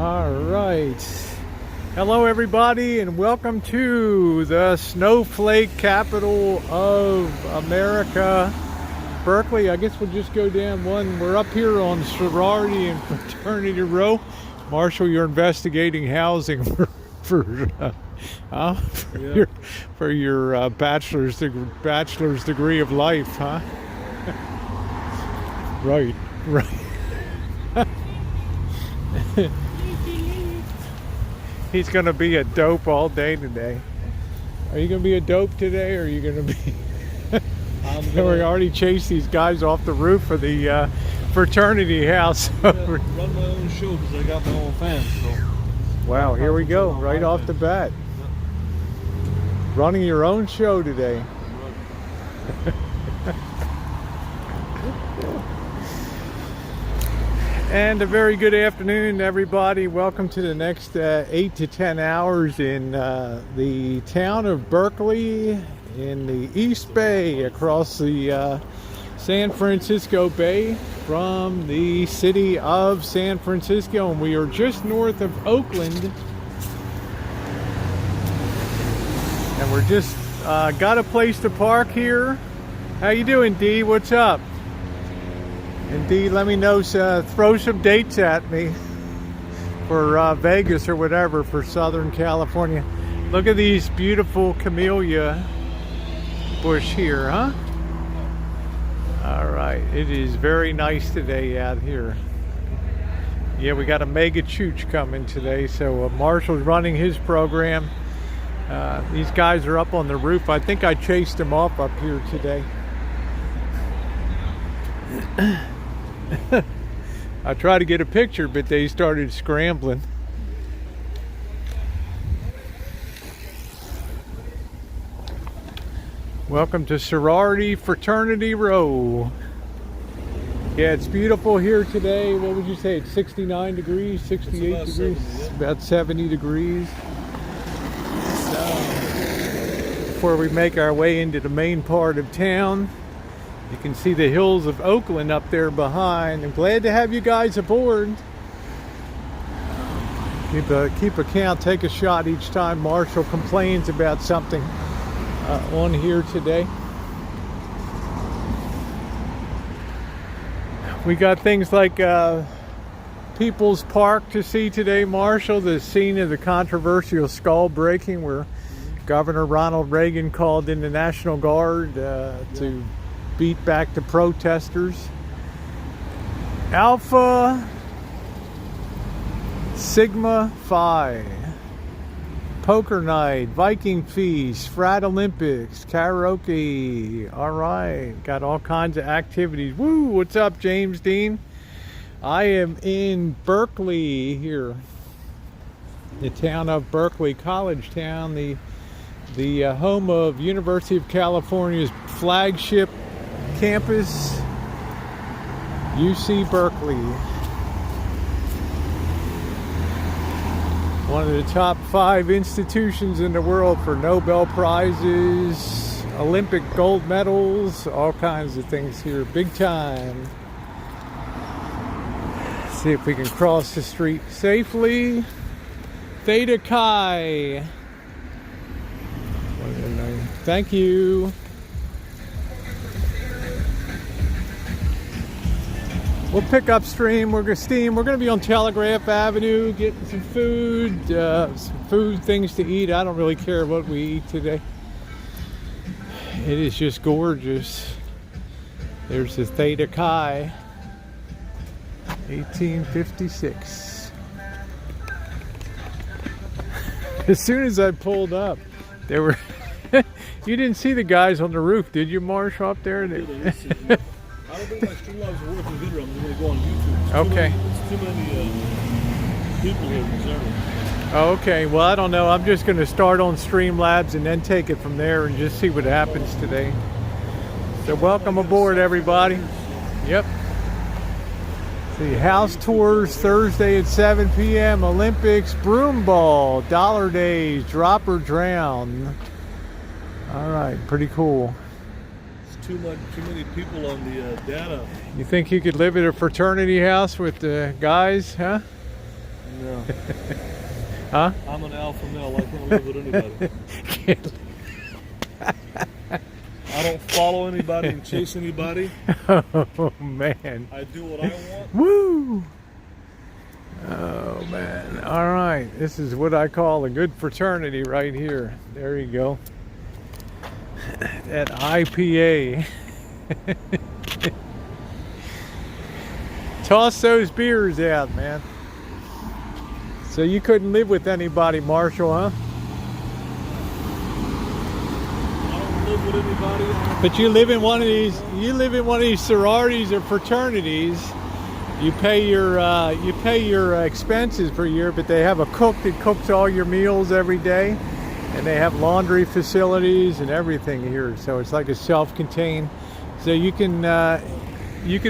All right. Hello, everybody, and welcome to the snowflake capital of America, Berkeley. I guess we'll just go down one. We're up here on sorority and fraternity row. Marshall, you're investigating housing for your bachelor's degree of life, huh? Right. He's gonna be a dope all day today. Are you gonna be a dope today, or are you gonna be? We already chased these guys off the roof of the fraternity house. Run my own show because I got my own fans. So. Wow, here we go, right off the bat. Yep. Running your own show today. And a very good afternoon, everybody. Welcome to the next 8 to 10 hours in the town of Berkeley in the East Bay, across the San Francisco Bay from the city of San Francisco. And we are just north of Oakland. And we're just got a place to park here. How you doing, Dee? What's up? And Dee, let me know, throw some dates at me for Vegas or whatever for Southern California. Look at these beautiful camellia bush here, huh? All right, it is very nice today out here. Yeah, we got a mega chooch coming today, so Marshall's running his program. These guys are up on the roof. I think I chased them off up here today. I tried to get a picture, but they started scrambling. Welcome to Sorority Fraternity Row. Yeah, it's beautiful here today. What would you say? It's 69 degrees, 68 degrees, 70, yeah. About 70 degrees. Before we make our way into the main part of town, you can see the hills of Oakland up there behind. I'm glad to have you guys aboard. Keep a count, take a shot each time Marshall complains about something on here today. We got things like People's Park to see today, Marshall, the scene of the controversial skull breaking where Governor Ronald Reagan called in the National Guard to beat back the protesters. Alpha Sigma Phi, poker night, Viking feast, frat Olympics, karaoke. All right, got all kinds of activities. Woo! What's up, James Dean? I am in Berkeley here, the town of Berkeley, college town, the home of University of California's flagship campus, UC Berkeley. One of the top 5 institutions in the world for Nobel Prizes, Olympic gold medals, all kinds of things here, big time. Let's see if we can cross the street safely. Theta Chi. Thank you. We'll pick up stream. We're gonna be on Telegraph Avenue, getting some food, things to eat. I don't really care what we eat today. It is just gorgeous. There's the Theta Chi, 1856. As soon as I pulled up, there were. You didn't see the guys on the roof, did you, Marsh, up there? I don't think my Streamlabs are working video. I'm going to go on YouTube. Okay. It's too many people here observing. Okay, well, I don't know. I'm just going to start on Streamlabs and then take it from there and just see what happens today. So welcome aboard, everybody. Yep. See, house tours Thursday at 7 p.m. Olympics, broom ball, dollar days, drop or drown. All right, pretty cool. Too many people on the data. You think you could live at a fraternity house with the guys, huh? No. Huh? I'm an alpha male. I can't live with anybody. I don't follow anybody and chase anybody. Oh, man. I do what I want. Woo! Oh, man. All right. This is what I call a good fraternity right here. There you go. That IPA. Toss those beers out, man. So you couldn't live with anybody, Marshall, huh? I don't live with anybody. But you live in one of these. You live in one of these sororities or fraternities. You pay your expenses per year, but they have a cook that cooks all your meals every day, and they have laundry facilities and everything here. So it's like a self-contained. So you can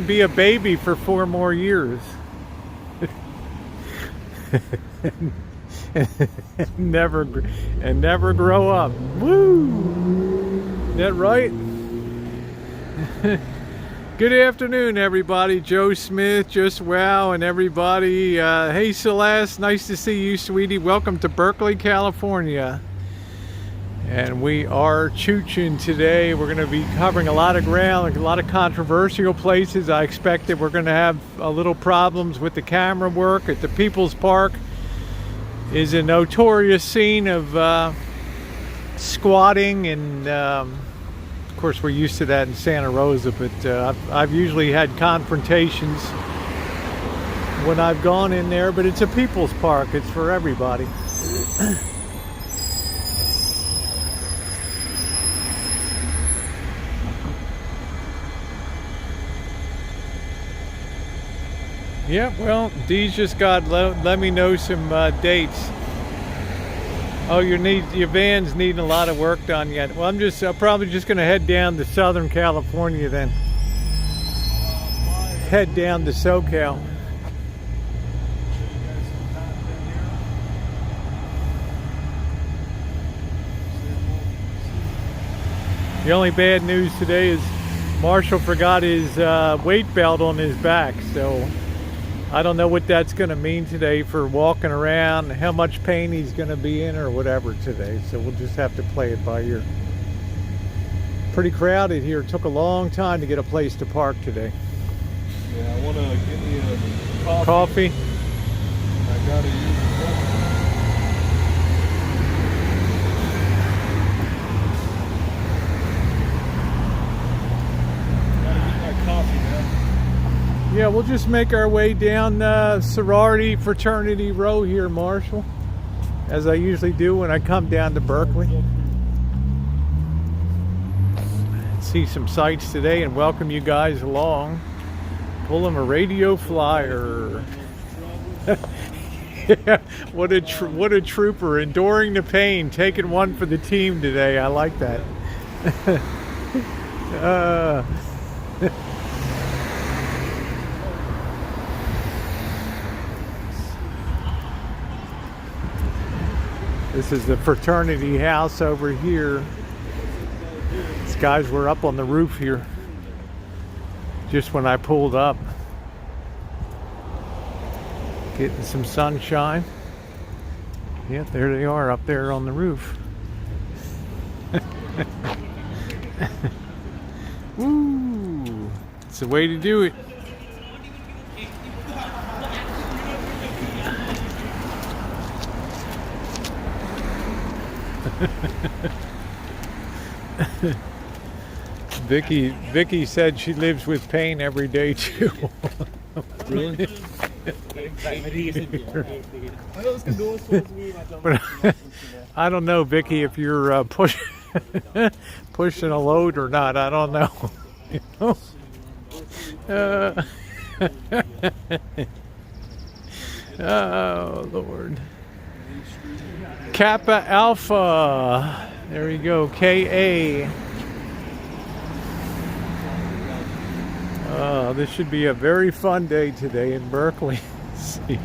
be a baby for 4 more years. never grow up. Woo! Is that right? Good afternoon, everybody. Joe Smith, Just Wow, and everybody. Hey, Celeste, nice to see you, sweetie. Welcome to Berkeley, California. And we are chooching today. We're going to be covering a lot of ground, a lot of controversial places. I expect that we're going to have a little problems with the camera work at the People's Park. Is a notorious scene of squatting, and of course we're used to that in Santa Rosa, but I've usually had confrontations when I've gone in there, but it's a People's Park. It's for everybody. Yeah, well, Dee's just got let me know some dates. Oh, your van's needing a lot of work done yet. Well, I'm probably just going to head down to Southern California then. Head down to SoCal. The only bad news today is Marshall forgot his weight belt on his back, so I don't know what that's going to mean today for walking around, how much pain he's going to be in or whatever today. So we'll just have to play it by ear. Pretty crowded here. It took a long time to get a place to park today. Yeah, I want to get me a coffee. Coffee? I got to use the phone. Yeah, we'll just make our way down sorority fraternity row here, Marshall, as I usually do when I come down to Berkeley. See some sights today and welcome you guys along. Pull them a radio flyer. Yeah, what a trooper, enduring the pain, taking one for the team today. I like that. This is the fraternity house over here. These guys were up on the roof here just when I pulled up. Getting some sunshine. Yeah, there they are up there on the roof. Woo! It's the way to do it. Vicky said she lives with pain every day too. Really? But I don't know, Vicky, if you're pushing a load or not. I don't know. Oh Lord. Kappa Alpha. There we go. KA. This should be a very fun day today in Berkeley. See,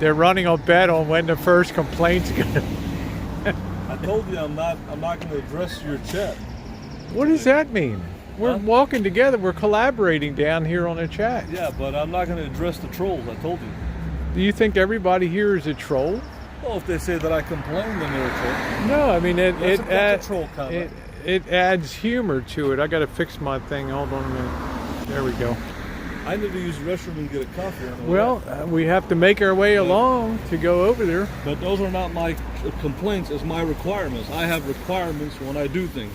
they're running a bet on when the first complaint's gonna. I told you I'm not going to address your chat. What does that mean? We're walking together. We're collaborating down here on the chat. Yeah, but I'm not going to address the trolls. I told you. Do you think everybody here is a troll? Well, if they say that I complain, then they're a troll. No, I mean That's a troll comment. it adds humor to it. I got to fix my thing. Hold on a minute. There we go. I need to use the restroom and get a coffee. Well, we have to make our way along to go over there. But those are not my complaints, it's my requirements. I have requirements when I do things.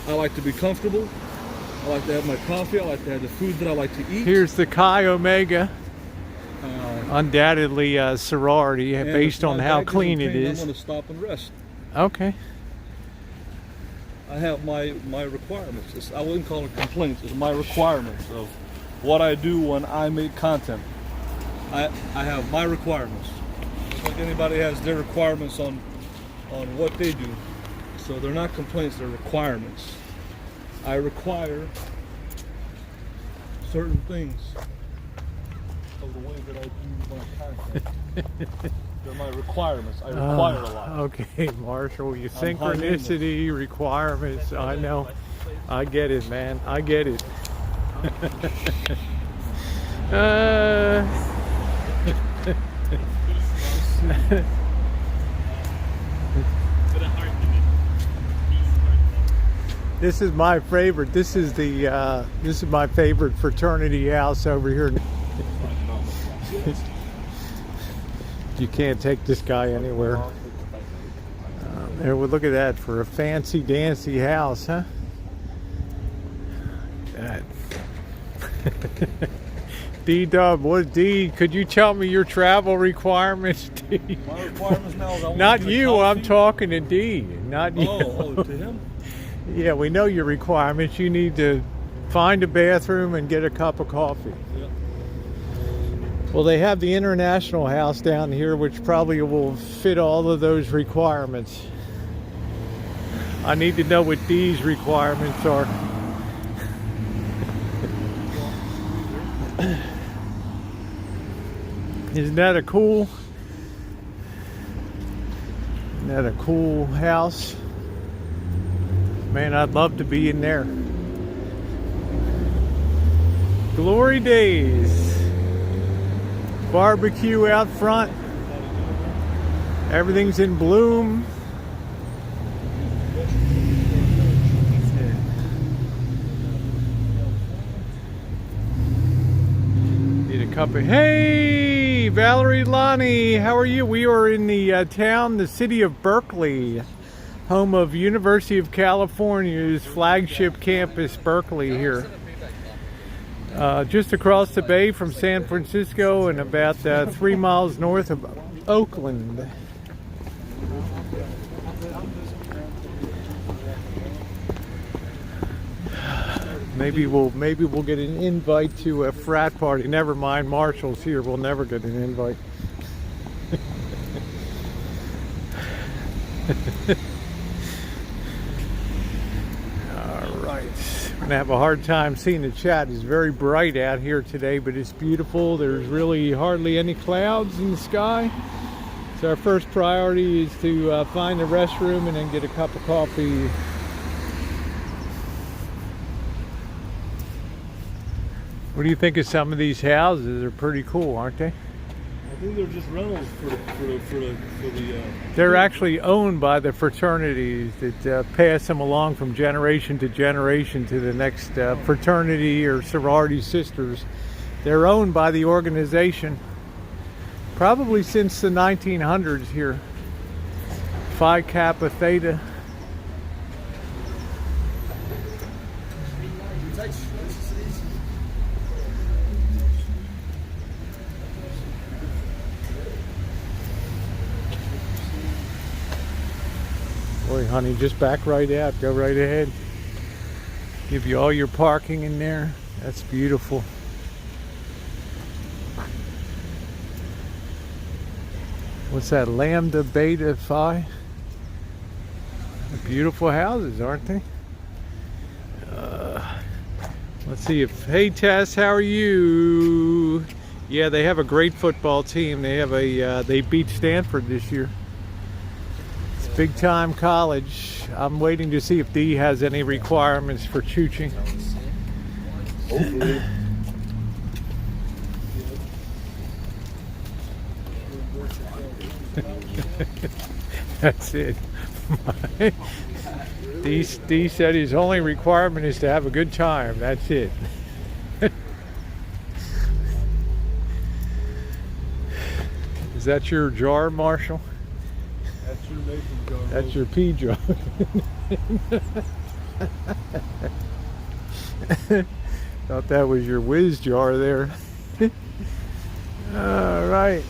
I like to be comfortable. I like to have my coffee. I like to have the food that I like to eat. Here's the Chi Omega. Undoubtedly a sorority based on how clean it is. I'm going to stop and rest. Okay. I have my requirements. I wouldn't call it complaints. It's my requirements of what I do when I make content. I have my requirements. Just like anybody has their requirements on what they do. So they're not complaints, they're requirements. I require certain things of the way that I do my content. They're my requirements. I require a lot. Okay, Marshall, your synchronicity requirements. I know. I get it, man. I get it. This is my favorite. This is my favorite fraternity house over here. You can't take this guy anywhere. There, well, look at that for a fancy dancy house, huh? D-Dub, could you tell me your travel requirements, D? My requirements now is I want Not to drink you, coffee. I'm talking to D, not you. Oh, to him? Yeah, we know your requirements. You need to find a bathroom and get a cup of coffee. Yeah. Well, they have the International House down here, which probably will fit all of those requirements. I need to know what D's requirements are. Isn't that a cool house? Man, I'd love to be in there. Glory days. Barbecue out front. Everything's in bloom. Need a cup of... Hey, Valerie, Lonnie, how are you? We are in the the city of Berkeley, home of University of California's flagship campus, Berkeley here. Just across the bay from San Francisco and about 3 miles north of Oakland. Maybe we'll get an invite to a frat party. Never mind, Marshall's here. We'll never get an invite. All right. I'm gonna have a hard time seeing the chat. It's very bright out here today, but it's beautiful. There's really hardly any clouds in the sky. So our first priority is to find a restroom and then get a cup of coffee. What do you think of some of these houses? They're pretty cool, aren't they? I think they're just rentals for the They're actually owned by the fraternities that pass them along from generation to generation to the next fraternity or sorority sisters. They're owned by the organization probably since the 1900s here. Phi Kappa Theta. Boy, honey, just back right out. Go right ahead. Give you all your parking in there. That's beautiful. What's that? Lambda Beta Phi? Beautiful houses, aren't they? Let's see if... Hey, Tess, how are you? Yeah, they have a great football team. They have they beat Stanford this year. Big time college. I'm waiting to see if D has any requirements for chooching. That's it. D said his only requirement is to have a good time. That's it. Is that your jar, Marshall? That's your mason jar. That's your pea jar. Thought that was your whiz jar there. All right.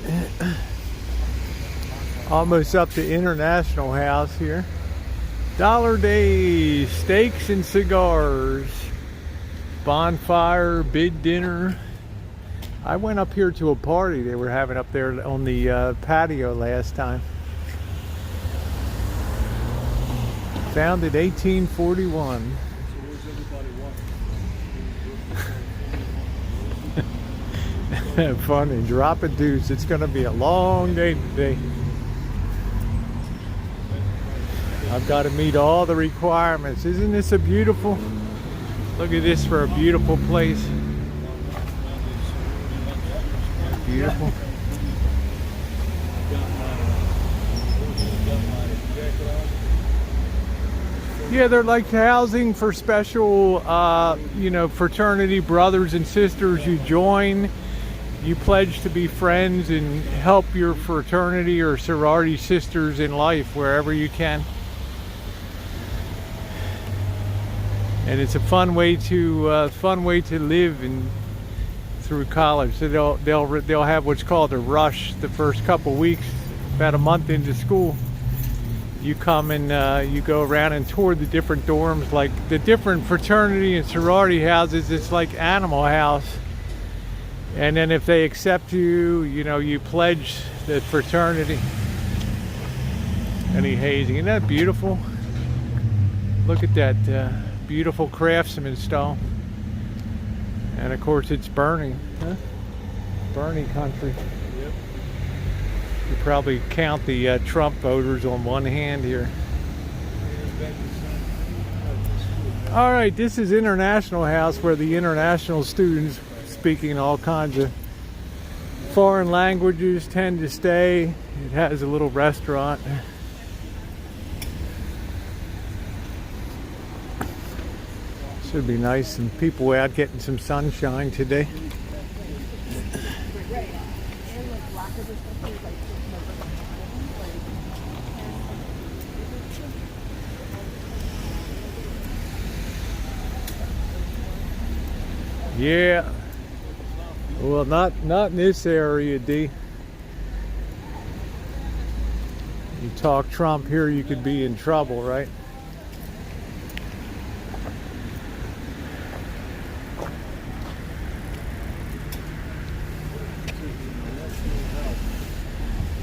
Almost up to International House here. Dollar Day, steaks and cigars, bonfire, bid dinner. I went up here to a party they were having up there on the patio last time. Founded 1841. Fun and drop a deuce. It's going to be a long day today. I've got to meet all the requirements. Isn't this a beautiful? Look at this for a beautiful place. Beautiful. Yeah, they're like housing for special, fraternity brothers and sisters. You join, you pledge to be friends and help your fraternity or sorority sisters in life wherever you can. And it's a fun way to live through college. So they'll have what's called a rush the first couple weeks, about a month into school. You come and you go around and tour the different dorms, like the different fraternity and sorority houses. It's like Animal House. And then if they accept you, you pledge the fraternity. Any hazing, isn't that beautiful? Look at that beautiful craftsman stone. And of course it's Bernie, huh? Bernie country. Yep. You probably count the Trump voters on one hand here. All right, this is International House, where the international students speaking all kinds of foreign languages tend to stay. It has a little restaurant. Should be nice. Some people out getting some sunshine today. Yeah. Well, not in this area, D. You talk Trump here, you could be in trouble, right?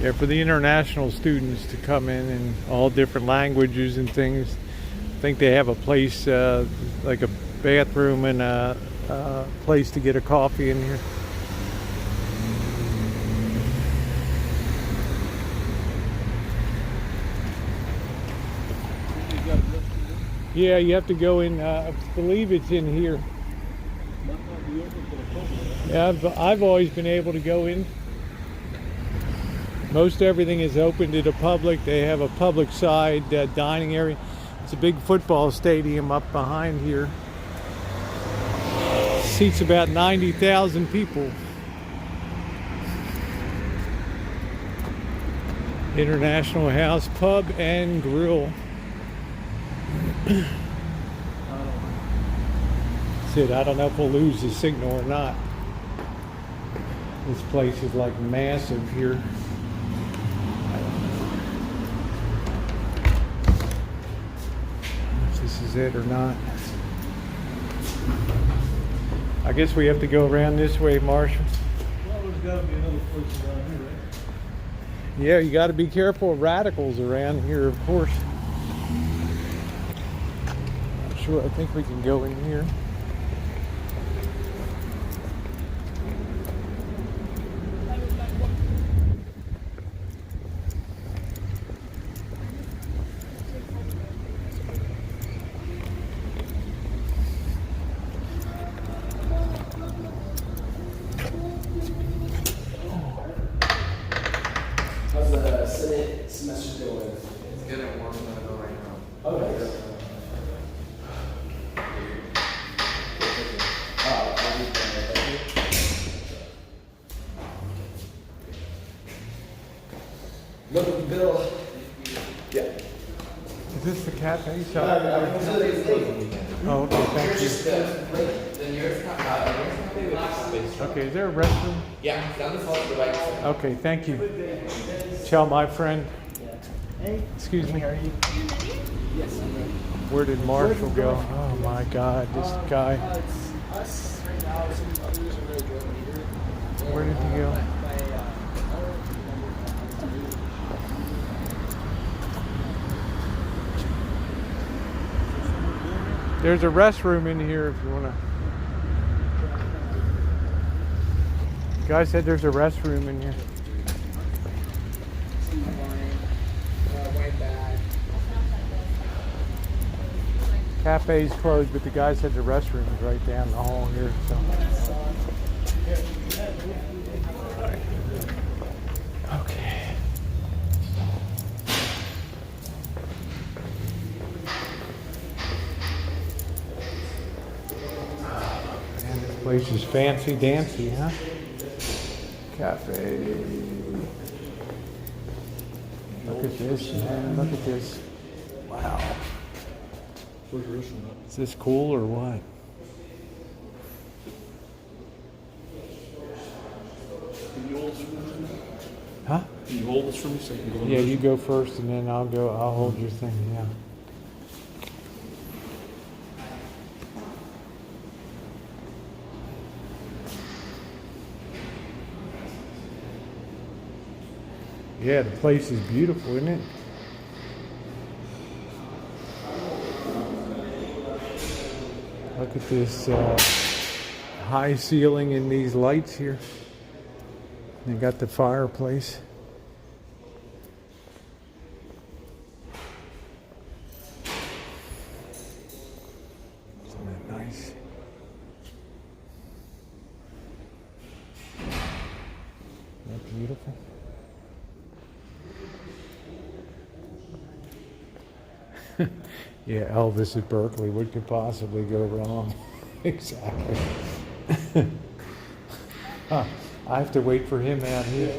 Yeah, for the international students to come in all different languages and things. I think they have a place, like a bathroom and a place to get a coffee in here. Yeah, you have to go in, I believe it's in here. Yeah, I've always been able to go in. Most everything is open to the public. They have a public side dining area. It's a big football stadium up behind here. Seats about 90,000 people. International House Pub and Grill. That's it. I don't know if we'll lose the signal or not. This place is like massive here. If this is it or not. I guess we have to go around this way, Marshall. Well, there's got to be another place around here, right? Yeah, you got to be careful of radicals around here, of course. Not sure. I think we can go in here. cafe? So, oh, okay, thank you. Okay, is there a restroom? Yeah, down the hall to the right. Okay, thank you. Tell my friend. Hey, Excuse me. how are you? Yes, I'm ready. Where did Marshall go? Oh my God, this guy. It's us right now. Some others are really good later. Where did he go? There's a restroom in here if you want to. The guy said there's a restroom in here. Wine bag. Cafe's closed, but the guy said the restroom is right down the hall here. So. Okay. Man, this place is fancy dancy, huh? Cafe. Look at this, man. Look at this. Wow. Where's the restroom at? Is this cool or what? Can you hold this for me? Huh? Can you hold this for me so I can go in the Yeah, you restroom? go first and then I'll go. I'll hold your thing, yeah. Yeah, the place is beautiful, isn't it? Look at this high ceiling and these lights here. They got the fireplace. Isn't that nice? Isn't that beautiful? Yeah, Elvis at Berkeley. What could possibly go wrong? Exactly. Huh. I have to wait for him out here.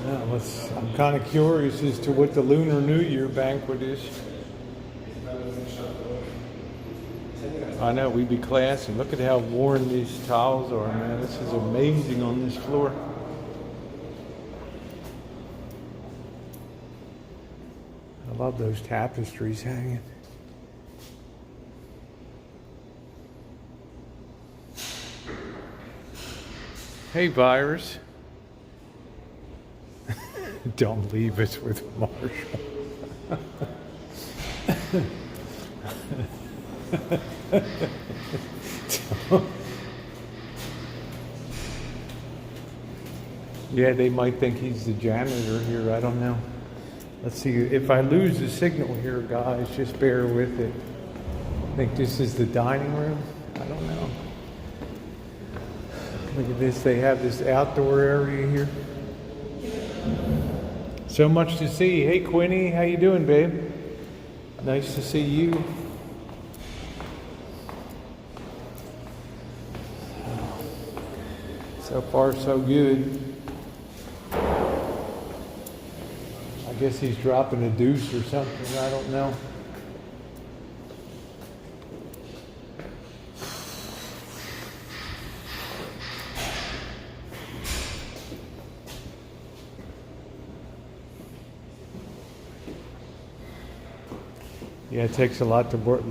Now, I'm kind of curious as to what the Lunar New Year banquet is. I know, we'd be classy. Look at how worn these tiles are, man. This is amazing on this floor. I love those tapestries hanging. Hey, Virus. Don't leave us with Marshall. Yeah, they might think he's the janitor here. I don't know. Let's see. If I lose the signal here, guys, just bear with it. I think this is the dining room. I don't know. Look at this. They have this outdoor area here. So much to see. Hey, Quinny. How you doing, babe? Nice to see you. So far, so good. I guess he's dropping a deuce or something. I don't know. Yeah, it takes a lot of work.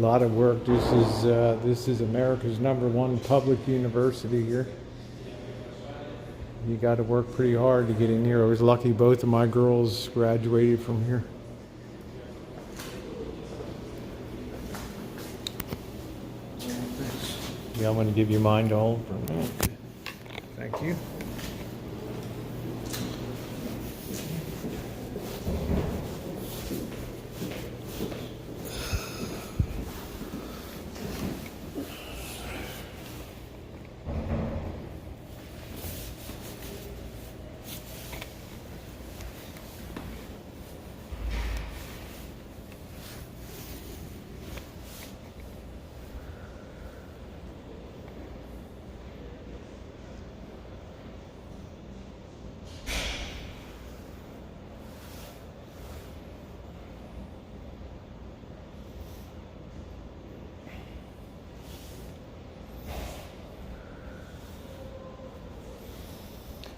This is America's #1 public university here. You got to work pretty hard to get in here. I was lucky both of my girls graduated from here. Yeah, I'm going to give you mine to hold for a minute. Thank you.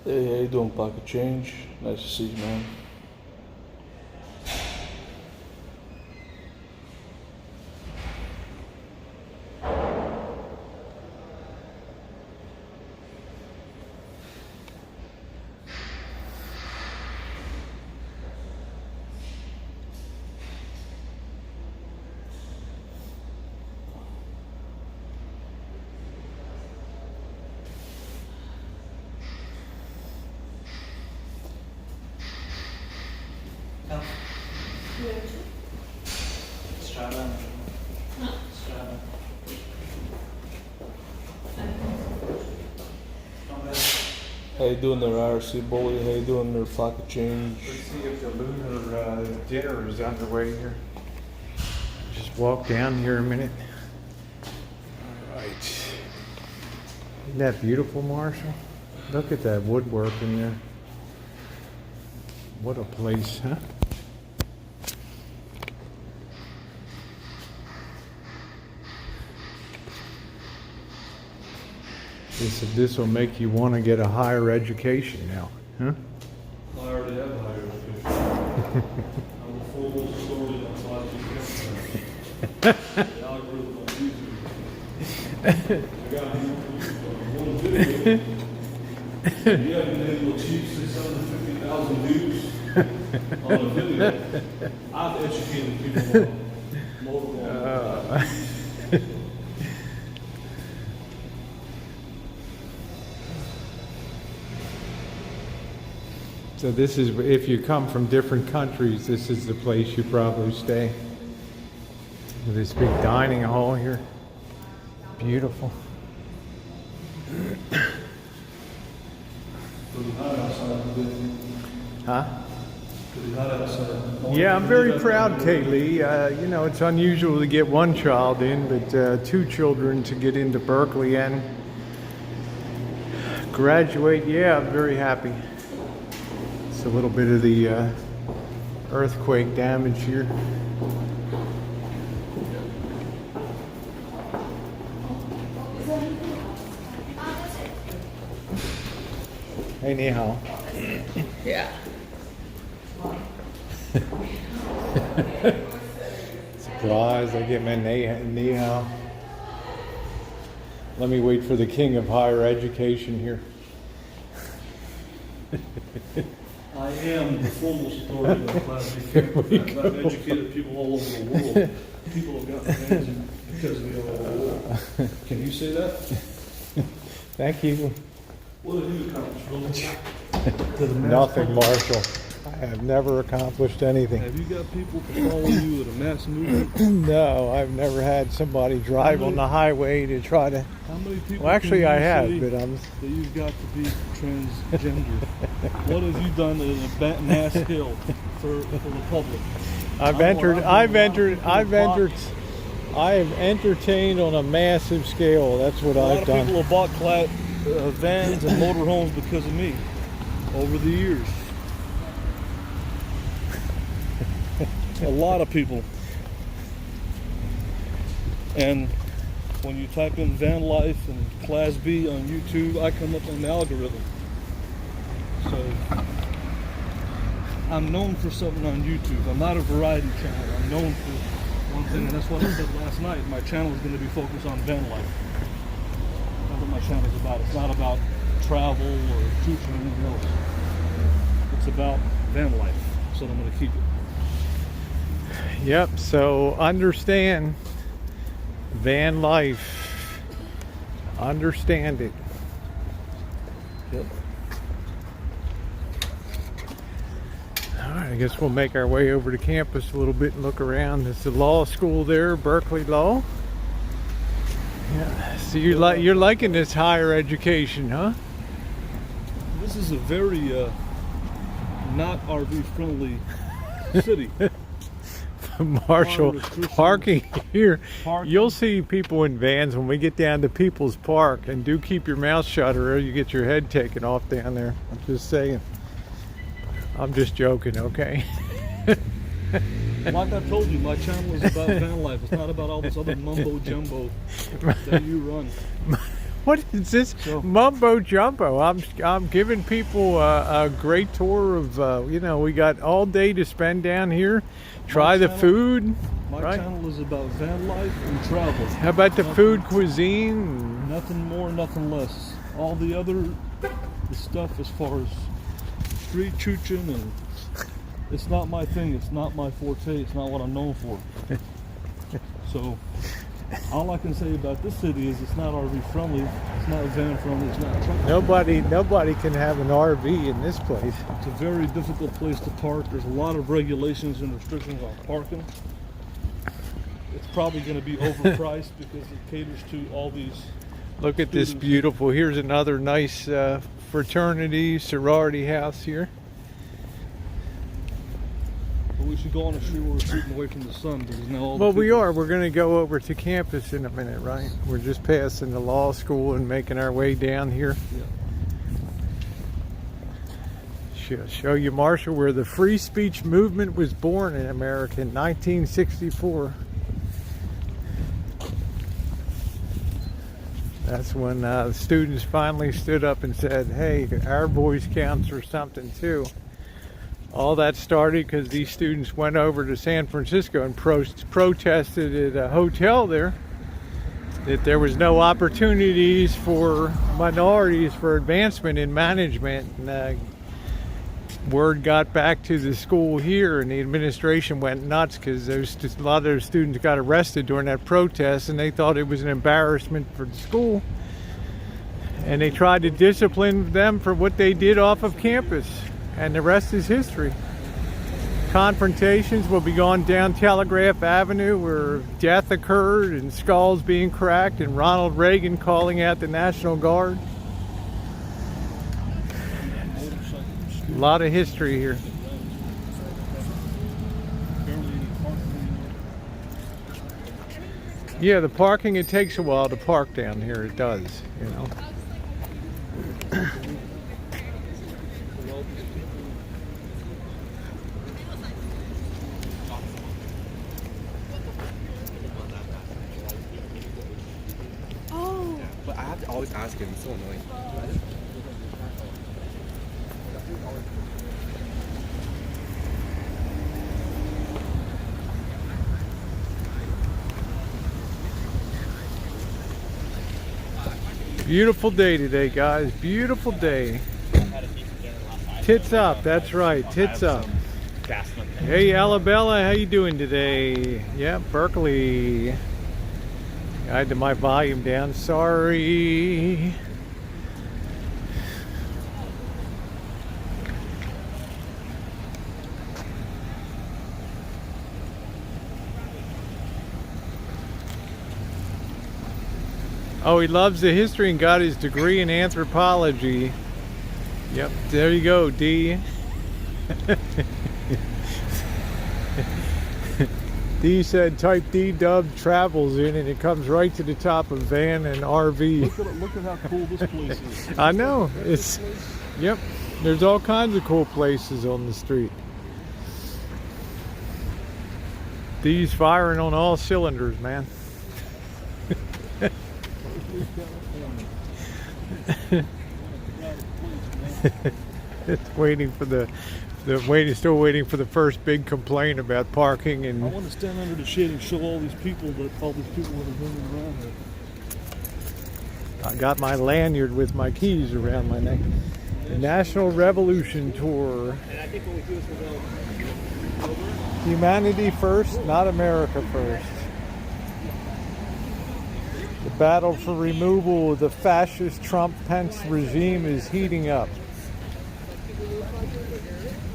Hey, how you doing, Pocket Change? Nice to see you, man. How you doing there, IRC Bully? How you doing there, Pocket Change? Let's see if the lunar dinner is underway here. Just walk down here a minute. All right. Isn't that beautiful, Marshall? Look at that woodwork in there. What a place, huh? This will make you want to get a higher education now, huh? I already have a higher education. I'm a full story on the algorithm on YouTube. I got one video. You haven't been able to achieve 650,000 views on a video. I've educated people on multiple. So this is, if you come from different countries, this is the place you probably stay. With this big dining hall here. Beautiful. Huh? Yeah, I'm very proud, Kaylee. You know, it's unusual to get one child in, but 2 children to get into Berkeley and graduate. Yeah, I'm very happy. It's a little bit of the earthquake damage here. Hey, ni hao. Yeah. Surprise, I get my ni hao. Let me wait for the king of higher education here. I am the foremost authority in the class. I've educated people all over the world. People have gotten things because of me all over the world. Can you say that? Thank you. What have you accomplished, Rosie? Nothing, Marshall. I have never accomplished anything. Have you got people to follow you at a mass movement? No, I've never had somebody drive on the highway to try to. How many people? Well, actually, can I you have, say but I'm. that you've got to be transgender. What have you done at a mass hill for the public? I've entertained on a massive scale. That's what A lot I've of done. people have bought vans and motorhomes because of me over the years. A lot of people. And when you type in van life and class B on YouTube, I come up on the algorithm. So I'm known for something on YouTube. I'm not a variety channel. I'm known for one thing, and that's what I said last night. My channel is going to be focused on van life. That's what my channel is about. It's not about travel or teaching or anything else. It's about van life. So I'm going to keep it. Yep. So understand van life. Understand it. Yep. All right. I guess we'll make our way over to campus a little bit and look around. There's the law school there, Berkeley Law. Yeah. So you're liking this higher education, huh? This is a very not RV friendly city. Marshall, parking here. Parking. You'll see people in vans when we get down to People's Park, and do keep your mouth shut or you get your head taken off down there. I'm just saying. I'm just joking, okay? Like I told you, my channel is about van life. It's not about all this other mumbo jumbo that you run. What is this So- mumbo jumbo? I'm giving people a great tour of you know, we got all day to spend down here. Try the channel- food. My Right. channel is about van life and travel. How about the Nothing- food cuisine? Nothing more, nothing less. All the other the stuff as far as street chooching, and it's not my thing. It's not my forte. It's not what I'm known for. So all I can say about this city is it's not RV friendly. It's not van friendly. It's not truck. Nobody can have an RV in this place. It's a very difficult place to park. There's a lot of regulations and restrictions on parking. It's probably going to be overpriced because it caters to all these. Look at this students. beautiful. Here's another nice fraternity, sorority house here. But we should go on a street where we're shooting away from the sun because now all the Well, we people- are. We're going to go over to campus in a minute, right? We're just passing the law school and making our way down here. Yeah. Show you, Marshall, where the free speech movement was born in America in 1964. That's when the students finally stood up and said, hey, our voice counts for something too. All that started because these students went over to San Francisco and protested at a hotel there that there was no opportunities for minorities for advancement in management. And word got back to the school here, and the administration went nuts because a lot of those students got arrested during that protest, and they thought it was an embarrassment for the school. And they tried to discipline them for what they did off of campus. And the rest is history. Confrontations will be going down Telegraph Avenue where death occurred and skulls being cracked and Ronald Reagan calling out the National Guard. A lot of history here. Yeah, the parking, it takes a while to park down here. It does, you know. But I have to always ask him. It's so annoying. Beautiful day today, guys. Beautiful day. Tits up. That's right. Tits up. Hey, Alabella, how you doing today? Yeah, Berkeley. I had my volume down. Sorry. Oh, he loves the history and got his degree in anthropology. Yep, there you go, D. D said type D Dub travels in and it comes right to the top of van and RV. Look at how cool this place is. I know. It's yep. There's all kinds of cool places on the street. D's firing on all cylinders, man. It's waiting for still waiting for the first big complaint about parking I and want to stand under the shade and show all these people that are hanging around here. I got my lanyard with my keys around my neck. The National Revolution Tour. And I think what we do is we'll go over. Humanity first, not America first. The battle for removal of the fascist Trump-Pence regime is heating up.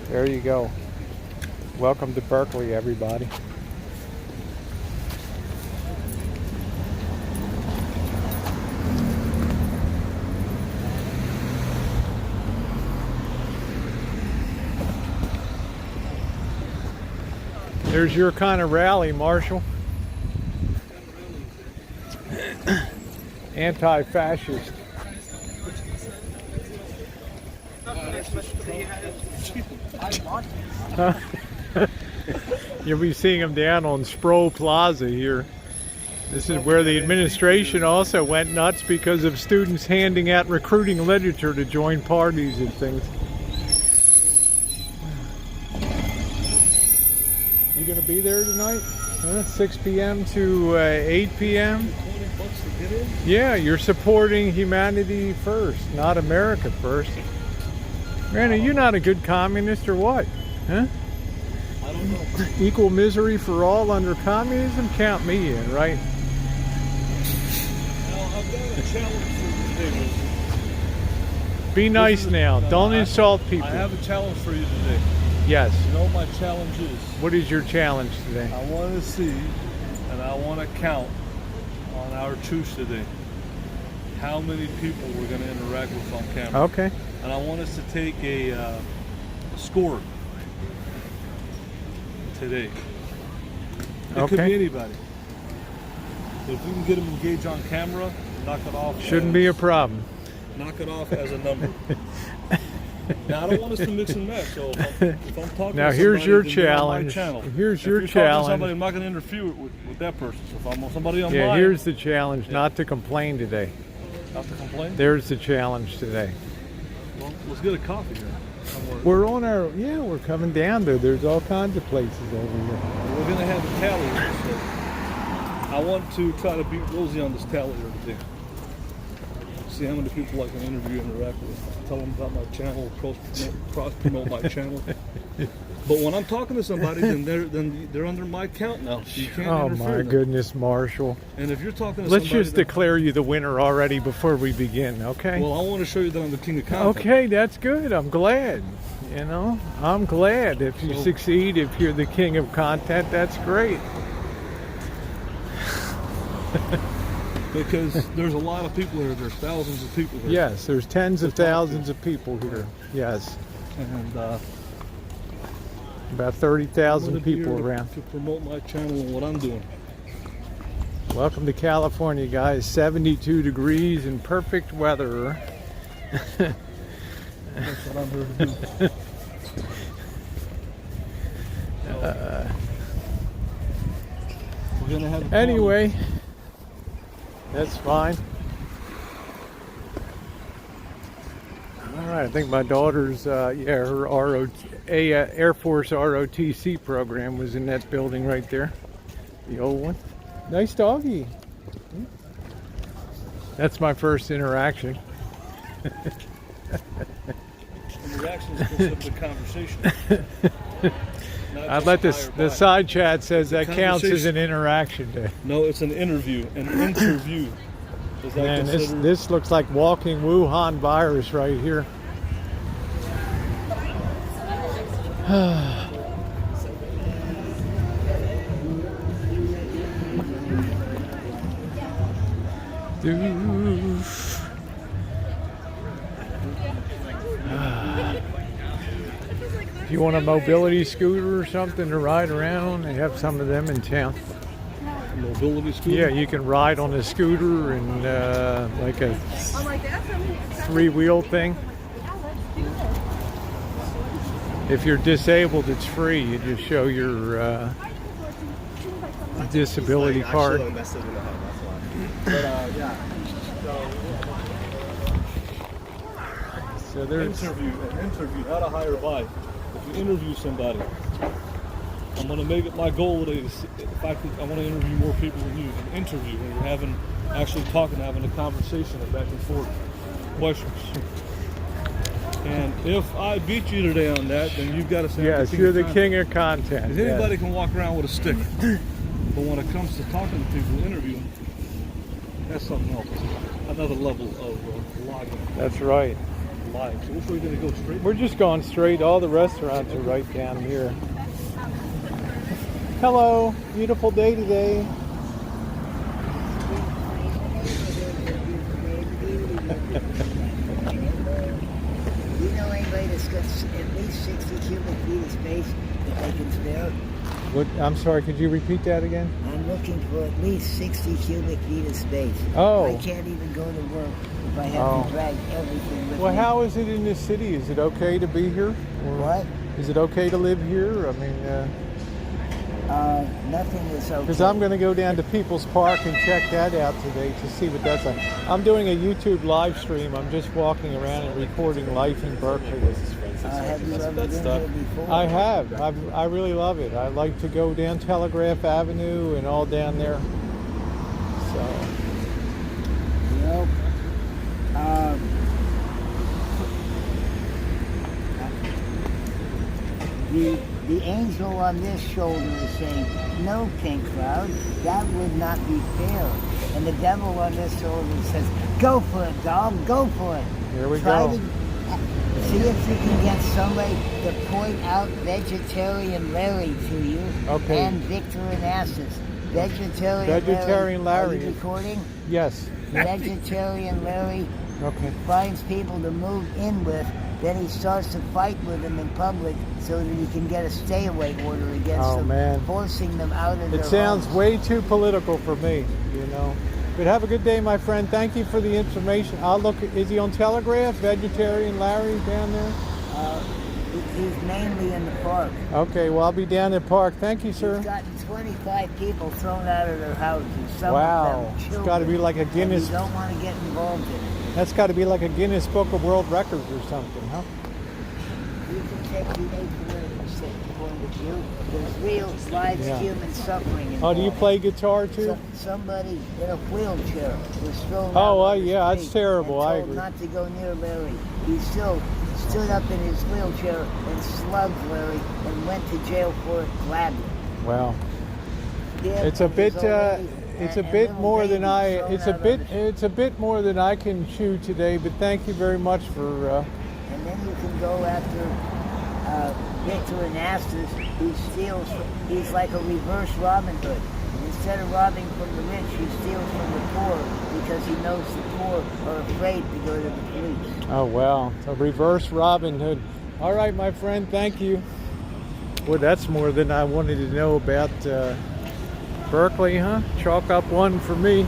There you go. Welcome to Berkeley, everybody. There's your kind of rally, Marshall. Anti-fascist. You'll be seeing them down on Sproul Plaza here. This is where the administration also went nuts because of students handing out recruiting literature to join parties and things. You gonna be there tonight? 6 p.m. to 8 p.m. $20 to get in? Yeah, you're supporting humanity first, not America first. Man, are you not a good communist or what? Huh? I don't know. Equal misery for all under communism? Count me in, right? Now, I've got a challenge for you today. Be nice now. Don't insult people. I have a challenge for you today. Yes. You know what my challenge is? What is your challenge today? I want to see and I want to count on our truce today how many people we're going to interact with on camera. Okay. And I want us to take a score today. It could be anybody. But if we can get them engaged on camera, knock it off. Shouldn't be a problem. Knock it off as a number. Now, I don't want us to mix and match. So if I'm talking Now to here's somebody, your then they're on my challenge. channel. Here's If your you're talking to challenge. somebody, I'm not going to interfere with that person. So if I'm on somebody on Yeah, mine, here's the challenge, not to complain today. not to complain. There's the challenge today. Well, let's get a coffee here. Somewhere. We're on our, we're coming down there. There's all kinds of places over here. We're going to have a tally here, so I want to try to beat Rosie on this tally here today. See how many people I can interview and interact with. Tell them about my channel, cross promote my channel. But when I'm talking to somebody, then they're under my count now. So you can't interfere. Oh my goodness, Marshall. And if you're talking to Let's somebody, just declare you the winner already before we begin, okay? well, I want to show you that I'm the king of content. Okay, that's good. I'm glad. You know, I'm glad if you succeed, if you're the king of content, that's great. Because there's a lot of people here. There's thousands of people here. Yes, there's tens of thousands of people here. Yes, And about I'm 30,000 gonna be people here around. to promote my channel and what I'm doing. Welcome to California, guys. 72 degrees and perfect weather. That's what I'm here to do. We're gonna have a Anyway, that's fine. All right, I think my daughter's, her Air Force ROTC program was in that building right there, the old one. Nice doggy. That's my first interaction. interactions considered a conversation. I'd let the side chat says that counts as an interaction day. No, it's an interview. An interview. Is that Man, considered? this looks like walking Wuhan virus right here. If you want a mobility scooter or something to ride around, they have some of them in town. Mobility scooter? Yeah, you can ride on a scooter and like a three-wheel thing. If you're disabled, it's free. You just show your disability card. So there's An interview, not a hire by. If you interview somebody, I'm gonna make it my goal today to see, if I want to interview more people than you. An interview when you're actually having a conversation, and back and forth questions. And if I beat you today on that, then you've got to say, yes, you're the king of content. Because anybody can walk around with a stick, but when it comes to talking to people, interviewing, that's something else. Another level of logging. That's right. Live. So which way are we going to go? Straight? We're just going straight. All the restaurants are right down here. Hello, beautiful day today. You know anybody that's got at least 60 cubic feet of space that they can spare? What? I'm sorry, could you repeat that again? I'm looking for at least 60 cubic feet of space. Oh. I can't even go to work if I have to drag everything with Well, me. how is it in this city? Is it okay to be here? Or What? Is it okay to live here? I mean, Nothing is okay. Because I'm going to go down to People's Park and check that out today to see what that's like. I'm doing a YouTube live stream. I'm just walking around and recording life in Berkeley. Have you ever been here before? I have. I really love it. I like to go down Telegraph Avenue and all down there. So. Yep. The angel on this shoulder is saying, no, Pink Cloud, that would not be fair. And the devil on this shoulder says, go for it, dog, go for it. Here we Try go. to see if you can get somebody to point out Vegetarian Larry to you. Okay. And Victor Anastas. Vegetarian Larry. Are you recording? Yes. Vegetarian Larry Okay. finds people to move in with, then he starts to fight with them in public so that he can get a stay-away order against them, man. forcing them out of their It sounds homes. way too political for me, you know. But have a good day, my friend. Thank you for the information. I'll look. Is he on Telegraph? Vegetarian Larry down there? He's mainly in the park. Okay, well, I'll be down at Park. Thank you, He's sir. gotten 25 people thrown out of their houses. Some Wow. of them It's children, got to be like a and Guinness. you don't want to get involved in it. That's got to be like a Guinness Book of World Records or something, huh? You can take the apolitical point of view. There's real lives, Yeah. human suffering involved. Oh, do you play guitar too? Somebody in a wheelchair was thrown Oh, out on the yeah, that's street terrible. and I told agree. not to go near Larry. He still stood up in his wheelchair and slugged Larry and went to jail for it gladly. Wow. Dead It's a of his bit. old age, It's a and bit little more than I. babies thrown It's a out on bit. the street. It's a bit more than I can chew today. But thank you very much for. And then you can go after Victor Anastas, who steals. He's like a reverse Robin Hood. Instead of robbing from the rich, he steals from the poor because he knows the poor are afraid to go to the police. Oh wow, a reverse Robin Hood. All right, my friend. Thank you. Well, that's more than I wanted to know about Berkeley, huh? Chalk up one for me.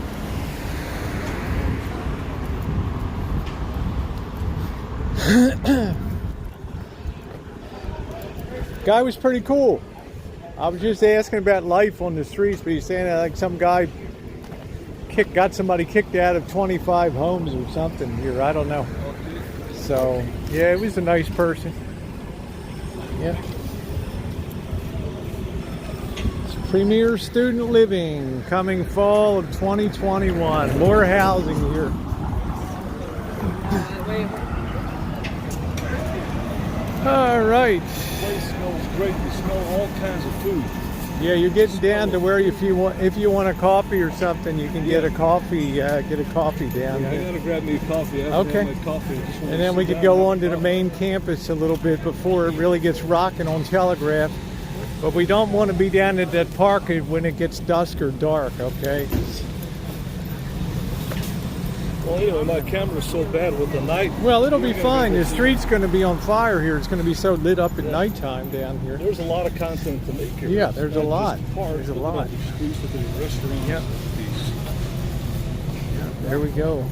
Guy was pretty cool. I was just asking about life on the streets, but he's saying that like some guy got somebody kicked out of 25 homes or something here. I don't know. So yeah, it was a nice person. Yeah. It's Premier Student Living coming fall of 2021. More housing here. All right. The place smells great. You smell all kinds of food. Yeah, you're getting down to where if you want a coffee or something, you can get a coffee. Get a coffee down Yeah, I here. gotta grab me a coffee. Okay. My coffee. I just wanna And then we sit could down go and on to have the a main campus a little bit before it really gets rocking on Telegraph. But we don't want to be down at that park when it gets dusk or dark, okay? Well, anyway, my camera's so bad with the night. Well, it'll be You're gonna fine. able The to- street's going to be on fire here. It's going to be so lit up at nighttime down here. There's a lot of content to make here. Yeah, It's there's not a lot. just parks, There's a but lot. the streets, look at the restaurants. Yeah. These. There we go.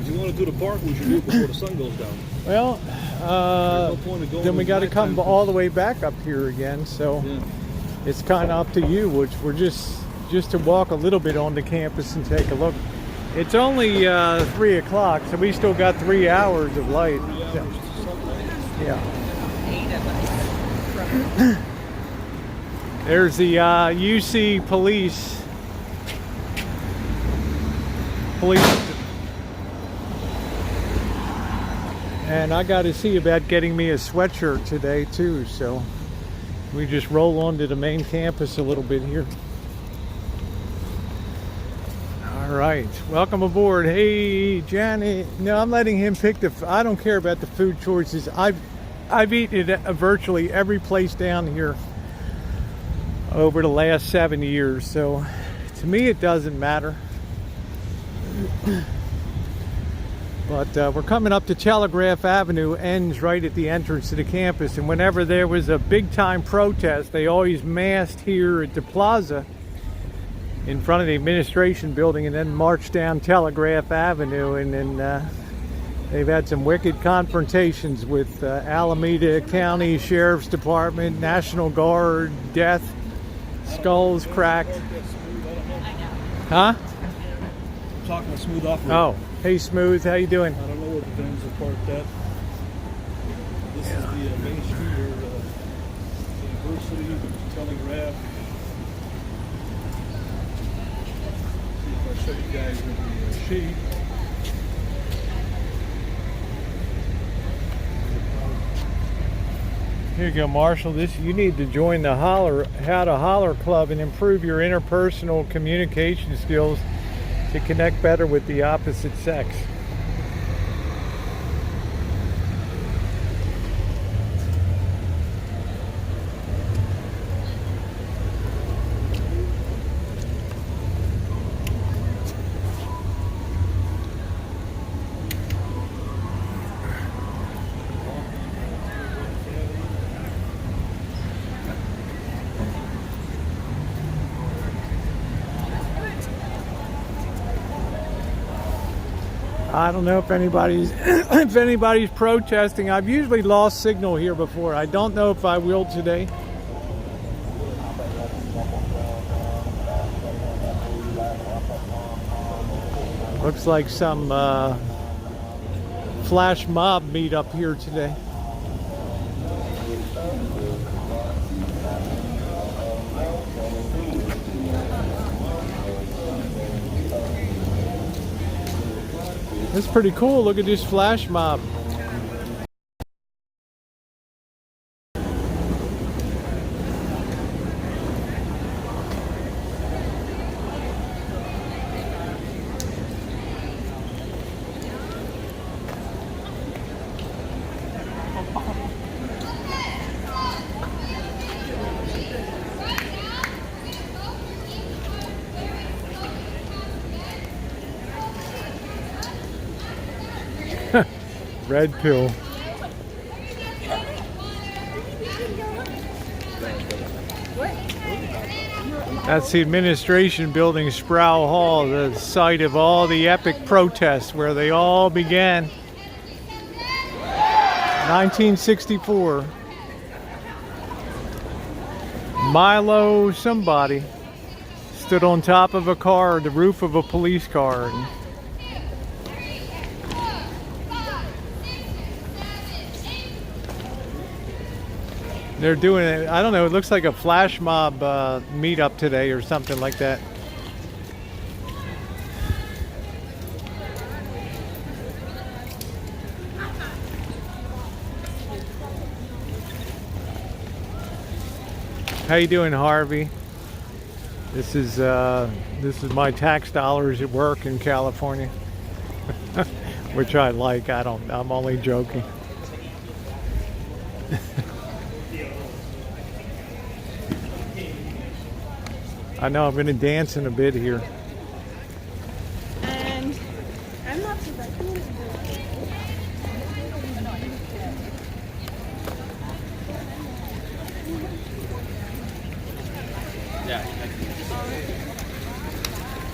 If you want to do the park, we should do it before the sun goes down. Well, There's no point in going then we in got to nighttime. come all the way back up here again. So Yeah. it's kind of up to you, which we're just to walk a little bit on the campus and take a look. It's only 3 o'clock, so we still got 3 hours of light. 3 hours to sunlight. Yeah. There's the UC police. And I got to see about getting me a sweatshirt today too. So we just roll onto the main campus a little bit here. All right, welcome aboard. Hey, Johnny. No, I'm letting him pick I don't care about the food choices. I've eaten at virtually every place down here over the last 7 years. So to me, it doesn't matter. But we're coming up to Telegraph Avenue, ends right at the entrance to the campus. And whenever there was a big time protest, they always massed here at the plaza in front of the administration building and then marched down Telegraph Avenue. And then they've had some wicked confrontations with Alameda County Sheriff's Department, National Guard, death skull's cracked. Huh? Talking to Smooth Operator. Oh, hey Smooth, how you doing? I don't know where the vans are parked at. This is the Main Street or University Telegraph. See if I show you guys in the shade. Here you go, Marshall. You need to join the How to Holler Club and improve your interpersonal communication skills to connect better with the opposite sex. I don't know if anybody's protesting. I've usually lost signal here before. I don't know if I will today. Looks like some flash mob meet up here today. That's pretty cool. Look at this flash mob. Red pill. That's the administration building, Sproul Hall, the site of all the epic protests where they all began. 1964. Milo somebody stood on top of a car, the roof of a police car. They're doing it, I don't know, it looks like a flash mob meetup today or something like that. How you doing, Harvey? This is my tax dollars at work in California, which I like. I'm only joking. I know I'm going to dance in a bit here. And I'm not sure that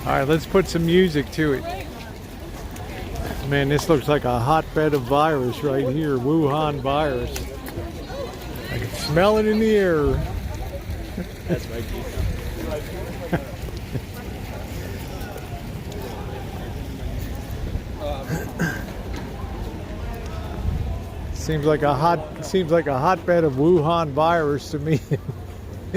All right, let's put some music to it. Man, this looks like a hotbed of virus right here. Wuhan virus. I can smell it in the air. That's right, Keith. Seems like a hotbed of Wuhan virus to me. So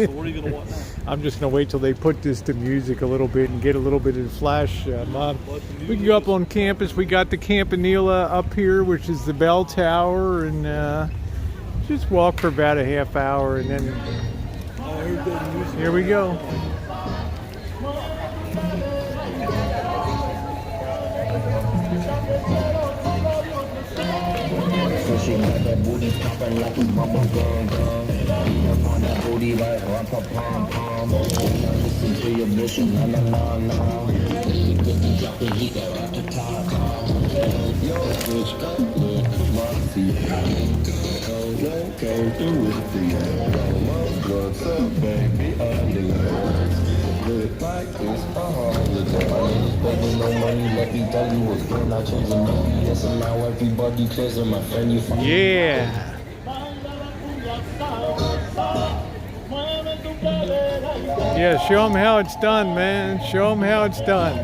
what are you gonna want now? I'm just gonna wait till they put this to music a little bit and get a little bit of the flash mob. We can go up on campus. We got the Campanile up here, which is the bell tower, and just walk for about a half hour, and then here we go. She got that booty popping like a bubble gum gum. On that booty like rumpa pom pom. Listen to your mission, na na na na. Drop the heat at the top. Yo, bitch, go with Rosie. Go do it for you. What's up, baby? Look like it's a holiday. My niggas begging no money. Let me tell you what's going on. Changing me. Yes, and now everybody clears and my friend you find. Yeah. Yeah, show them how it's done, man. Show them how it's done.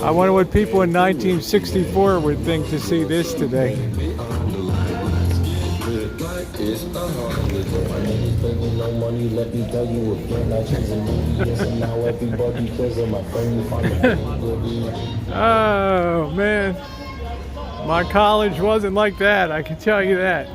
I wonder what people in 1964 would think to see this today. Oh man, my college wasn't like that, I can tell you that.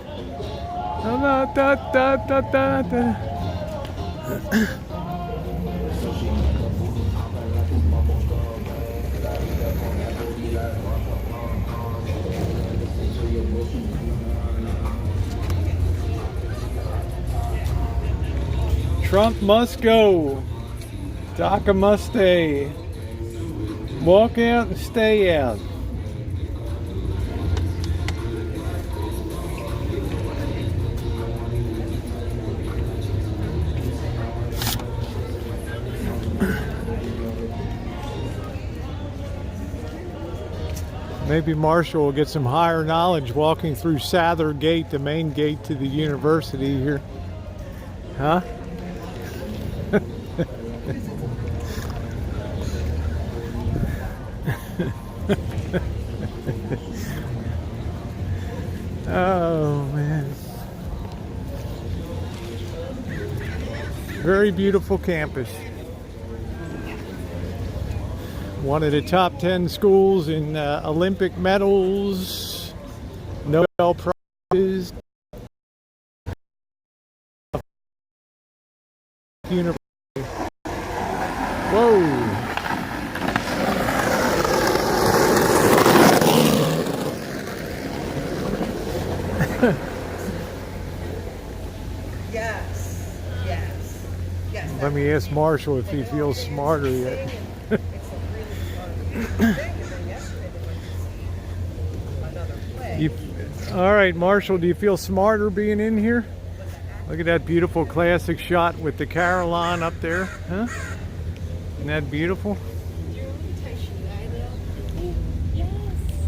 Trump must go. DACA must stay. Walk out and stay out. Maybe Marshall will get some higher knowledge walking through Sather Gate, the main gate to the university here. Huh? Oh man, very beautiful campus. One of the top 10 schools in Olympic medals, Nobel prizes, university. Whoa. Yes. Let me ask Marshall if he feels smarter yet. All right, Marshall, do you feel smarter being in here? Look at that beautiful classic shot with the Carillon up there, huh? Isn't that beautiful?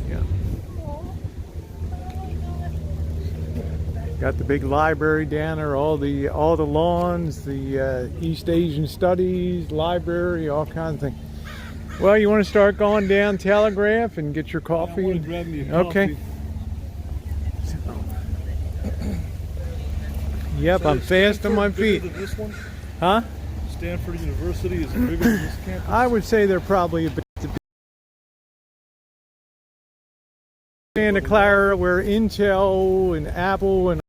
Yeah. Got the big library down there, all the lawns, the East Asian Studies library, all kinds of things. Well, you want to start going down Telegraph and get your coffee? I want to grab me a okay. coffee. Yep, So I'm is fast on my Stanford bigger feet. than this one? Huh? Stanford University is it bigger than this campus? I would say they're probably a bit. Santa Clara, where Intel and Apple and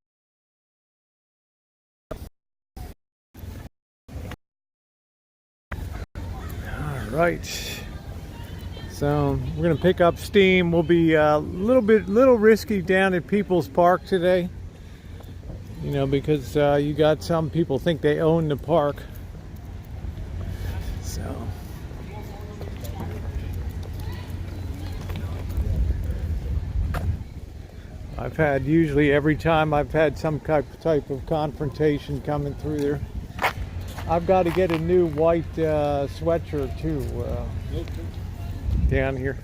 all right. So we're gonna pick up steam. We'll be a little risky down at People's Park today. You know, because you got some people think they own the park. So I've had usually every time I've had some type of confrontation coming through there. I've got to get a new white sweatshirt too down here.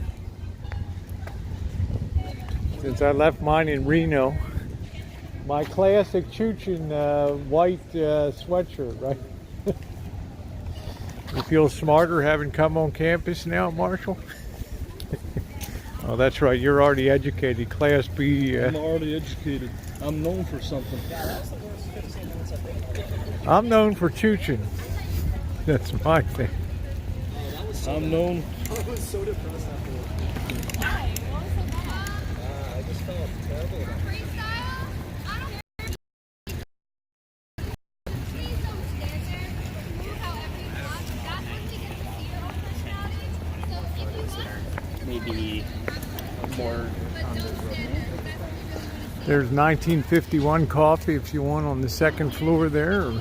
Since I left mine in Reno. My classic Chuchin white sweatshirt, right? You feel smarter having come on campus now, Marshall? Oh, that's right. You're already educated. Class B. I'm already educated. I'm known for something. I'm known for Chuchin. That's my thing. I'm known. I was so depressed afterwards. I just felt terrible about it. Maybe more on the road. There's 1951 coffee if you want on the second floor there. Or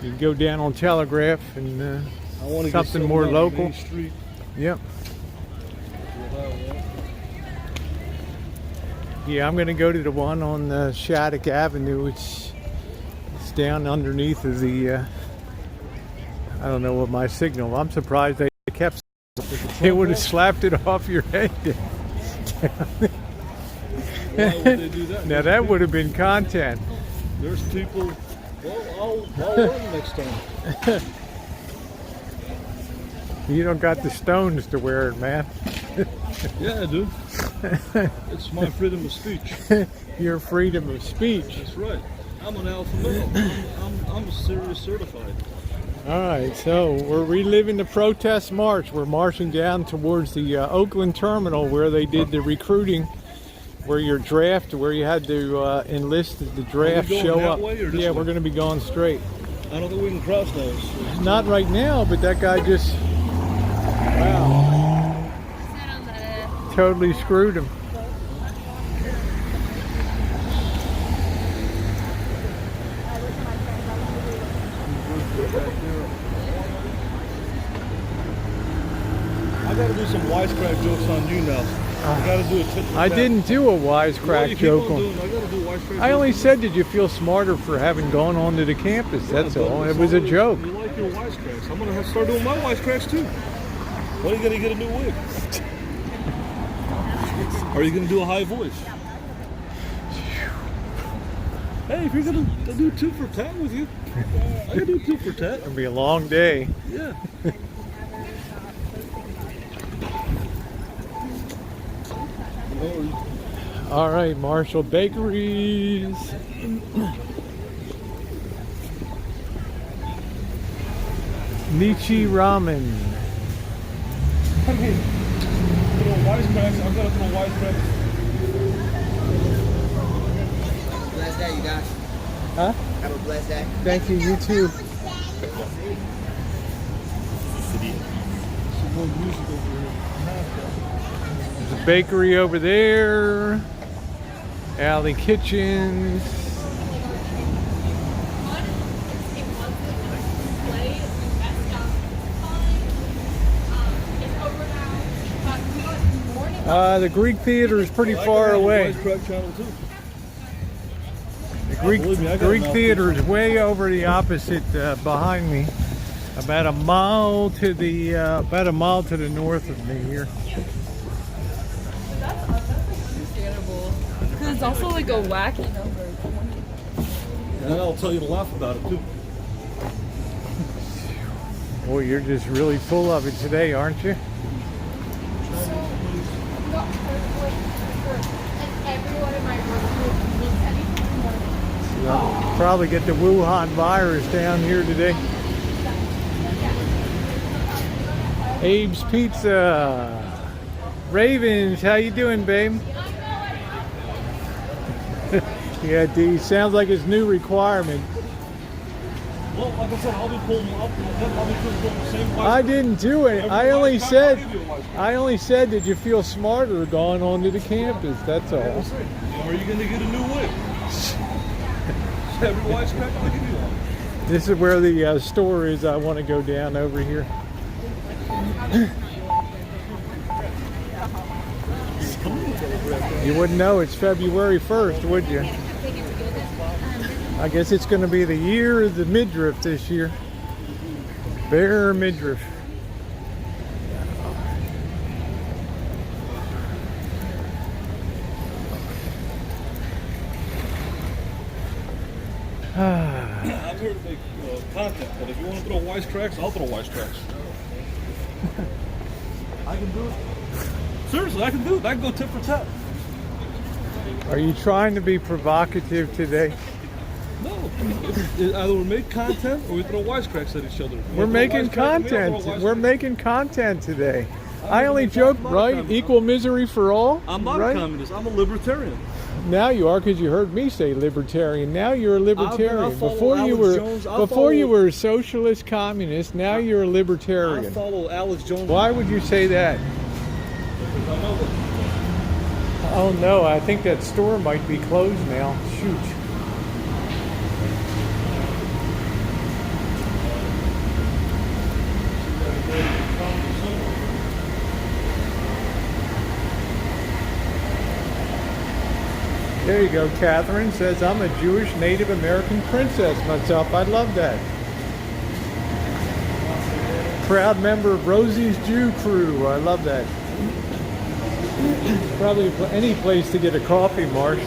you can go down on Telegraph and I want to something get more down local. Main Street. Yep. What I want. Yeah, I'm going to go to the one on Shattuck Avenue. It's down underneath of the, I don't know what my signal. I'm surprised they kept. They would have slapped it off your head. Why would they do that? Now that would have been content. There's people. Well, I'll learn next time. You don't got the stones to wear it, man. Yeah, I do. It's my freedom of speech. Your freedom of speech. That's right. I'm an alpha male. I'm serious certified. All right, so we're reliving the protest march. We're marching down towards the Oakland terminal where they did the recruiting, where your draft, where you had to enlist the draft going show that up. way or this Yeah, way? we're going to be going straight. I don't think we can cross those. Not right now, but that guy just, wow, totally screwed him. I gotta do some wisecrack jokes on you now. I gotta do a tit for I tat. didn't do a Well, wisecrack you keep joke on on. doing, I gotta do wisecrack I only jokes. said, did you feel smarter for having gone onto the campus? That's Yeah, but all. It it's was a always- joke. You like your wisecracks. I'm gonna have to start doing my wisecracks too. When are you gonna get a new wig? Are you gonna do a high voice? Hey, if you're gonna do tit for tat with you, I can do tit for tat. It'll be a long day. Yeah. All right, Marshall Bakeries. Nietzsche Ramen. Okay. Throw wisecracks. I've got to throw wisecracks. Bless day, you guys. Huh? Have a blessed day. Thank you, you too. There's a bakery over there. Alley Kitchens. The Greek Theater is pretty far away. Wisecrack channel too. The Greek, Believe me, I got Greek enough Theater is way over the opposite behind me, about a mile to the north of me here. That's understandable. Because it's also like a wacky number. And I'll tell you to laugh about it too. Boy, you're just really full of it today, aren't you? I'll probably get the Wuhan virus down here today. Abe's Pizza. Ravens, how you doing, babe? Yeah, D, sounds like his new requirement. Well, like I said, I'll be pulling the same I didn't do it. I only wisecrack, said, I'll give you a wisecrack. I only said, did you feel smarter going onto the campus? That's all. Are you going to get a new wig? Every wisecrack, I'll give you one. This is where the store is. I want to go down over here. You wouldn't know it's February 1st, would you? I guess it's going to be the year of the midriff this year. Bare midriff. I'm here to make content, but if you want to throw wisecracks, I'll throw wisecracks. I can do it. Seriously, I can do it. I can go tit for tat. Are you trying to be provocative today? No. Either we make content or we throw wisecracks at each other. We're making content. We're making content today. I only joke, right? Equal misery for all. I'm not right? a communist. I'm a libertarian. Now you are, because you heard me say libertarian. Now you're a libertarian. I'll follow Before you Alex were, Jones. before you were a socialist communist. Now you're a I libertarian. follow Alex Jones. Why would you say that? Oh no, I think that store might be closed now. Shoot. There you go. Catherine says, I'm a Jewish Native American princess myself. I love that. Proud member of Rosie's Jew crew. I love that. Probably any place to get a coffee, Marshall.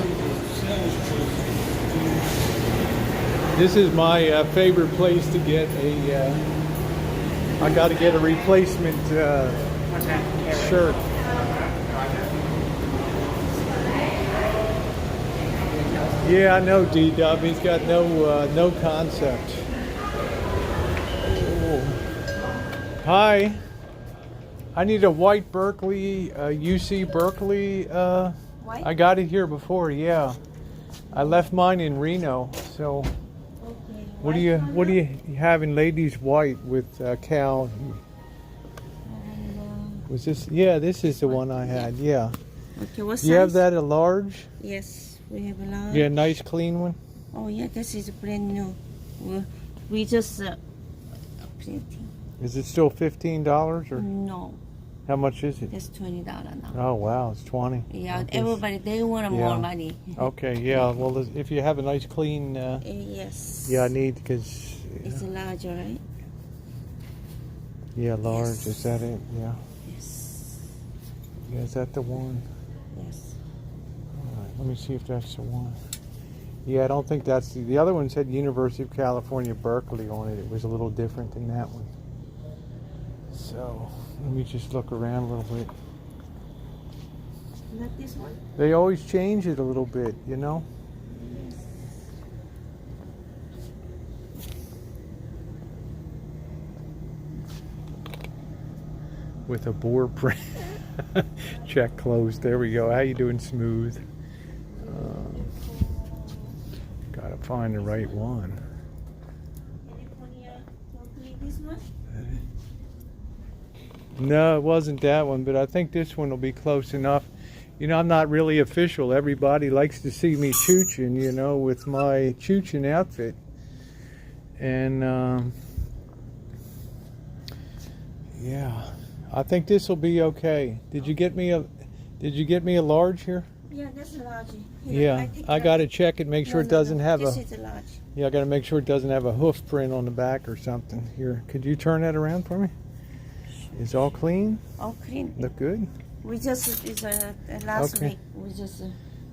This is my favorite place to get a, I got to get a replacement shirt. Yeah, I know, D-Dub. He's got no concept. Oh. Hi. I need a white Berkeley, UC Berkeley. White? I got it here before, yeah. I left mine in Reno, so Okay. what do you have in ladies white with Cal? Was this? Yeah, this is the one I had. Yeah. Okay, what size? Do you have that a large? Yes, we have a large. Yeah, nice clean one. Oh yeah, this is brand new. We just printing. Is it still $15 or No, how much is it? that's $20 now. Oh wow, it's 20. Yeah, I guess. everybody they want Yeah. more money. Okay, yeah. Well, if you have a nice clean, Yes. yeah, I need because It's a large, right? yeah, large. Yes. Is that it? Yeah. Yes. Yeah, is that the one? Yes. All right, let me see if that's the one. Yeah, I don't think that's the other one said University of California, Berkeley on it. It was a little different than that one. So let me just look around a little bit. Not this one? They always change it a little bit, you know? With a bore print. Check closed. There we go. How you doing, Smooth? Gotta find the right one. California, this one? No, it wasn't that one, but I think this one will be close enough. You know, I'm not really official. Everybody likes to see me choochin', you know, with my choochin' outfit. And, yeah, I think this will be okay. Did you get me a large here? Yeah, that's a large. Yeah, I got to check it, make sure it doesn't have this a. is a large. Yeah, I got to make sure it doesn't have a hoof print on the back or something. Here, could you turn that around for me? Is all clean? All clean. Look good. We just last Okay. week we just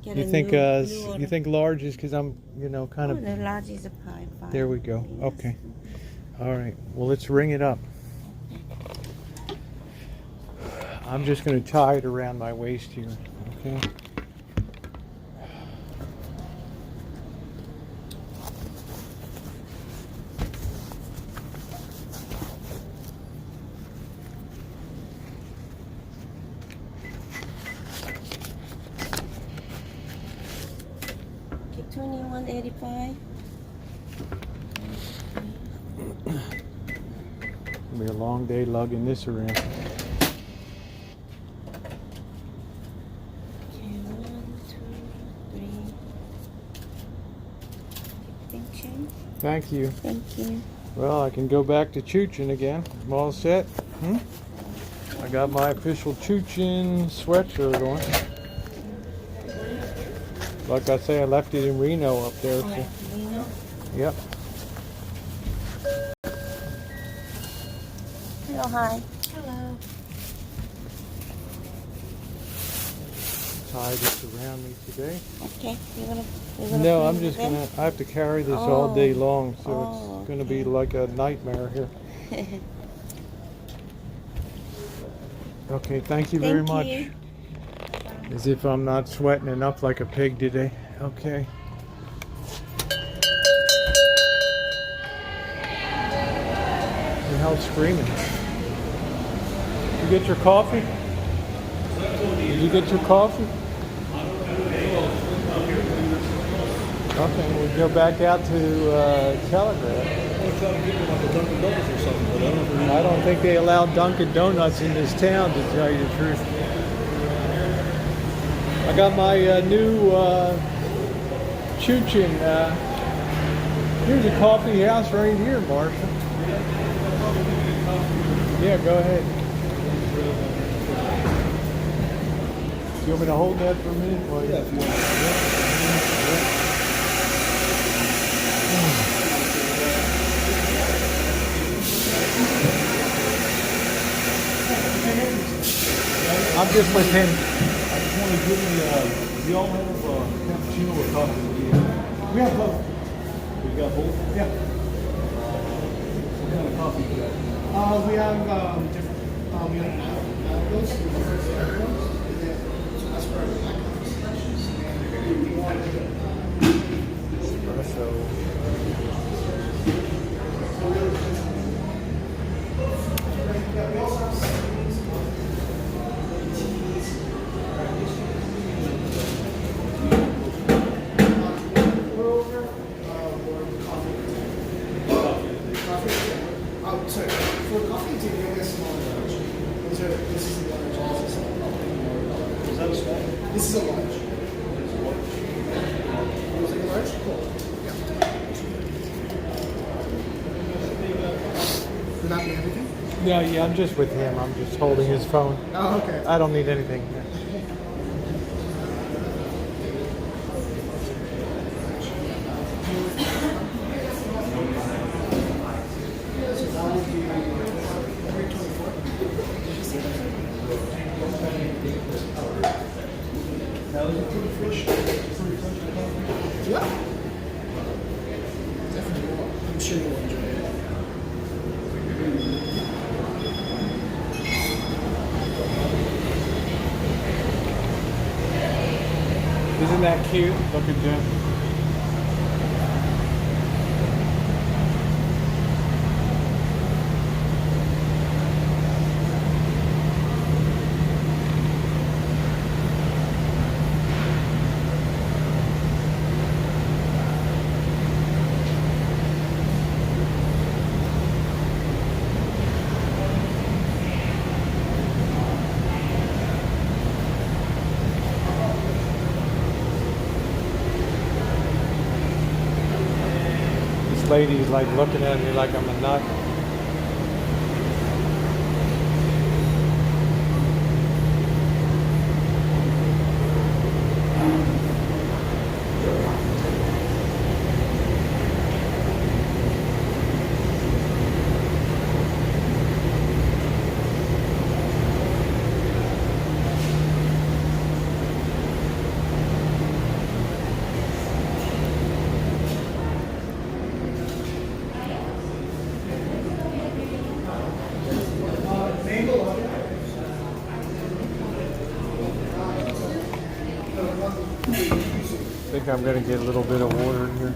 get You a think new order. you think large is because I'm kind Oh, of. the large is a pie. There we go. Yes. Okay. All right. Well, let's ring it up. I'm just going to tie it around my waist here. Okay. Okay, 21.85. It'll be a long day lugging this around. Okay, 1, 2, 3. Thank you. Thank you. Thank you. Well, I can go back to choochin' again. I'm all set. I got my official choochin' sweatshirt on. Like I say, I left it in Reno up there. So. Yep. Hello, hi. Hello. Tie this around me today. Okay, you're gonna No, play I'm with just them? gonna. I have to carry this all day long, so Oh, it's gonna be like a nightmare here. Okay, thank you very Thank much. you. As if I'm not sweating enough like a pig today. Okay. The hell's screaming? You get your coffee? Did you get your coffee? Okay, we'll go back out to Telegraph. I don't think they allow Dunkin' Donuts in this town, to tell you the truth. I got my new choochin'. Here's a coffee house right here, Marshall. Yeah, go ahead. You want me to hold that for a minute? Yeah, if you want. just with him. I just want to give me, do y'all have cappuccino or coffee? We have both. We got both? Yeah. What kind of coffee do you have? We have different. We have those. So that's for black we also have teas, we're over or coffee. Coffee. Oh, sorry. For coffee and tea, we only have smaller large. This is the large. Is that a small? This is a large. Was it a large? Cool. Yeah. Would that be everything? Yeah, I'm just with him. I'm just holding his phone. Oh, okay. I don't need anything. Now, is it pretty fresh? Pretty fresh coffee? Yeah. Definitely will. I'm sure you'll enjoy it. Isn't that cute? Look at Jim. This lady's like looking at me like I'm a nut. I think I'm gonna get a little bit of water in here.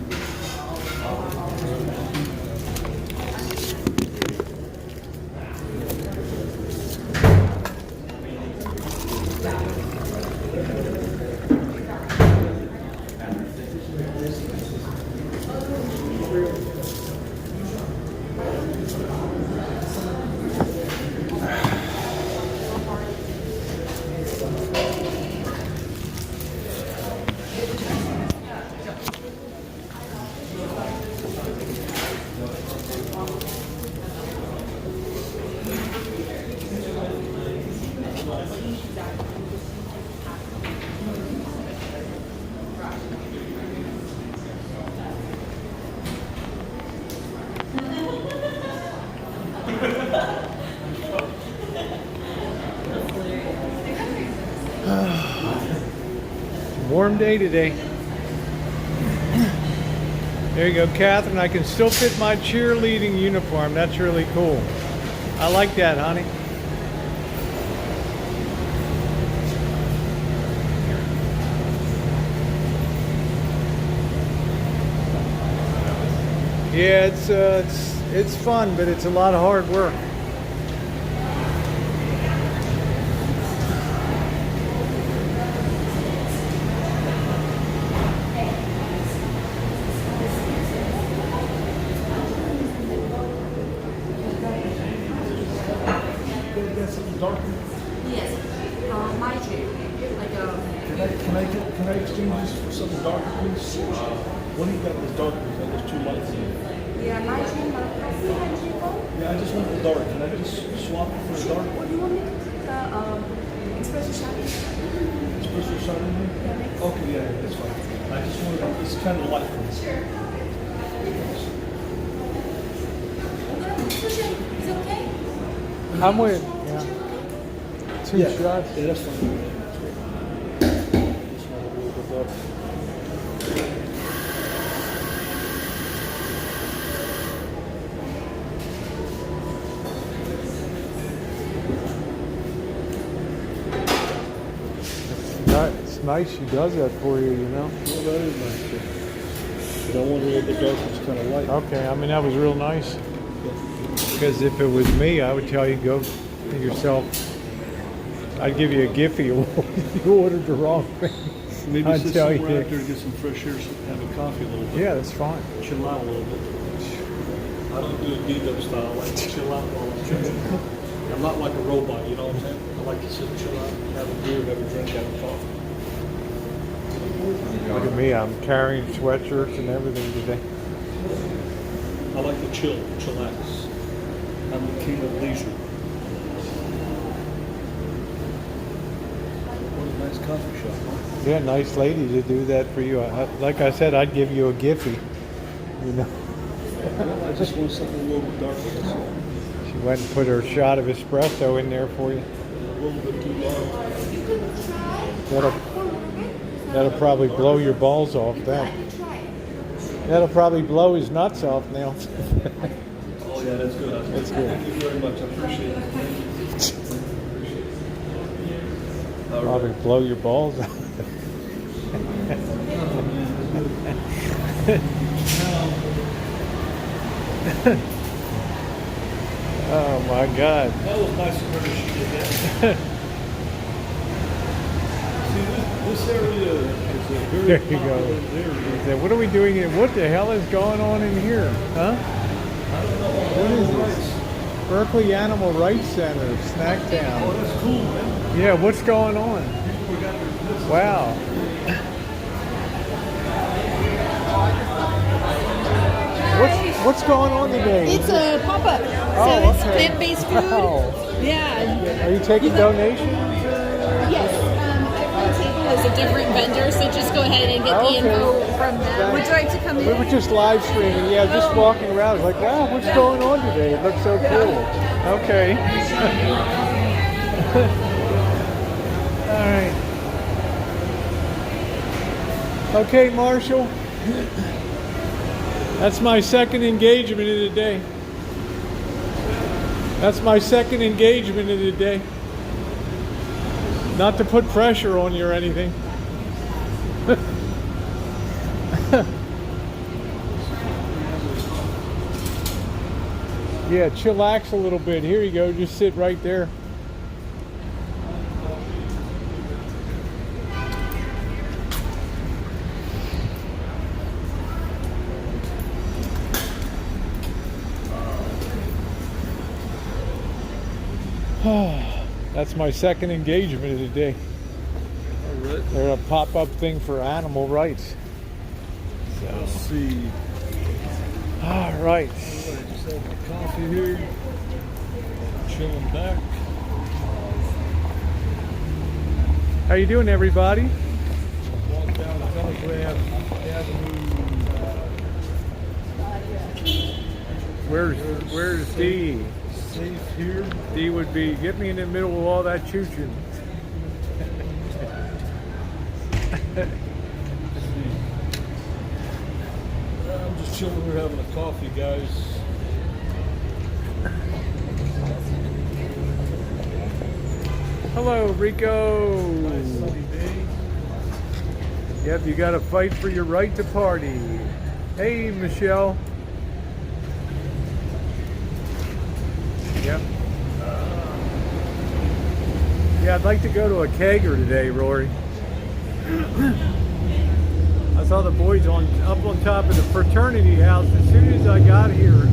Warm day today. There you go, Catherine. I can still fit my cheerleading uniform. That's really cool. I like that, honey. Yeah, it's fun, but it's a lot of hard work. Yes. My dream. Like Can I exchange this for something darker, please? What do you got that's darker? There's two lights in it. yeah, my dream. Yeah, I just want the dark. Can I just swap it for the dark? What do you want me to put the espresso shot? Espresso shot in here? Okay, yeah, that's fine. I just want it's kind of light for me. Is it okay? I'm with, yeah. 2 Yeah. shots? Yeah, that's fine. This one a little bit better. It's nice she does that for you, you know? Well, that is nice. Yeah. But I want it a little bit darker. It's kind of light. Okay, I mean, that was real nice. Because if it was me, I would tell you go yourself. I'd give you a Giphy if you ordered the wrong thing. Maybe I'd sit tell somewhere you. out there, get some fresh air, have a coffee a little bit. Yeah, that's fine. Chill out a little bit. I don't do it D-Dub style. I like to chill out while I'm chilling. I'm not like a robot, you know what I'm saying? I like to sit and chill out, have a beer, have a drink, have a coffee. Look at me, I'm carrying sweatshirts and everything today. I like to chillax. I'm the king of leisure. What a nice coffee shop, huh? Yeah, nice lady to do that for you. Like I said, I'd give you a Giphy. You know, Well, I just want something a little bit darker. That's all. she went and put her shot of espresso in there for you. A little bit too dark. That'll probably blow your balls off. That'll probably blow his nuts off now. Oh yeah, that's good. That's good. Thank you very much. I appreciate it. All Probably right. blow your balls off. Oh my God. That was nice of her that she did that. See, this area is a very There you popular go. area. Said, what are we doing here? What the hell is going on in here? Huh? I don't know. What is this? Berkeley Animal Rights Center, Snacktown. Oh, that's cool, man. Yeah, what's going on? People got their business. Wow. What's going on today? It's a pop-up. Oh, So it's okay. plant-based food. Wow. Yeah. Are you taking donations? Yes. Every table is a different vendor, so just go ahead and get the info from them. Would you like to come We in? were just live streaming, yeah, just walking around. I was like, wow, what's going on today? It looks so cool. Okay. All right. Okay, Marshall. That's my second engagement of the day. That's my second engagement of the day. Not to put pressure on you or anything. Yeah, chillax a little bit. Here you go. Just sit right there. That's my second engagement of the day. All right. They're a pop-up thing for animal rights. Let's see. All right. Just have my coffee here. Chilling back. How you doing, everybody? Walk down Telegraph Avenue. Where's Dee? Safe here. Dee would be, get me in the middle of all that choo-choo. I'm just chilling here having a coffee, guys. Hello, Rico. Nice sunny day. Yep, you got to fight for your right to party. Hey, Michelle. Yep. Yeah, I'd like to go to a kegger today, Rory. I saw the boys up on top of the fraternity house as soon as I got here.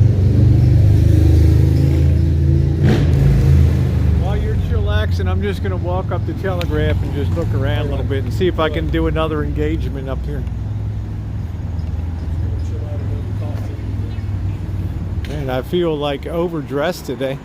While you're chillaxing, I'm just going to walk up the Telegraph and just look around a little bit and see if I can do another engagement up here. Chill out and have coffee. Man, I feel like overdressed today.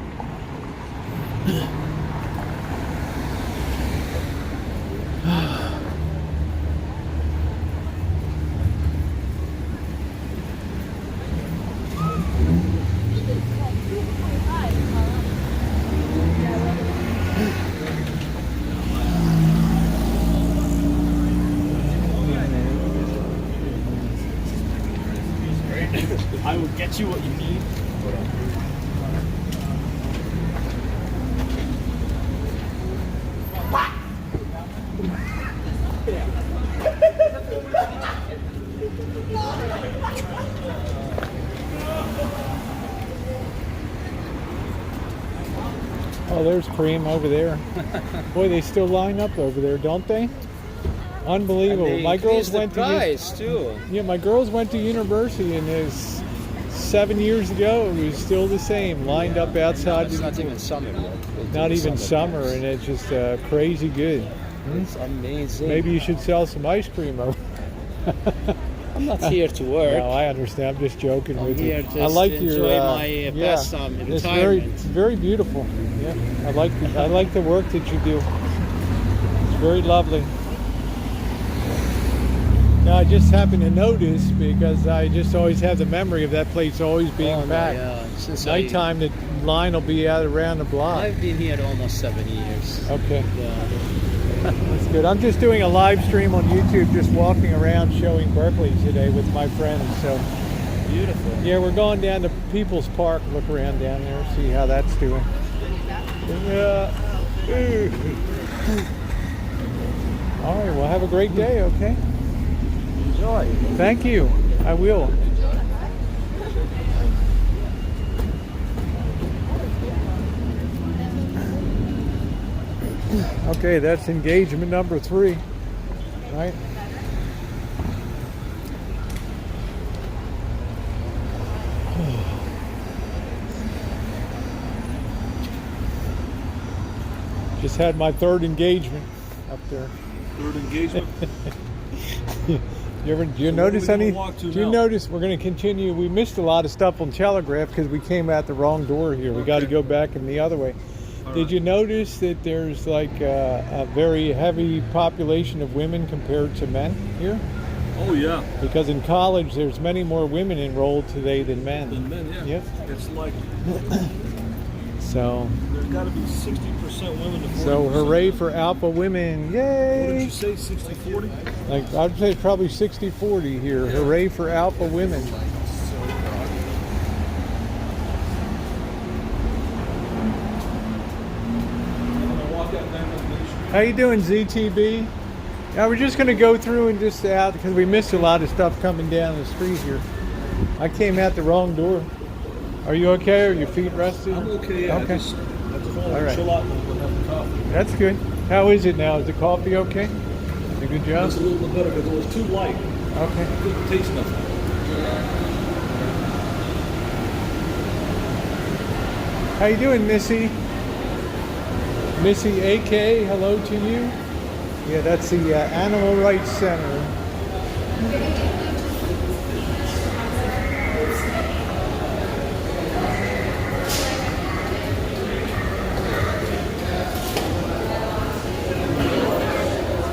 I will get you what you need. Oh, there's cream over there. Boy, they still line up over there, don't they? Unbelievable. And they My girls increased the went price too. Yeah, my girls went to university, and it's 7 years ago. It was still the same, lined up outside. It's not even summer yet. Not even summer, and it's just crazy good. It's amazing. Maybe you should sell some ice cream over. I'm not here to work. No, I understand. I'm just joking I'm with here you. just I like to your enjoy my pastime, it's retirement. very beautiful. Yeah, I like the work that you do. It's very lovely. Now I just happened to notice, because I just always have the memory of that place always being Oh, no, packed. yeah. Since Nighttime, the line will be out around the block. I've been here almost 7 years. Okay. Yeah. That's good. I'm just doing a live stream on YouTube, just walking around showing Berkeley today with my friends. So Beautiful. yeah, we're going down to People's Park, look around down there, see how that's doing. Yeah. All right, well, have a great day, okay? Enjoy. Thank you. I will. Okay, that's engagement number 3, right? Just had my 3rd engagement up there. 3rd engagement. Do you notice any? Do you notice we're going to continue? We missed a lot of stuff on Telegraph because we came out the wrong door here. We got to go back in the other way. Did you notice that there's like a very heavy population of women compared to men here? Oh yeah. Because in college there's many more women enrolled today than men. Than men, yeah. Yep. It's like So there's got to be 60% women to 40%. So hooray for alpha women. Yay! What did you say, 60-40? Like I'd say probably 60-40 here. Yeah. Hooray for alpha women. How you doing, ZTB? Yeah, we're just going to go through and just out because we missed a lot of stuff coming down the street here. I came out the wrong door. Are you okay? Are your feet rested? I'm okay, yeah. Okay. I just want All to right. chill out and have a coffee. That's good. How is it now? Is the coffee okay? A good job? It's a little bit better because it was too light. Okay. It didn't taste nothing. How you doing, Missy? Missy AK, hello to you. Yeah, that's the Animal Rights Center.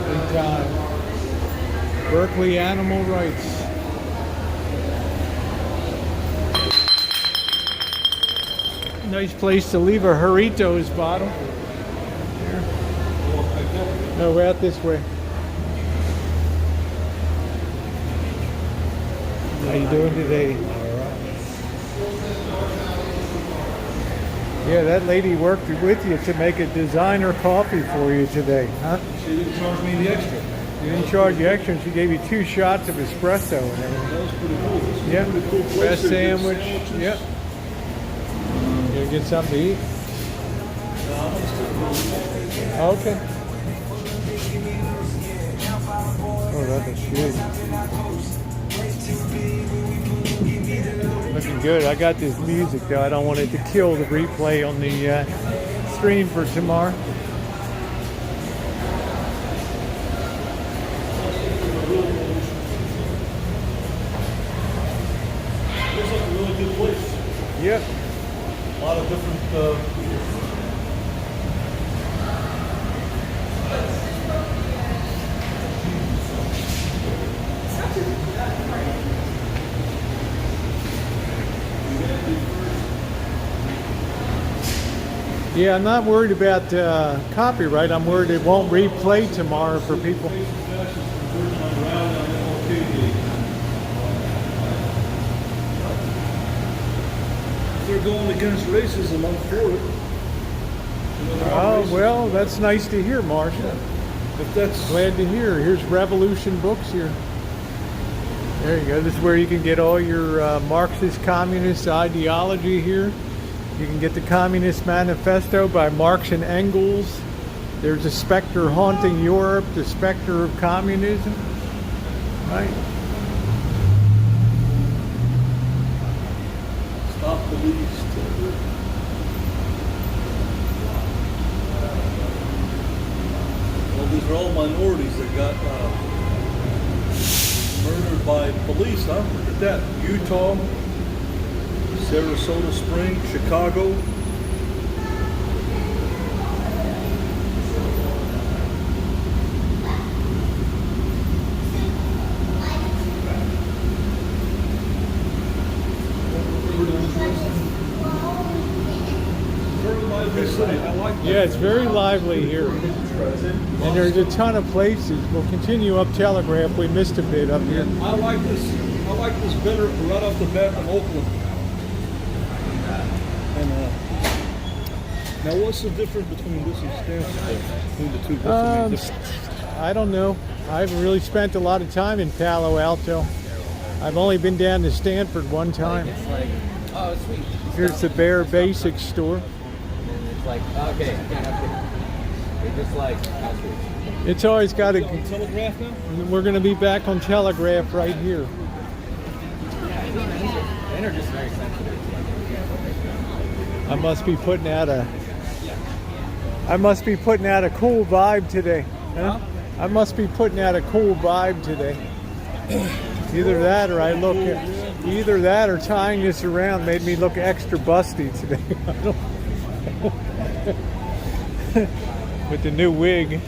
Good time. Berkeley Animal Rights. Nice place to leave a Doritos bottle. Here. No, we're out this way. How you doing today? Yeah, that lady worked with you to make a designer coffee for you today, huh? She didn't charge me the extra. You didn't charge you extra, and she gave you 2 shots of espresso and everything. That was pretty cool. This is Yeah, a pretty cool place. best They did sandwich. sandwiches. Yep. You gonna get something to eat? Okay. Oh, that's good. Looking good. I got this music though. I don't want it to kill the replay on the stream for tomorrow. Looks like a really good place. Yep. A lot of different. Yeah, I'm not worried about copyright. I'm worried it won't replay tomorrow for people. they're going against racism, I'm for it. Oh, well, that's nice to hear, Marshall. If that's Glad to hear. Here's Revolution Books here. There you go. This is where you can get all your Marxist communist ideology here. You can get the Communist Manifesto by Marx and Engels. There's a specter haunting Europe, the specter of communism. Right? stop the least. Well, these are all minorities that got murdered by police, huh? Look at that. Utah, Sarasota Springs, Chicago. Yeah, it's very lively here. And there's a ton of places. We'll continue up Telegraph. We missed a bit up here. I like this better right off the bat than Oakland. And now, what's the difference between this and Stanford? Between the two, what's the main difference? I don't know. I haven't really spent a lot of time in Palo Alto. I've only been down to Stanford one time. Oh, sweet. Here's the Bare Basics store. It's like, okay, it's just like, It's always got a. On Telegraph now? We're going to be back on Telegraph right here. men are just very sensitive. I must be putting out a. I must be putting out a cool vibe today. Huh? I must be putting out a cool vibe today. Either that or I look. Either that or tying this around made me look extra busty today. With the new wig.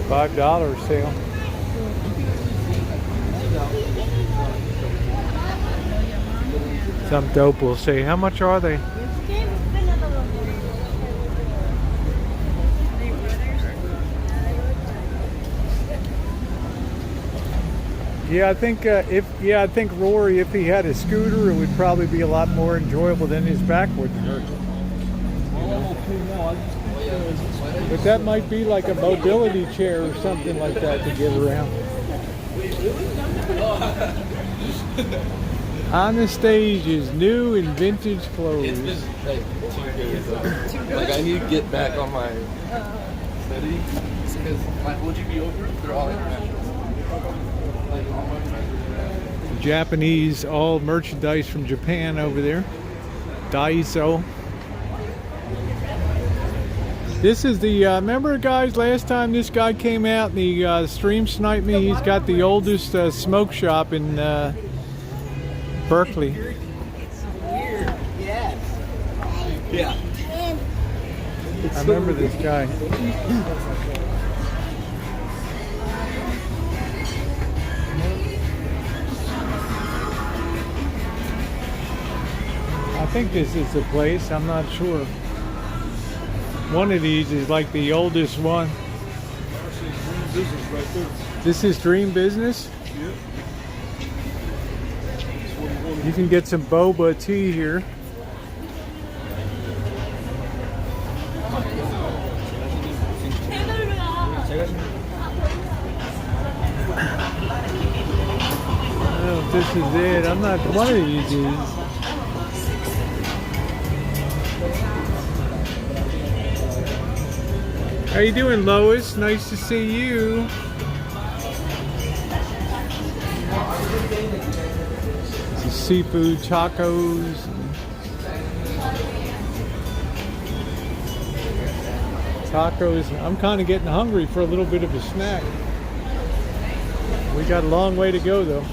$5 sale. Some dope will say, how much are they? Yeah, I think I think Rory, if he had a scooter, it would probably be a lot more enjoyable than his back wouldn't hurt. But that might be like a mobility chair or something like that to get around. On the stage is new and vintage clothes. It's been like 2 days though. Like I need to get back on my study because would you be over? They're all international. Japanese, all merchandise from Japan over there. Daiso. This is the, remember guys, last time this guy came out and he stream sniped me? He's got the oldest smoke shop in Berkeley. It's weird, yes. Yeah. I remember this guy. I think this is the place, I'm not sure. One of these is like the oldest one. This is Dream Business? You can get some boba tea here. I don't know if this is it. I'm not, one of these is. How you doing, Lois? Nice to see you. This is seafood tacos. Tacos. I'm kind of getting hungry for a little bit of a snack. We got a long way to go, though.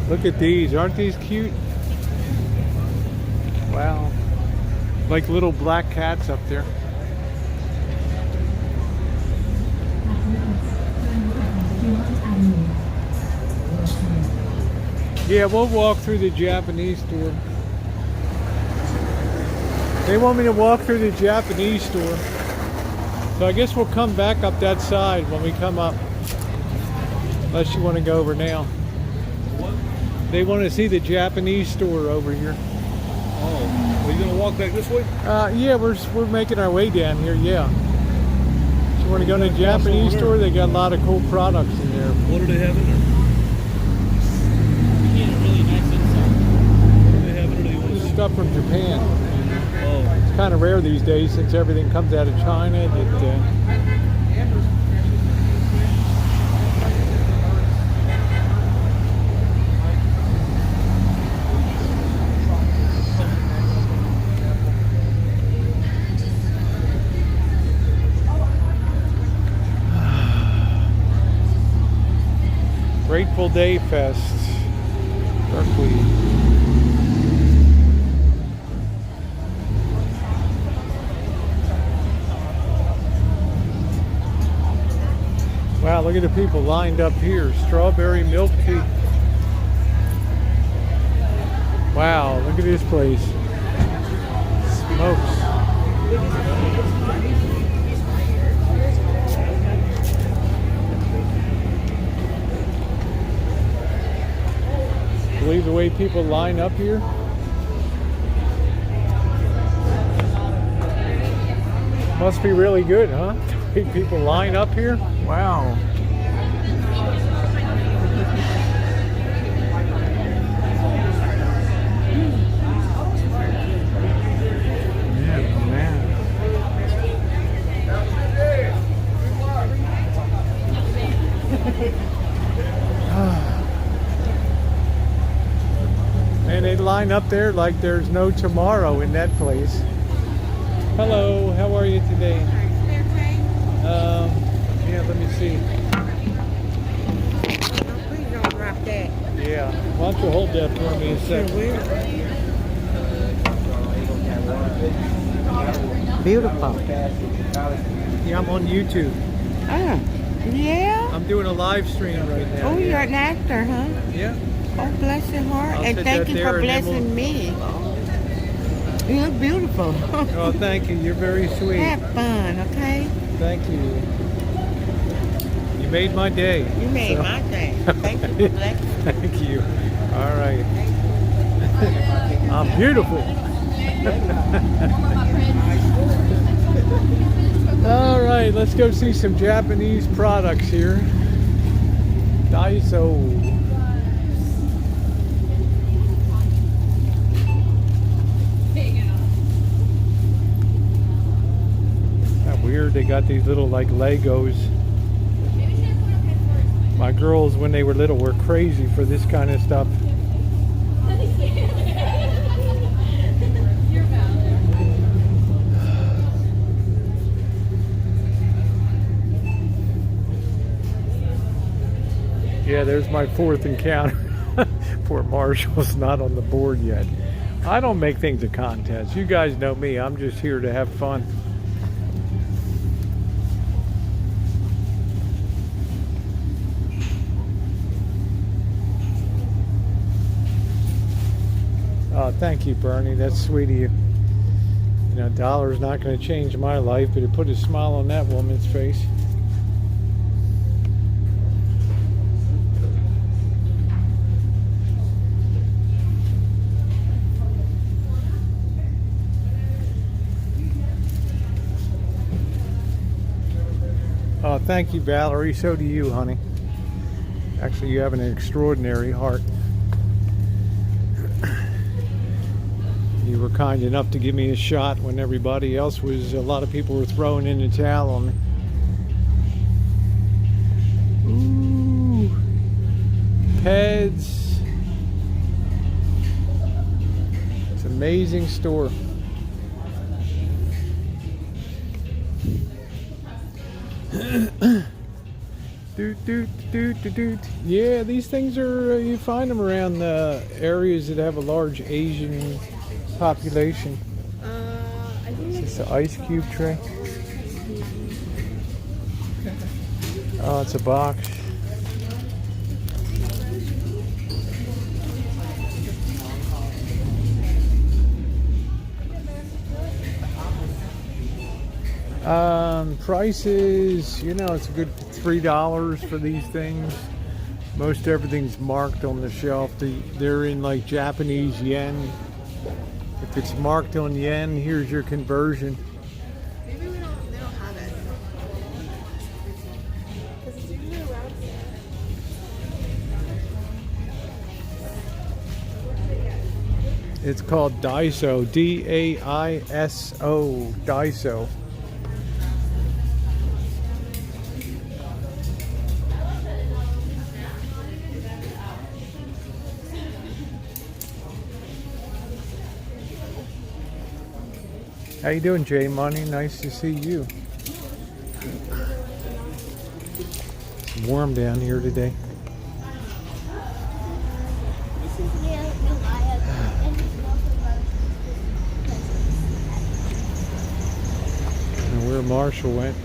Look at these, aren't these cute? Wow. Like little black cats up there. Yeah, we'll walk through the Japanese store. They want me to walk through the Japanese store. So I guess we'll come back up that side when we come up. Unless you want to go over now. They want to see the Japanese store over here. Oh, are you gonna walk back this way? Yeah, we're making our way down here, yeah. So you want to go to the Japanese store? They got a lot of cool products in there. What do they have in there? Stuff from Japan. Oh. It's kind of rare these days since everything comes out of China. Grateful Day Fest, Berkeley. Wow, look at the people lined up here. Strawberry milk tea. Wow, look at this place. Smokes. Believe the way people line up here? Must be really good, huh? People line up here? Wow. Man, they line up there like there's no tomorrow in that place. Hello, how are you today? Yeah, let me see. Please don't drop that. Yeah, why don't you hold that for me a second? Beautiful. Yeah, I'm on YouTube. Oh, yeah? I'm doing a live stream right now. Oh, you're yeah. an actor, huh? Yeah. Oh, bless your heart. I'll And sit thank that you there for and then blessing me. You look beautiful. Oh, thank you. You're very sweet. Have fun, okay? Thank you. You made my day. You made so. my day. Thank you for blessing me. Thank you. All right. I'm beautiful. All right, let's go see some Japanese products here. Daiso. Weird, they got these little like Legos. My girls when they were little were crazy for this kind of stuff. Yeah, there's my fourth encounter. Poor Marshall's not on the board yet. I don't make things a contest. You guys know me. I'm just here to have fun. Oh, thank you, Bernie. That's sweet of you. You know, $1's not going to change my life, but it put a smile on that woman's face. Oh, thank you, Valerie. So do you, honey. Actually, you have an extraordinary heart. You were kind enough to give me a shot when everybody else was, a lot of people were throwing in the towel on me. Ooh. Peds. It's an amazing store. Yeah, these things are, you find them around the areas that have a large Asian population. It's the ice cube tray. Oh, it's a box. Prices, you know, it's a good $3 for these things. Most everything's marked on the shelf. They're in like Japanese yen. If it's marked on yen, here's your conversion. Maybe they don't have it. Because it's usually around here. It's called Daiso, D-A-I-S-O, Daiso. How you doing, Jay Money? Nice to see you. It's warm down here today. And where Marshall went.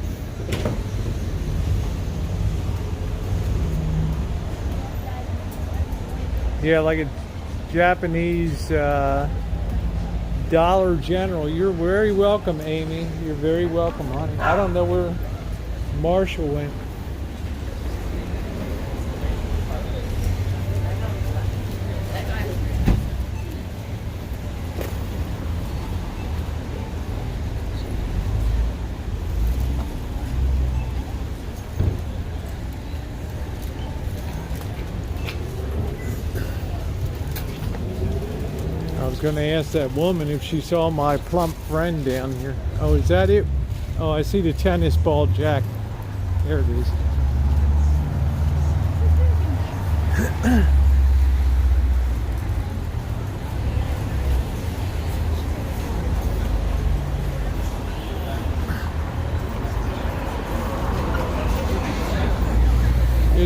Yeah, like a Japanese Dollar General. You're very welcome, Amy. You're very welcome, honey. I don't know where Marshall went. I was going to ask that woman if she saw my plump friend down here. Oh, is that it? Oh, I see the tennis ball jack. There it is.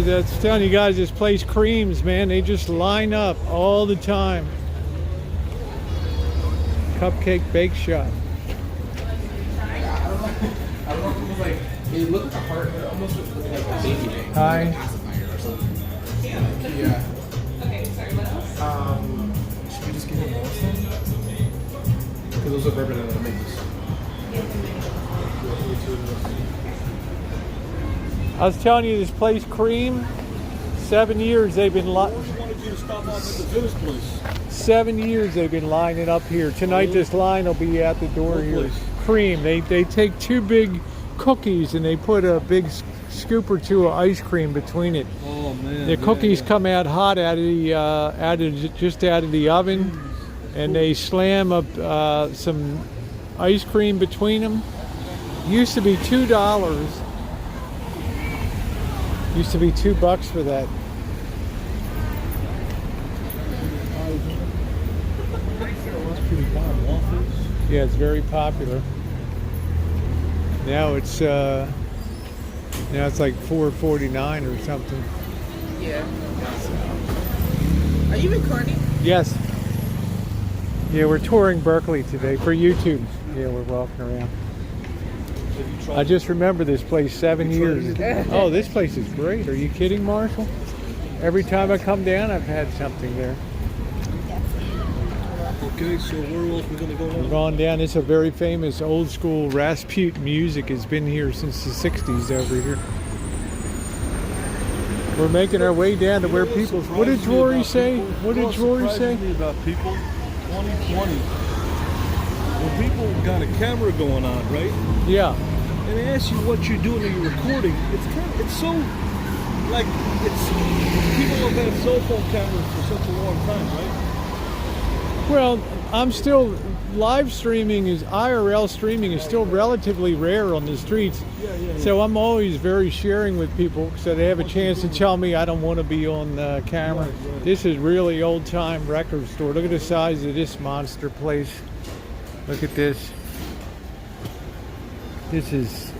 That's telling you guys, this place creams, man. They just line up all the time. Cupcake Bake Shop. I don't know if it was like, it looked like a heart, it almost looked like a baby bake. Hi. Like a pacifier or something. Yeah. Okay, sorry, what else? Should we just give him those then? Because those are bourbon and amazing. I was telling you, this place cream. 7 years they've been I wanted you to stop off at the Venice place. 7 years they've been lining up here. Tonight this line will be at the door What here. place? Cream. They take two big cookies and they put a big scoop or two of ice cream between it. Oh man. The cookies come out hot out of the just out of the oven, and they slam up some ice cream between them. Used to be $2. Used to be $2 for that. Yeah, it's very popular. Now it's like $4.49 or something. Yeah. Are you recording? Yes. Yeah, we're touring Berkeley today for YouTube. Yeah, we're walking around. I just remember this place 7 years. Oh, this place is great. Are you kidding, Marshall? Every time I come down, I've had something there. Okay, so where else we gonna go We're now? going down. It's a very famous old school Rasputin music. Has been here since the 60s over here. We're making our way down to where people. What did Rory say? What did Rory say? Me about people 2020. When people got a camera going on, right? Yeah. And they ask you what you're doing and you're recording, it's so like it's people have had cell phone cameras for such a long time, right? Well, I'm still live streaming IRL streaming is still relatively rare on the streets. Yeah. So I'm always very sharing with people so they have a chance to tell me I don't want to be on camera. Right. This is really old time record store. Look at the size of this monster place. Look at this. This is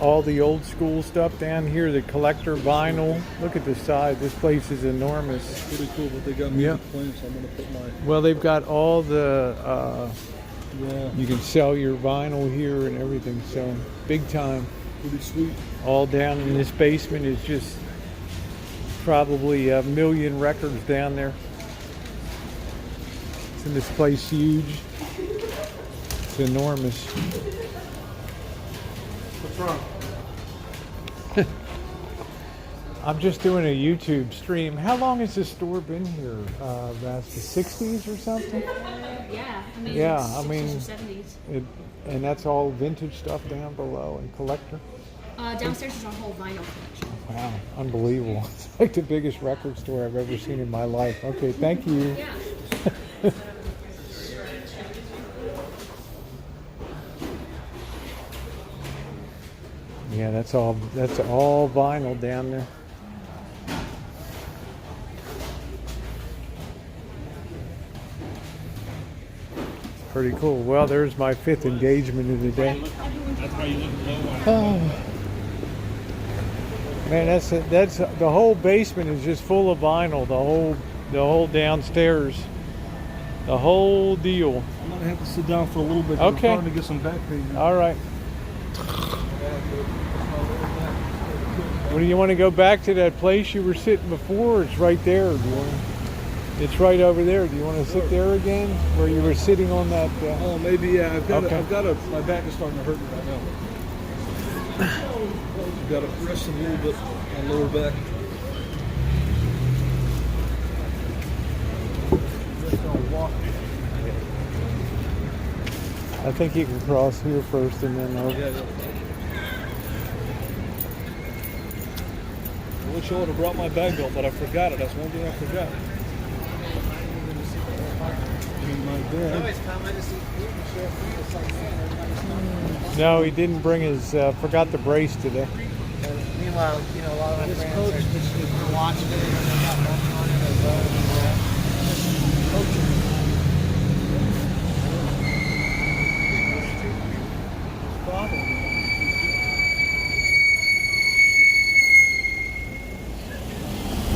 all the old school stuff down here, the collector vinyl. Look at the size. This place is enormous. Pretty cool, but they got music playing, so I'm gonna put my Well, they've got all the Yeah. You can sell your vinyl here and everything. So big time. Pretty sweet. All down in this basement is just probably a million records down there. Isn't this place huge? It's enormous. What's wrong? I'm just doing a YouTube stream. How long has this store been here? That's the 60s or something? Yeah, I mean, Yeah, 60s I mean, or 70s. and that's all vintage stuff down below and collector. Downstairs is our whole vinyl collection. Wow, unbelievable. It's like the biggest record store I've ever seen in my life. Okay, thank you. Yeah. Yeah, that's all vinyl down there. Pretty cool. Well, there's my 5th engagement of the day. Oh. Man, that's the whole basement is just full of vinyl. The whole downstairs, the whole deal. I'm gonna have to sit down for a little bit. Okay. I'm trying to get some back pain. All right. Well, do you want to go back to that place you were sitting before? It's right there. Do you want to, it's right over there. Do you want to sit there again, where you were sitting on that? Oh, maybe yeah. Okay. My back is starting to hurt me right now. I've got to rest a little bit on lower back. Just gonna walk. I think you can cross here first and then over. Yeah. I wish I would have brought my bag belt, but I forgot it. That's one thing I forgot. My bag. No, he didn't bring his. Forgot the brace today. Meanwhile, you know, a lot of my friends are watching it and they got nothing on it as well.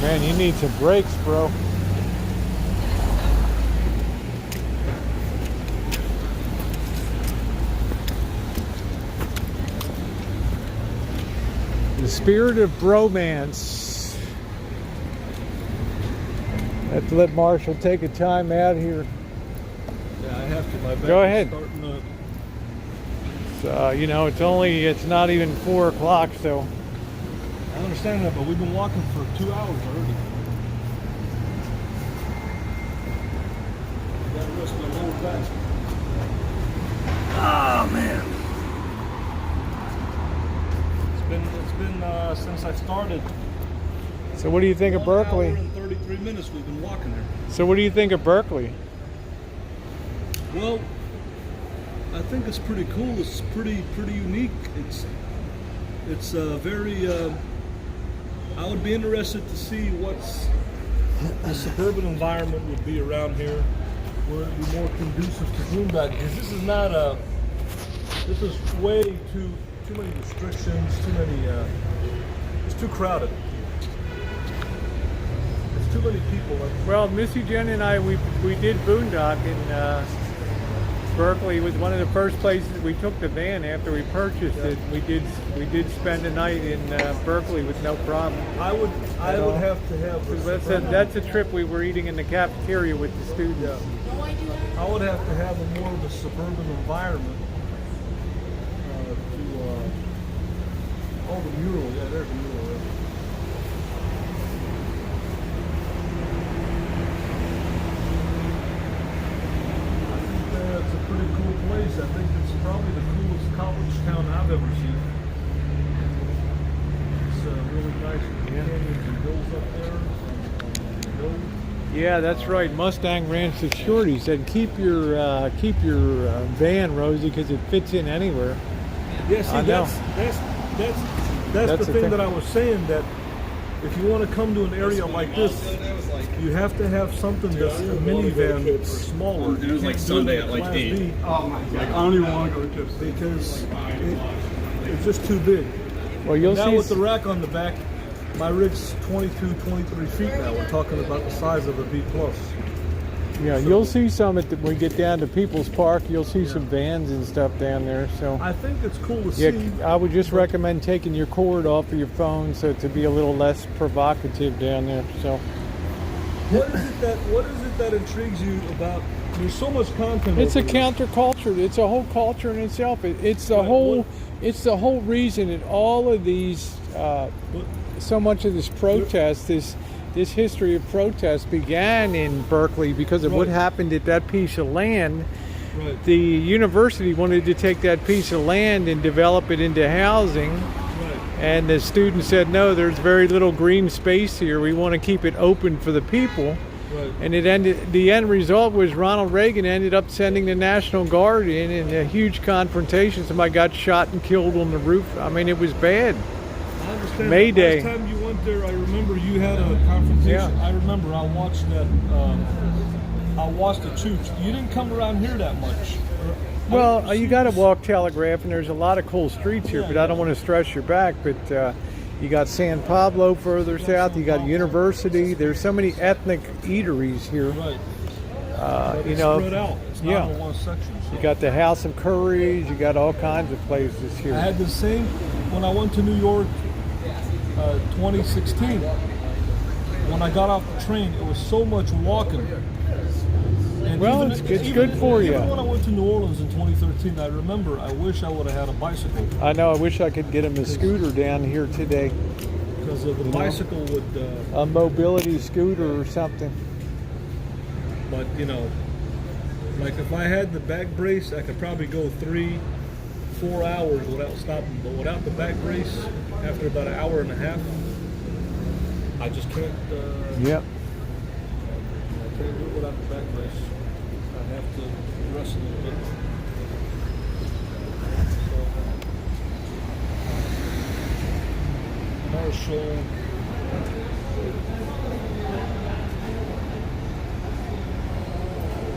Man, you need some brakes, bro. The spirit of bromance. I have to let Marshall take a time out here. Yeah, I have to. My back Go is ahead. starting to. So, you know, it's not even 4 o'clock, so. I understand that, but we've been walking for 2 hours already. I gotta rest my lower back. Oh man. It's been since I started. So what do you think of Berkeley? 1 hour and 33 minutes we've been walking here. So what do you think of Berkeley? Well, I think it's pretty cool. It's pretty unique. It's very. I would be interested to see what's the suburban environment would be around here, where it'd be more conducive to boondocking. Because this is not a. This is way too many restrictions. Too many. It's too crowded. It's too many people. Well, Missy Jen and I, we did boondock in Berkeley. Was one of the first places we took the van after we purchased it. We did spend a night in Berkeley with no problem. I would have to have. That's a trip we were eating in the cafeteria with the students. Yeah. I would have to have a more of a suburban environment. Oh, the mural. Yeah, there's a mural. Right? It's a pretty cool place. I think it's probably the coolest college town I've ever seen. It's really nice canyons and hills up there. Yeah, that's right. Mustang Ranch Security said keep your van, Rosie, because it fits in anywhere. Yeah, see, that's the thing that I was saying, that if you want to come to an area like this, you have to have something that's a minivan or smaller. It was like Sunday at like 8. Oh my God. I don't even want to go to Tips because it's just too big. Well, you'll now see with the rack on the back, my rig's 22, 23 feet now. We're talking about the size of a B+. Yeah, you'll see some when we get down to People's Park. You'll see some vans and stuff down there. So I think it's cool to yeah, see. I would just recommend taking your cord off of your phone so to be a little less provocative down there. So What is it that intrigues you about? There's so much content. it's a over there. counterculture. It's a whole culture in itself. It's the whole. It's the whole reason that all of these, so much of this protest, this history of protest began in Berkeley because of what happened at that piece of land. Right. The university wanted to take that piece of land and develop it into housing. Right. And the students said, no, there's very little green space here. We want to keep it open for the people. Right. And the end result was Ronald Reagan ended up sending the National Guard in a huge confrontation. Somebody got shot and killed on the roof. I mean, it was bad. I understand. May Day. Last time you went there, I remember you had a confrontation. Yeah. I remember. I watched that. I watched the troops. You didn't come around here that much. Well, you got to walk Telegraph, and there's a lot of cool streets here, but I don't want to stress your back. But you got San Pablo further south. You got University. There's so many ethnic eateries here. Right. You know, spread out. It's not in one section. So. You got the House of Curries. You got all kinds of places here. I had the same when I went to New York, 2016. When I got off the train, it was so much walking. And well, it's good for you. Even when I went to New Orleans in 2013, I remember I wish I would have had a bicycle. I know. I wish I could get him a scooter down here today. Because the bicycle would... a mobility scooter or something. But, you know, like if I had the back brace, I could probably go 3-4 hours without stopping. But without the back brace, after about an hour and a half, I just can't... Yep. I can't do it without the back brace. I have to rest a little bit. So, Marshall.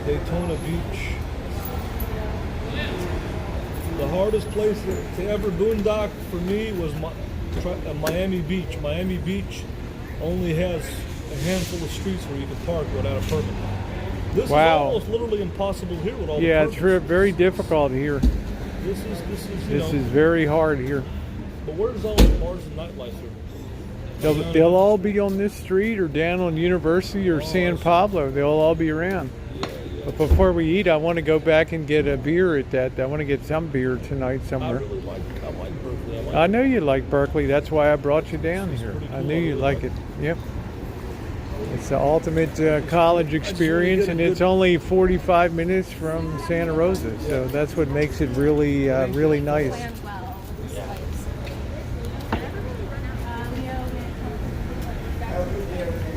Daytona Beach. The hardest place to ever boondock for me was Miami Beach. Miami Beach only has a handful of streets where you can park without a permit. This is almost literally impossible here with all the permits. It's very difficult here. This is very hard here. But where's all the bars and nightlife here? They'll all be on this street or down on University or San Pablo. They'll all be around. But before we eat, I want to go back and get a beer at that. I want to get some beer tonight somewhere. I like Berkeley. I know you like Berkeley. That's why I brought you down here. I knew you'd like it. Yep. It's the ultimate college experience, and it's only 45 minutes from Santa Rosa. So that's what makes it really, really nice.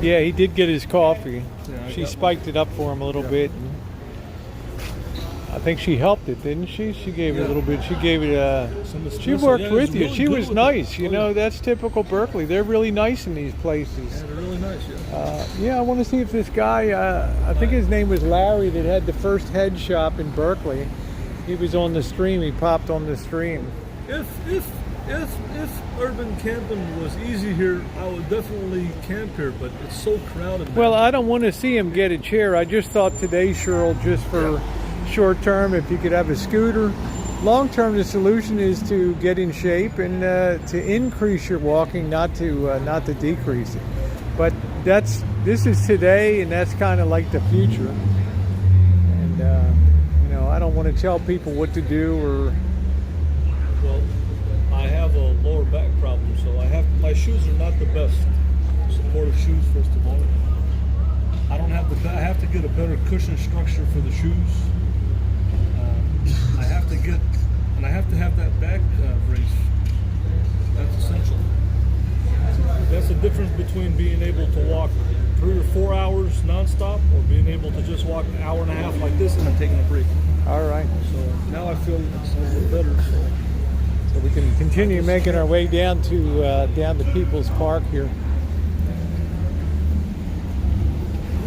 Yeah, he did get his coffee. She spiked it up for him a little bit. I think she helped it, didn't she? She gave it a little bit. She gave it she worked with you. She was nice. You know, that's typical Berkeley. They're really nice in these places. Yeah, they're really nice, yeah, I want to see if this guy, I think his name was Larry, that had the first head shop in Berkeley. He was on the stream. He popped on the stream. If urban camping was easy here, I would definitely camp here, but it's so crowded. Well, I don't want to see him get a chair. I just thought today, Cheryl, just for short term, if you could have a scooter. Long term, the solution is to get in shape and to increase your walking, not to decrease it. But this is today, and that's kind of like the future. And you know, I don't want to tell people what to do or. Well, I have a lower back problem, so my shoes are not the best supportive shoes. First of all, I have to get a better cushion structure for the shoes. I have to have that back brace. That's essential. That's the difference between being able to walk 3 or 4 hours nonstop, or being able to just walk an hour and a half like this and then taking a break. All right. So now I feel it's a little better. So we can continue making our way down to People's Park here.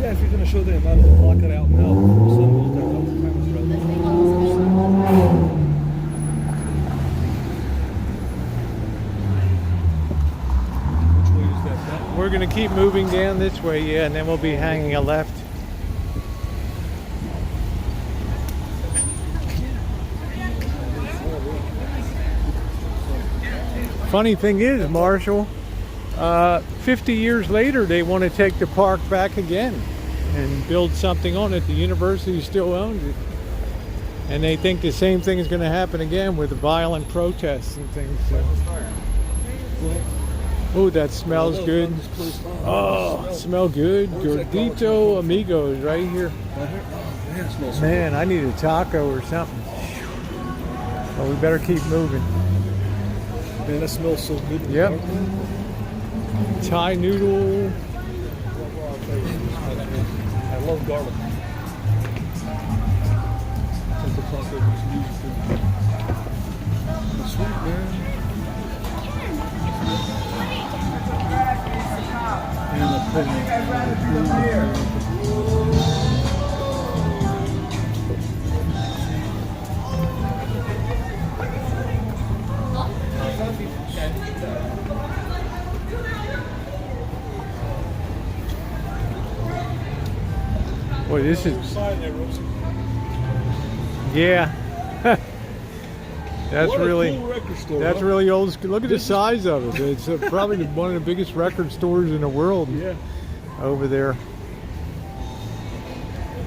Yeah, if you're going to show them, I might as well block it out now before the sun goes down. Which way is that? We're going to keep moving down this way, yeah, and then we'll be hanging a left. Funny thing is, Marshall, 50 years later, they want to take the park back again and build something on it. The university still owns it. And they think the same thing is going to happen again with the violent protests and things. So. Oh, that smells good. Oh, smell good. Gordito Amigos right here. Man, I need a taco or something. Well, we better keep moving. Man, that smells so good. Yep. Thai noodle. I love garlic. It's sweet, man. And a penny. Boy, this is. Sign there, Rosie. Yeah. That's What a really cool record store, that's huh? really old school. Look at the size of it. It's probably one of the biggest record stores in the world. Yeah. Over there.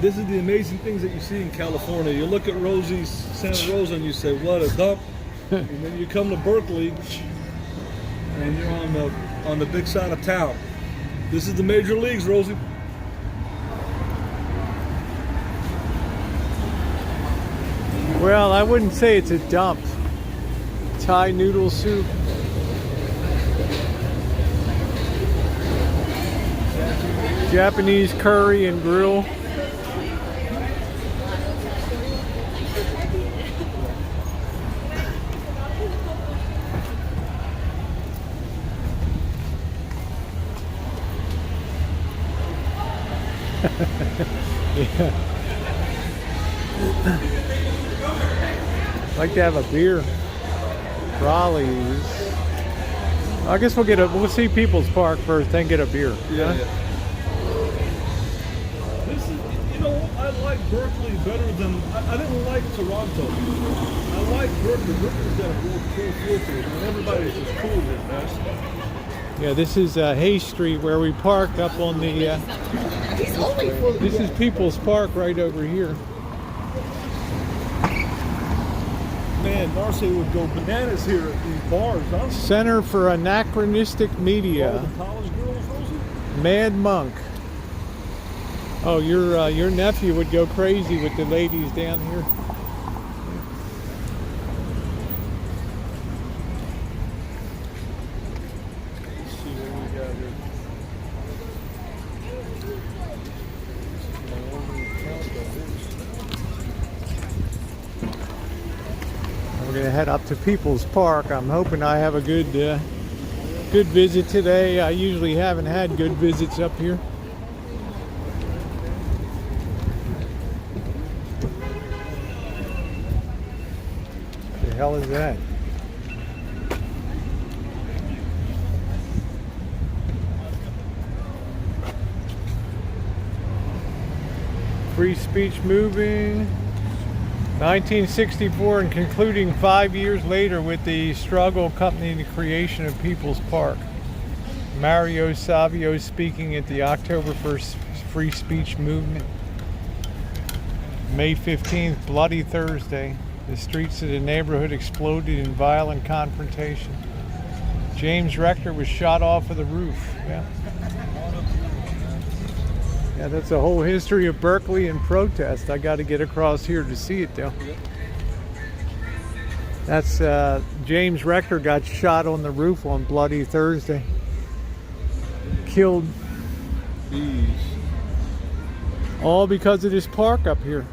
This is the amazing things that you see in California. You look at Rosie's Santa Rosa and you say, what a dump. And then you come to Berkeley and you're on the big side of town. This is the major leagues, Rosie. Well, I wouldn't say it's a dump. Thai noodle soup. Japanese curry and grill. Yeah. Like to have a beer. Raleigh's. I guess we'll see People's Park first, then get a beer. Yeah. This is, you know, I like Berkeley better than I didn't like Toronto. I like Berkeley. Berkeley's got a real cool feel to it, and everybody's just cool here, man. Yeah, this is Hay Street where we parked up on the. This is People's Park right over here. Man, Darcy would go bananas here at these bars, huh? Center for Anachronistic Media. All the college girls, Rosie? Mad Monk. Oh, your nephew would go crazy with the ladies down here. Let's see what we got here. We're gonna head up to People's Park. I'm hoping I have a good visit today. I usually haven't had good visits up here. What the hell is that? Free speech moving. 1964 and concluding 5 years later with the struggle accompanying the creation of People's Park. Mario Savio speaking at the October 1st free speech movement. May 15th, Bloody Thursday. The streets of the neighborhood exploded in violent confrontation. James Rector was shot off of the roof. Yeah, that's a whole history of Berkeley and protest. I got to get across here to see it, though. That's James Rector got shot on the roof on Bloody Thursday. Killed. Jeez. All because of this park up here.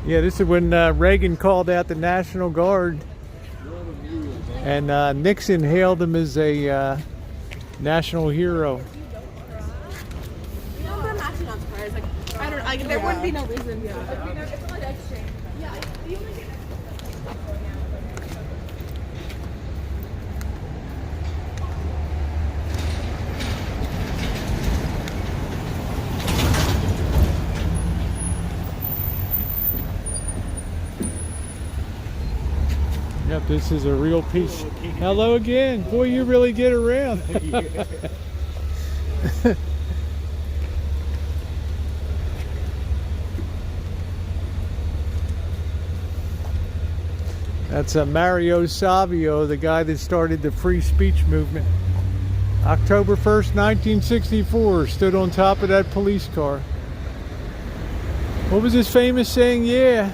Yeah, this is when Reagan called out the National Guard. And Nixon hailed him as a national hero. You know, we're matching on cars. Like, there wouldn't be no reason. Yeah. It's not exchange. Yeah. You only get Yep, this is a real piece. Hello again. Boy, you really get around. That's Mario Savio, the guy that started the free speech movement. October 1st, 1964, stood on top of that police car. What was his famous saying? Yeah,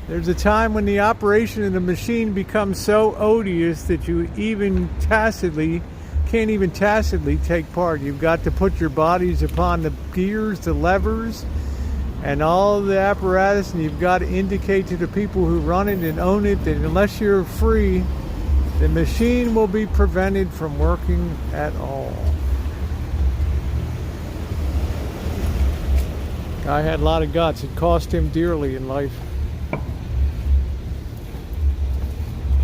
there's a time when the operation of the machine becomes so odious that you can't even tacitly take part. You've got to put your bodies upon the gears, the levers, and all the apparatus, and you've got to indicate to the people who run it and own it that unless you're free, the machine will be prevented from working at all. Guy had a lot of guts. It cost him dearly in life.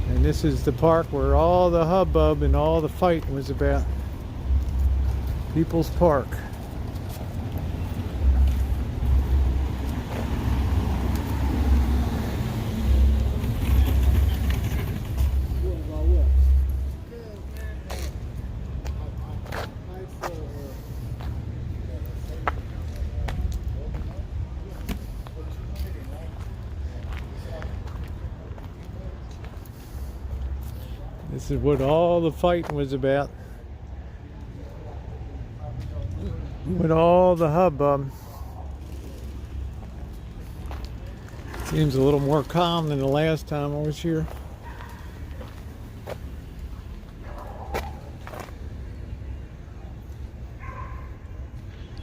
And this is the park where all the hubbub and all the fight was about. People's Park. This is what all the fighting was about. With all the hubbub. Seems a little more calm than the last time I was here.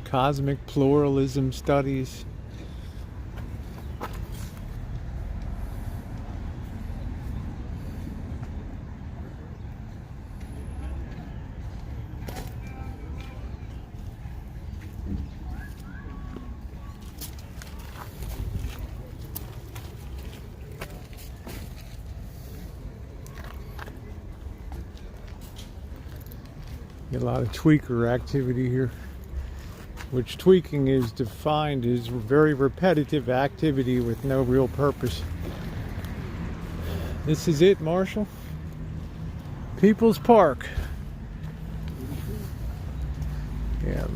Cosmic Pluralism Studies. Get a lot of tweaker activity here, which tweaking is defined as very repetitive activity with no real purpose. This is it, Marshall. People's Park. Yeah.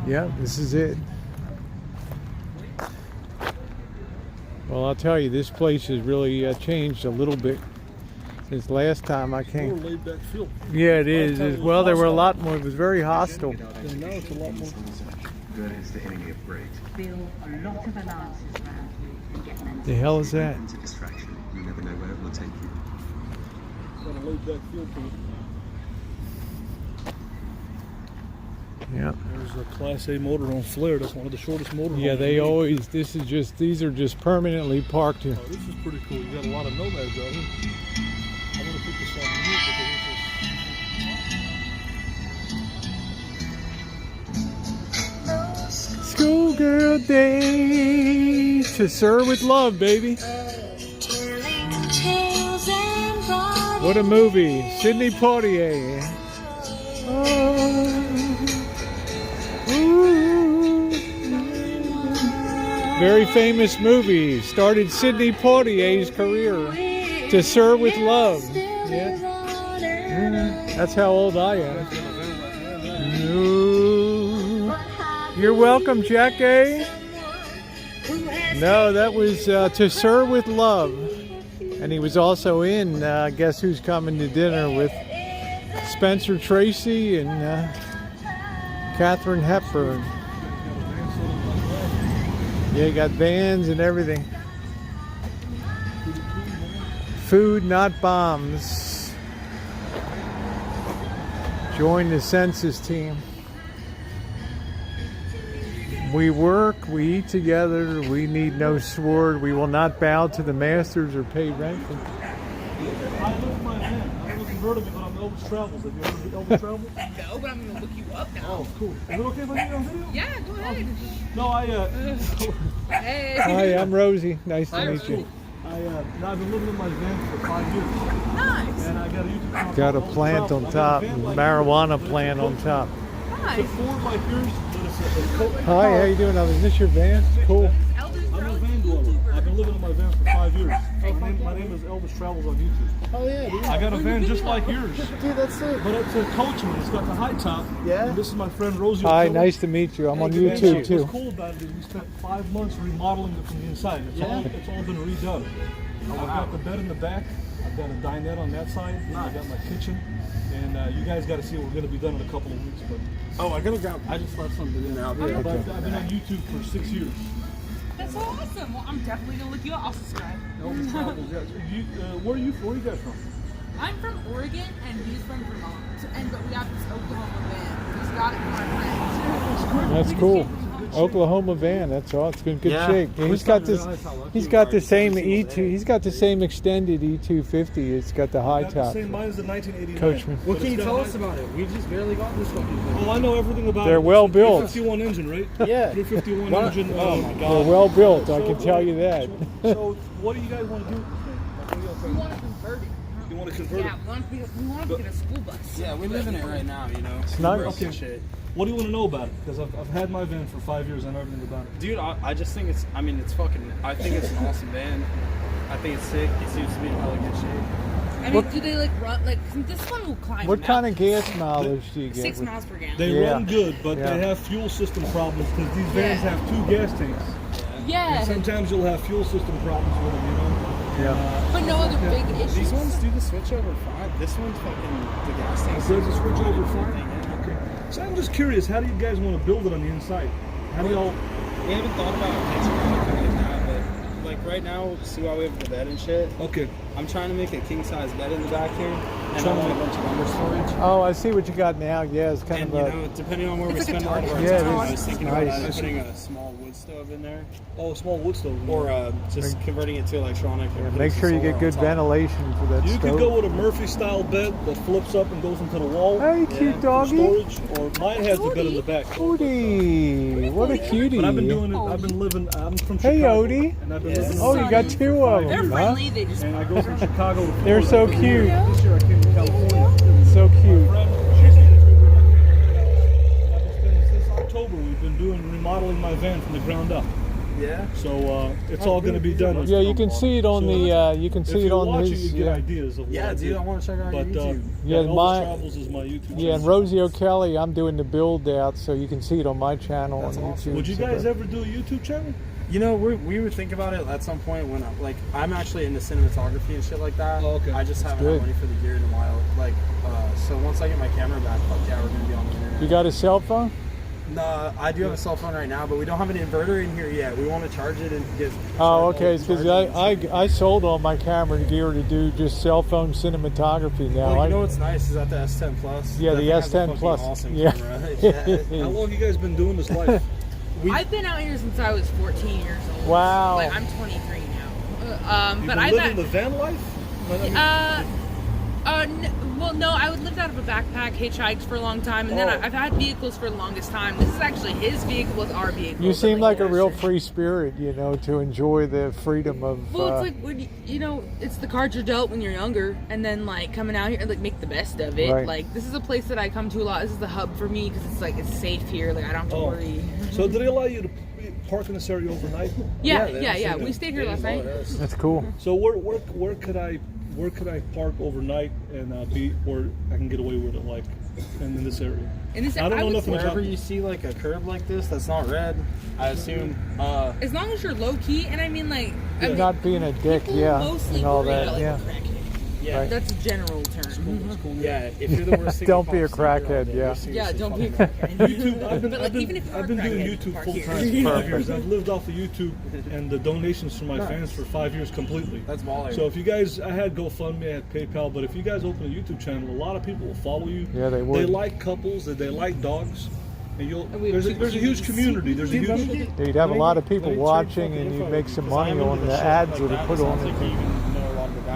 Yeah, this is it. Well, I'll tell you, this place has really changed a little bit since last time I came. More laid back feel. Yeah, it is. Well, there were a lot more. It was very hostile. And now it's a lot more. Good is the enemy of great. Build a lot of alliances around you and get them. The hell is that? It's a distraction. You never know where it will take you. Got a laid back feel to it. Yeah. There's a Class A motor on Flair. That's one of the shortest motorhomes. Yeah, they always. These are just permanently parked here. Oh, this is pretty cool. You got a lot of nomads out here. I'm gonna put this on mute because this is. Schoolgirl Day to serve with love, baby. What a movie, Sidney Poitier. Oh. Very famous movie. Started Sidney Poitier's career. To Serve with Love. Yeah. That's how old I am. You're welcome, Jackie. No, that was To Serve with Love. And he was also in Guess Who's Coming to Dinner with Spencer Tracy and Katharine Hepburn. Yeah, you got vans and everything. Food, not bombs. Join the census team. We work, we eat together, we need no sword, we will not bow to the masters or pay rent. I live my van. I don't know if you've heard of it, but I'm Elvis Travels. Have you ever heard of Elvis Travels? No, but I'm gonna look you up now. Oh, cool. Is it okay if I get on video? Yeah, go ahead. No, Hey. Hi, I'm Rosie. Nice to meet you. I've been living in my van for 5 years. Nice. And I got a YouTube channel. Got a plant on top, marijuana plant on top. Oh, It's a 4 by yours, but it's a coat. Hi, how you doing? Is this your van? Cool. I'm a van dweller. I've been living in my van for 5 years. My name is Elvis Travels on YouTube. Oh yeah, dude. I got a van just like yours. Dude, that's it. But it's a Coachman. It's got the high top. Yeah. And this is my friend Rosie. Hi, nice to meet you. I'm on YouTube too. What's cool about it is we spent 5 months remodeling it from the inside. It's all been redone. I've got the bed in the back. I've got a dinette on that side. I got my kitchen. And you guys got to see what we're going to be done in a couple of weeks. But I gotta grab. I just left something in there. I'll be right back. I've been on YouTube for 6 years. That's so awesome. Well, I'm definitely gonna look you up. I'll subscribe. Elvis Travels. Where are you guys from? I'm from Oregon and he's from Vermont. But we have this Oklahoma van. He's got it from my friends. That's cool. Oklahoma van. That's all. It's been good shape. Yeah, he's got this. He's got the same E2. He's got the same extended E250. It's got the high top. Mine is the 1989. Coachman. What can you tell us about it? We just barely got this one. Oh, I know everything about it. They're well built. 351 engine, right? Yeah. 351 engine. Oh my God. They're well built. I can tell you that. So, what do you guys want to do? We want to convert it. You want to convert Yeah, we want to get a school bus. Yeah, we live in it right now, you know. It's nice. Okay. Shit. What do you want to know about it? Because I've had my van for 5 years. I know everything about it. Dude, I just think it's, I mean, it's fucking, I think it's an awesome van. I think it's sick. It seems to be in really good shape. I mean, do they like run, like, this one will climb What kind of mountains. gas mileage do you get? 6 miles per gallon. They run good, but they have fuel system problems because these vans have 2 gas tanks. Yeah. And sometimes you'll have fuel system problems with them, you know? Yeah. But no other big issues. These ones do the switch over fine. This one's fucking, the gas tank. Does the switch over fine? Okay. So I'm just curious, how do you guys want to build it on the inside? How do y'all... We haven't thought about anything like that, but like right now, see why we have the bed and shit. Okay. I'm trying to make a king size bed in the back here, and I want a bunch of lumber storage. Oh, I see what you got now. Yeah, it's kind And of you know, depending on where we spend our time, Yeah, I was thinking about nice. either putting a small wood stove in there, Oh, a small wood stove. or just converting it to electronic. And putting Make some sure you solar get good on top. ventilation for that You stove. could go with a Murphy-style bed that flips up and goes into the wall. Hey, cute for doggy. storage, or mine has the bed in the back. Odie, what a cutie. But I've been doing it. I've been living. I'm from Hey, Chicago. Odie. And I've been living Oh, you got 2 of They're them, huh? friendly. They just. And I go from Chicago to Florida. They're so cute. This year I came to California. So cute. Since October, we've been remodeling my van from the ground up. Yeah. So it's all going to be done. Yeah, you can see it on the. You can see it on watching, his. you get Yeah. ideas of what Yeah, I dude, do. I want to check out But your YouTube. Yeah, Elvis my- Travels is my YouTube channel. Yeah, and Rosie O'Kelly, I'm doing the build out, so you can see it on my channel on YouTube. Would you guys ever do a YouTube channel? You know, we would think about it at some point when I'm actually into cinematography and shit like that. Oh, okay. I just haven't good. had money for the gear in a while. So once I get my camera back, fuck yeah, we're gonna be on the internet. You got a cell phone? No, I do have a cell phone right now, but we don't have an inverter in here yet. We want to charge it and get. Oh, okay. Because I sold all my camera gear to do just cell phone cinematography now. Well, you know what's nice is that the S10 Plus. Yeah, that the thing has a S10 fucking Plus. Awesome Yeah. camera. Yeah. How long you guys been doing this life? I've been out here since I was 14 years old. Wow. Like I'm 23 now. You've But been I've living the van life? Well, no, I would lived out of a backpack, hitchhiked for a long time, and then I've had vehicles for the longest time. This is actually his vehicle, was our vehicle. You seem like a yeah, real sure. free spirit, you know, to enjoy the freedom of. Well, it's like when you know, it's the cards you're dealt when you're younger, and then like coming out here and like make the best of it. Right. Like this is a place that I come to a lot. This is the hub for me because it's like it's safe here. Like I don't have to worry. So did they allow you to park in this area overnight? Yeah. We stayed here last night. That's cool. So where could I park overnight and be where I can get away with it, like in this area? In this, I don't know nothing Wherever about. you see like a curb like this that's not red, I assume. As long as you're low key, and I mean like, I mean, Not being a dick, people yeah, mostly and all worry that, about, like, yeah. a crackhead. Yeah. Right. That's a general term. Yeah, if you're the worst thing Don't that be a pops in your head, crackhead, then yeah. you're seriously Yeah, don't be a fucking- crackhead. YouTube. But, like, even if you are I've been doing crackhead, YouTube park full here. time for 5 years. I've lived off of YouTube and the donations from my fans for 5 years completely. That's baller. So if you guys, I had GoFundMe, I had PayPal, but if you guys open a YouTube channel, a lot of people will follow you. Yeah, they They would. like couples, they like dogs, and we have there's a huge community. There's a huge. You'd have a lot of people watching, and you'd make some money on the ads that are put on it.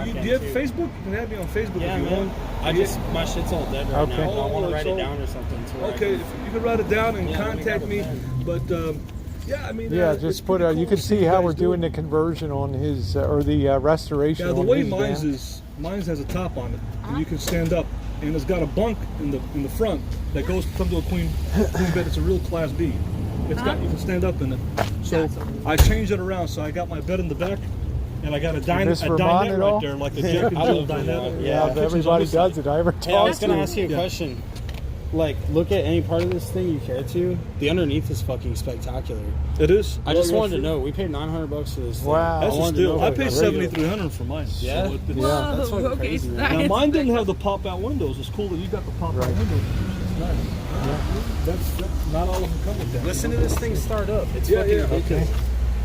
Do you have Facebook? You can have me on Facebook Yeah, if you man. want. My shit's all dead right Okay. now. I want to write So- it down or something. To where I Okay, can- if you can write it down and Yeah, let me contact me. grab a But yeah, I mean. Yeah, it's just put pretty you cool can to see you how guys we're doing the conversion on his or the restoration Yeah, the on way his mine's van. is, mine's has a top on it, and you can stand up. and it's got a bunk in the front that goes come to a queen bed. It's a real Class B. It's got you can stand up in it. So I changed it around. So I got my bed in the back, and I got a dinette right there, like a Jack and Jill dinette. Yeah, everybody does it. I ever Hey, I was talked gonna to. ask you a question. Like, look at any part of this thing you care to. The underneath is fucking spectacular. It is. I just wanted to know. We paid $900 for this thing. Wow. That's a steal. I paid $7,300 for mine. Yeah? So Whoa, That's fucking okay, crazy, so man. now mine didn't have the pop-out windows. It's cool that you got the pop-out windows. It's nice. That's not all of them come with that. Listen to this thing start up. It's Yeah, fucking yeah. ridiculous.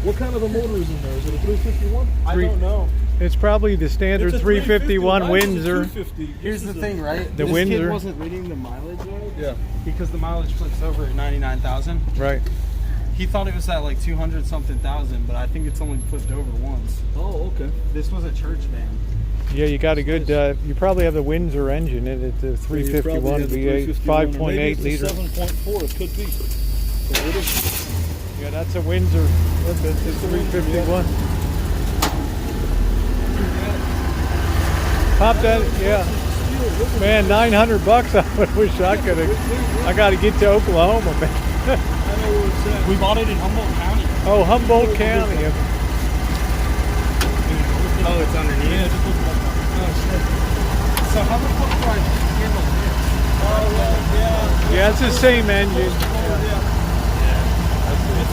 What kind of a motor is in there? Is it a 351? I don't know. It's probably the standard It's a 351 Mine's a Windsor. 250. Here's the thing, right? The this Windsor. kid wasn't reading the mileage right. Yeah. Because the mileage flips over at 99,000. Right. He thought it was at like 200 something thousand, but I think it's only flipped over once. Oh, okay. This was a church van. Yeah, you got a good. You probably have the Windsor engine in it. The 351 V8, 5.8 liter. 7.4. It could be. Yeah, that's a Windsor. That's a 351. Pop that, yeah. Man, $900. I wish I could have. I got to get to Oklahoma, man. I know where it's at. We bought it in Humboldt County. Oh, Humboldt County. Oh, it's underneath. Yeah, just look like that. So how the fuck do I handle this? Oh, well, yeah. Yeah, it's the same engine. It's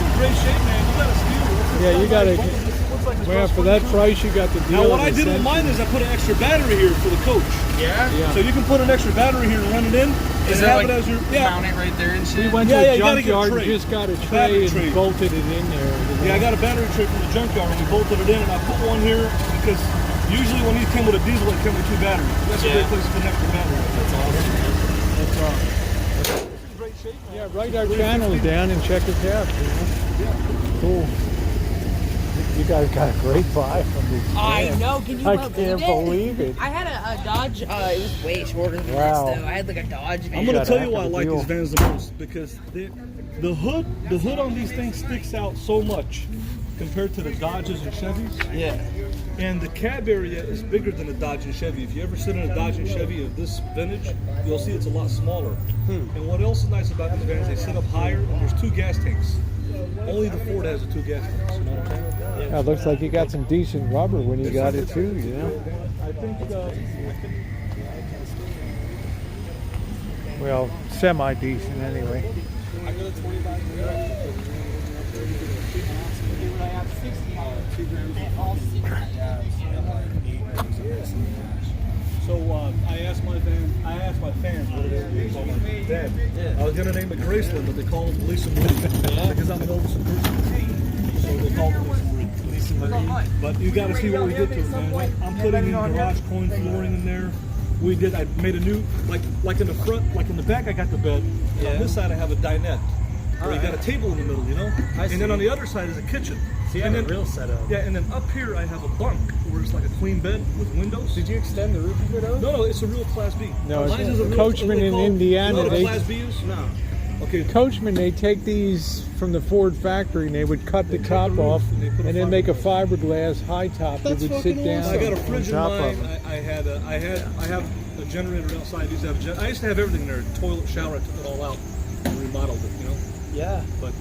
in great shape, man. You got a steal. Yeah, you got to. Well, for that price, you got the deal. Now, what I did with mine is I put an extra battery here for the coach. Yeah? So you can put an extra battery here and run it in. Is and that have like it as your mount it right there and shit? We went Yeah, to yeah, a you gotta get a junkyard and tray. just got a Battery tray tray. and bolted it in there. Yeah, I got a battery tray from the junkyard and we bolted it in, and I put one here because usually when these come with a diesel, it comes with 2 batteries. That's a great place to connect the battery. That's awesome. That's awesome. Great shape, man. Yeah, write our channels down and check us out. You know? Cool. You guys got a great buy from this. I know. Can you I believe can't it? believe it. I had a Dodge. It was way shorter than Wow. this, though. I had like a Dodge van. I'm gonna got tell a you why I heck of a like deal. these vans the most, because the hood on these things sticks out so much compared to the Dodges and Chevys. Yeah. And the cab area is bigger than a Dodge and Chevy. If you ever sit in a Dodge and Chevy of this vintage, you'll see it's a lot smaller. And what else is nice about these vans, they sit up higher and there's 2 gas tanks. Only the Ford has the 2 gas tanks, you know what I'm saying? Yeah, it looks like you got some decent rubber when you got it too, you know? I think, Well, semi-decent anyway. I go to 25 so I asked my fans what they would call my dad. I was gonna name it Graceland, but they call him Lisa Marie because I'm an Overson person. So they call him Lisa Marie. But you got to see what we did to it, man. I'm putting in garage coin flooring in there. I made a new, like in the front, like in the back I got the bed. And on this side I have a dinette. Where you got a table in the middle, you know? And then on the other side is a kitchen. So you have a real setup. Yeah, and then up here I have a bunk where it's like a queen bed with windows. Did you extend the roof of it out? No, it's a real Class B. No, Mine is a real, Coachman in Indiana, You know what a they- Class B is? No. Okay. Coachman, they take these from the Ford factory and they would cut the top roof off and they put a and then make a fiberglass high top that That's would fucking sit down awesome. I got a on fridge in top of mine. it. I have a generator outside. I used to have everything in there. Toilet, shower. I took it all out and remodeled it. You know. Yeah. But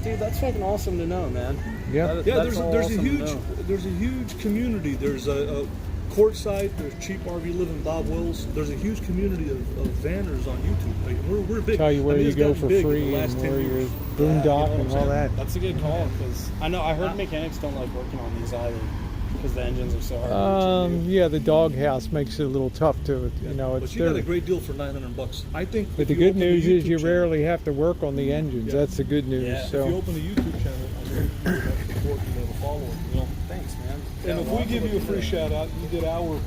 dude, that's fucking awesome to know, man. Yeah. yeah, That's all there's awesome to know. a huge community. There's a Courtside. There's Cheap RV Living, Bob Wills. There's a huge community of vanners on YouTube. Like, we're big. Tell you where you it's go gotten for big in free the last and 10 where years. you're boondock and all that. That's a good call because I heard mechanics don't like working on these either because the engines are so hard. Yeah, the doghouse makes it a little tough to, you know. But It's you got a there. great deal for $900. I think. But if the you good open a news is YouTube you channel- rarely have to work on the engines. Yeah. That's the good news. Yeah. If you So open a YouTube channel, I think you have support and have a following. You know. Thanks, man. And if we give you a free shout out, you get our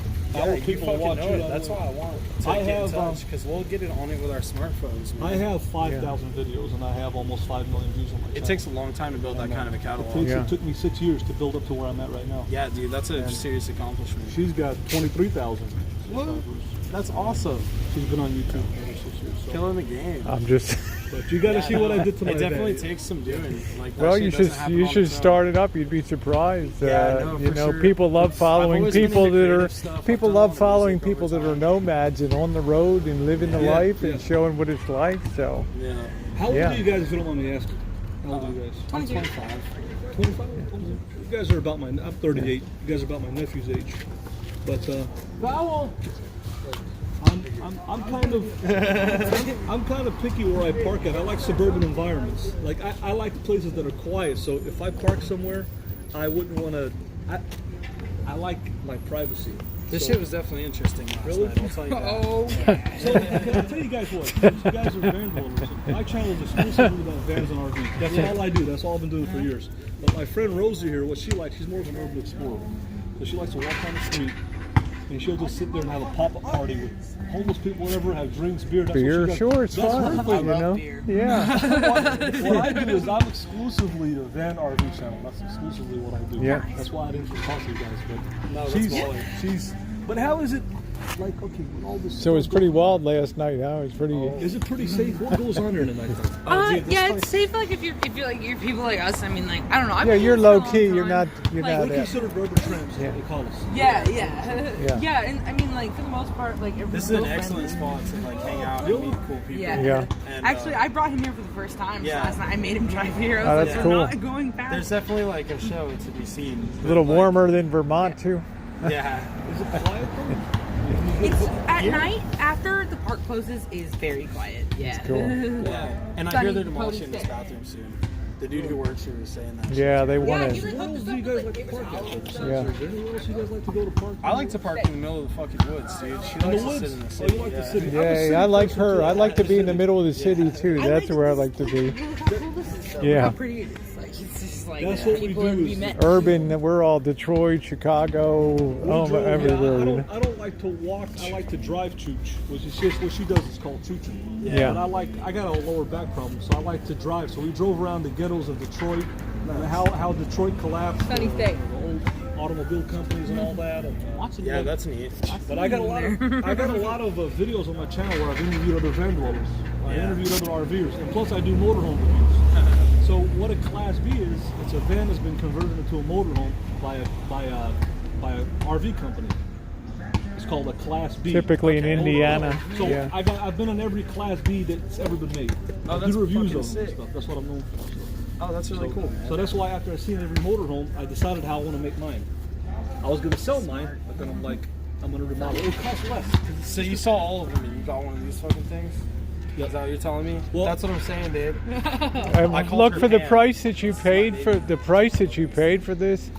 people fucking watch know you. it. That's why I want to I get in have, touch because we'll get it on it with our smartphones. Man. I have 5,000 videos and I have almost 5 million views on my channel. It takes a long time to build that kind of a catalog. It took me 6 years to build up to where I'm at right now. Yeah, dude, that's a serious accomplishment. She's got 23,000 subscribers. That's awesome. She's been on YouTube for 6 years. So. Killing the game. I'm just But you got to see what I did to my It definitely van. takes some doing. Like, that Well, shit doesn't happen on you should its own. start it up. You'd be surprised. Yeah, no, you for know, sure. people love I've following always been people into that are creative stuff. people I've done a love lot of following music over people that are time. nomads and on the road and living the Yeah, life yeah. and showing what it's like. So Yeah. How old Yeah. are you guys, if you don't mind me asking? How old are you guys? I'm 25. 25? You guys are about my, I'm 38. You guys are about my nephew's age. But, I'm kind of I'm kind of picky where I park at. I like suburban environments. Like I like places that are quiet. So if I park somewhere, I wouldn't want to. I like my privacy. This So- shit was definitely interesting last Really? night, I'll tell you that. Oh. So can I tell you guys what? Since you guys are van dwellers, my channel is exclusively about vans and RVs. That's all I do. That's all I've been doing for years. But my friend Rosie here, what she likes, she's more of an urban explorer. So she likes to walk down the street and she'll just sit there and have a pop-up party with homeless people, whatever, have drinks, beer. That's beer, what she does. sure, it's That's fun. her thing. You know, yeah. What I do is I'm exclusively a van RV channel. That's exclusively what I do. Yeah. That's why I didn't talk to you guys. But No, that's she's. But how is it? Like, okay, with all this. So it was pretty wild last night. Huh? It was pretty. Is it pretty safe? What goes on there in the night? Yeah, it's safe. Like if you're like you're people like us. I mean, like I don't know. I've Yeah, been you're here for a low long key. time. You're not. You're Like, not. We consider rubber tramps, Yeah. what they call us. Yeah. Yeah. Yeah, and I mean, like for the most part, like This is an excellent spot to like hang out and meet cool people. Yeah. Yeah. And, Actually, I brought him here for the first time Yeah. last night. I made him drive here. I was Oh, like, that's we're cool. not going fast. there's definitely like a show to be seen. A little Like, warmer than Vermont too. Yeah. Is it quiet though? It's at night after the park closes is very quiet. Yeah. Cool. Yeah. And I Sunny, hear they're demolishing Cody this bathroom soon. The dude who works here was saying that. Yeah, they Yeah, want he to. like Where hooked else us do up you with, guys like, like to neighbors' park at? houses. Is there anywhere else you guys like to go to park? I like to park in the middle of the fucking woods, dude. She In the likes to woods? sit in the Oh, city. you like the yeah. city? I'm a city Yeah, I like person, her. too. I like to be in the city. middle of the city too. That's where I like to be. Look how cool this is. Though. Yeah. Look how pretty it is. Like it's just like That's what we people do to be is- met. Urban. We're all Detroit, Chicago, We drove- everywhere. You know? I don't like to walk. I like to drive chooch, which is just what she does. It's called chooching. Yeah. But I got a lower back problem, so I like to drive. So we drove around the ghettos of Detroit, and how Detroit collapsed. Sunny state. The old automobile companies and all that. And Yeah, that's neat. But I got a lot of videos on my channel where I've interviewed other van dwellers. I interviewed other RVers, and plus I do motorhome reviews. So what a Class B is, it's a van that's been converted into a motorhome by a RV company. It's called a Class B. Typically in Indiana. So Yeah. I've been on every Class B that's ever been made. Oh, I that's do reviews fucking of them and sick. stuff. That's what I'm known for. So. Oh, that's really cool. So that's why after I seen every motorhome, I decided how I want to make mine. I was gonna sell mine, but then I'm like, I'm gonna remodel. It costs less. So you saw all of them and you got one of these fucking things? Yep. Is that what you're telling me? Well- That's what I'm saying, dude. And I called look her for the Pam. price that you paid That's for my the price that you paid for this.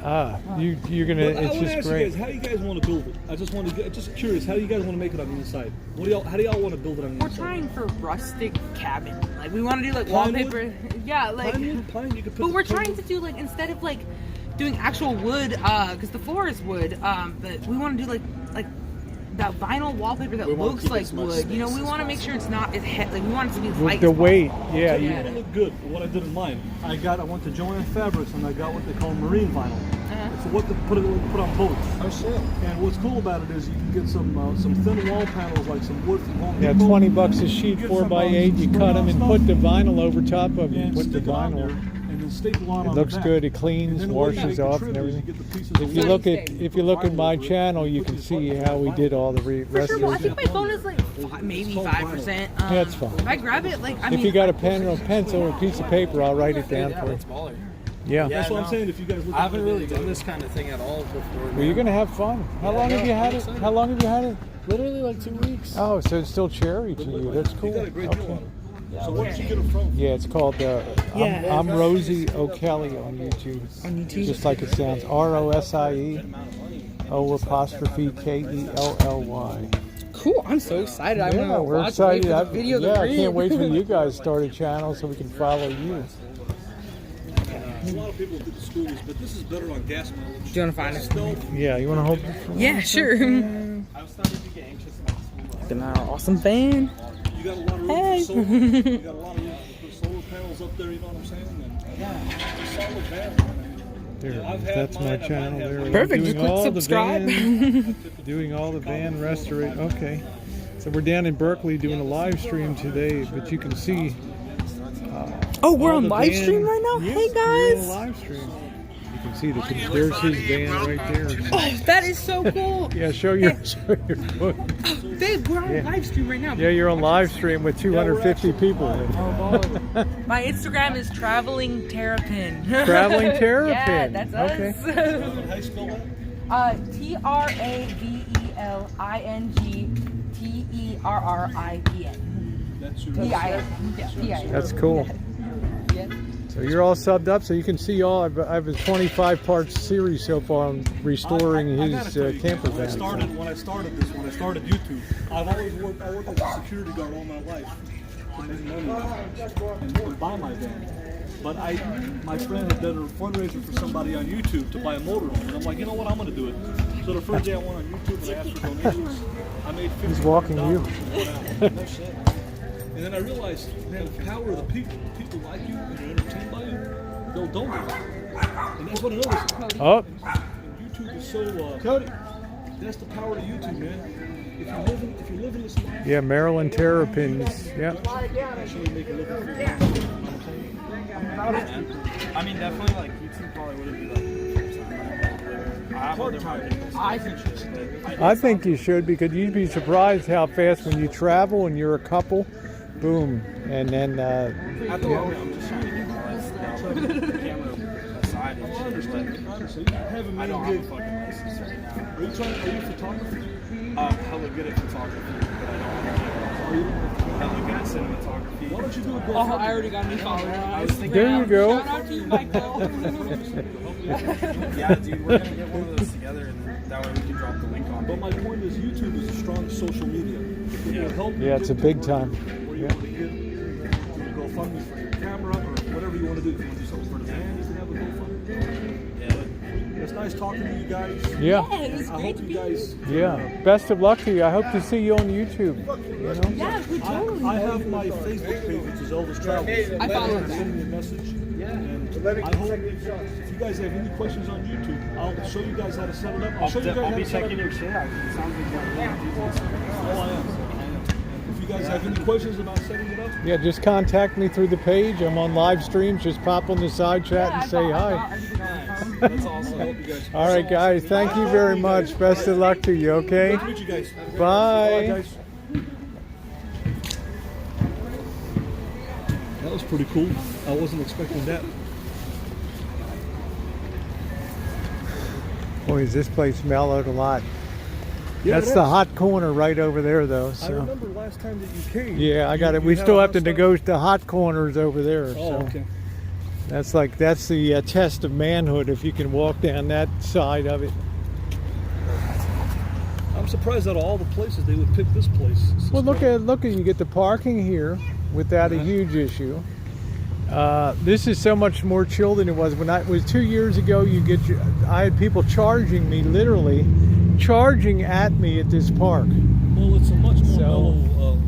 You're gonna. But I It's want to just ask great. you guys, how do you guys want to build it? I just want to get, just curious, how do you guys want to make it on the inside? How do y'all want to build it on the We're inside? trying for rustic cabin. Like we want to do like Plywood? wallpaper. Yeah, like. Pine, you could put But the we're plywood- trying to do like instead of like doing actual wood, because the floor is wood. But we want to do like that vinyl wallpaper that We wanna looks keep like as much wood. You know, space we as want to make sure it's not as like we want it to be as With light the as weight, possible. yeah. You You, want to look good. What I did in mine, I went to Joanne Fabrics and I got what they call marine vinyl. It's what to put on boats. Oh shit. And what's cool about it is you can get some thin wall panels like some wood from Home yeah, Depot. $20 a sheet, Get 4x8. You cut them and put the vinyl over top of them. and Put the stick it on there, vinyl. and then staple on It on looks the back. good. It And cleans, then the way you washes make the off, trim and is you everything. get the pieces If of you wood. look at my channel, you can see how we did all the For sure, well, I think restoration. my phone is like maybe 5%. Yeah, it's fine. If I grab it, like I mean, If you got a pen or a pencil or a piece of paper, I'll write it down Yeah, for you. that's baller. Yeah. That's what no. I'm saying. If you guys look I at haven't my really video- done this kind of thing at all before. Well, you're gonna have fun. How long have you had it? excited. How long have you had it? Literally like 2 weeks. Oh, so it's still cherry to you. That's cool. You got a great deal on Okay. it. So where did you get it from? Yeah, it's called I'm Rosie O'Kelly on YouTube. On YouTube. Just like it sounds. ROSIE KELLY. cool. I'm so excited. I Yeah, want to we're watch excited. wait for the video to I read. can't wait for you guys to start a channel so we can follow you. A lot of people did the schoolies, but this is better on gas mileage. Do you want to find it? Stealth. Yeah, you want to hold this for me? Yeah, sure. I was starting to get anxious about the school. Look at our awesome van. You got a lot of room Hey. for solar. You got a lot of room to put solar panels up there. You know what I'm saying? And it's a solid van. There, I've had that's mine, my I might channel have there. mine. Perfect, Doing just click all the subscribe. van- doing all the van restoration. Okay. So we're down in Berkeley doing a live stream today, but you can see. Oh, we're all on the live band- stream right now? Yes, Hey, we're guys. on a live stream. You can see there's his band right there. Oh, that is so cool. Yeah, show your foot. Babe, we're on Yeah. live stream right now. Yeah, you're on live stream with 250 people. My Instagram is Traveling Terrapin. Traveling Terrapin. Yeah, that's us. Okay. How you spell that? TravelingTerrapin. That's your That's cool. Yeah. So you're all subbed up, so you can see all. I have a 25-part series so far on restoring I gotta his tell you, camper when I van. started YouTube, I've always worked. I worked as a security guard all my life to make money and buy my van. But my friend had done a fundraiser for somebody on YouTube to buy a motorhome, and I'm like, you know what, I'm going to do it. So the first day I went on YouTube and I asked for donations, I made $50. He's walking you. No shit. And then I realized, man, the power of the people. People like you and they're entertained by you. They'll donate. And that's what I noticed. Oh. And YouTube is so. Cody. That's the power of YouTube, man. If you live in this life. Yeah, Maryland Terrapins. Yeah. Actually make a living for you. I mean, definitely, like, YouTube probably wouldn't be like I think you should, because you'd be surprised how fast when you travel and you're a couple, boom, and then At the moment, I'm just trying to get the camera aside and shit, but I don't have a fucking license right now. Are you photography? I'm hella good at photography, but I don't have a camera. Hella good at cinematography. Why don't you do a Oh, I already got a new follower. I was thinking there you go. Shout out to you, Michael. Yeah, dude, we're gonna get one of those together, and then that way we can drop the link on. But my point is, YouTube is a strong social media. It will help you Yeah, it's a get big to time. where you want to get. You can go fund me for your camera or whatever you want to do. If you want to do something for the van, you can have a GoFundMe. Yeah. It's nice talking to you guys. Yeah. Yeah, it was I great hope to you be guys. Yeah. Best of luck to you. I hope to see you on YouTube. You know? Yeah, we totally. I have my Facebook page, which is Elvis Travels. I follow her. Send me a message. And I hope if you guys have any questions on YouTube, I'll show you guys how to set it up. I'll show you guys how I'll be to set checking it your shit out. It sounds like you're really enthusiastic. Oh, I am. If you guys have any questions about setting it up, Yeah, just contact me through the page. I'm on live streams. Just pop on the side chat and say hi. That's awesome. I hope you guys. All right, guys. Thank you very much. Best of luck to you, okay? Good to meet you guys. Bye. Guys. That was pretty cool. I wasn't expecting that. Boy, is this place mellowed a lot. Yeah, That's it the is. hot corner right over there, though. I So. remember last time that you came. Yeah, I got it. you We had still a have hot to stop. negotiate the hot corners over there. Oh, So okay. that's the test of manhood if you can walk down that side of it. I'm surprised out of all the places they would pick this place. Well, look at you get the parking here without a huge issue. This is so much more chill than it was when it was 2 years ago. I had people charging me, literally charging at me at this park. Well, it's a much more mellow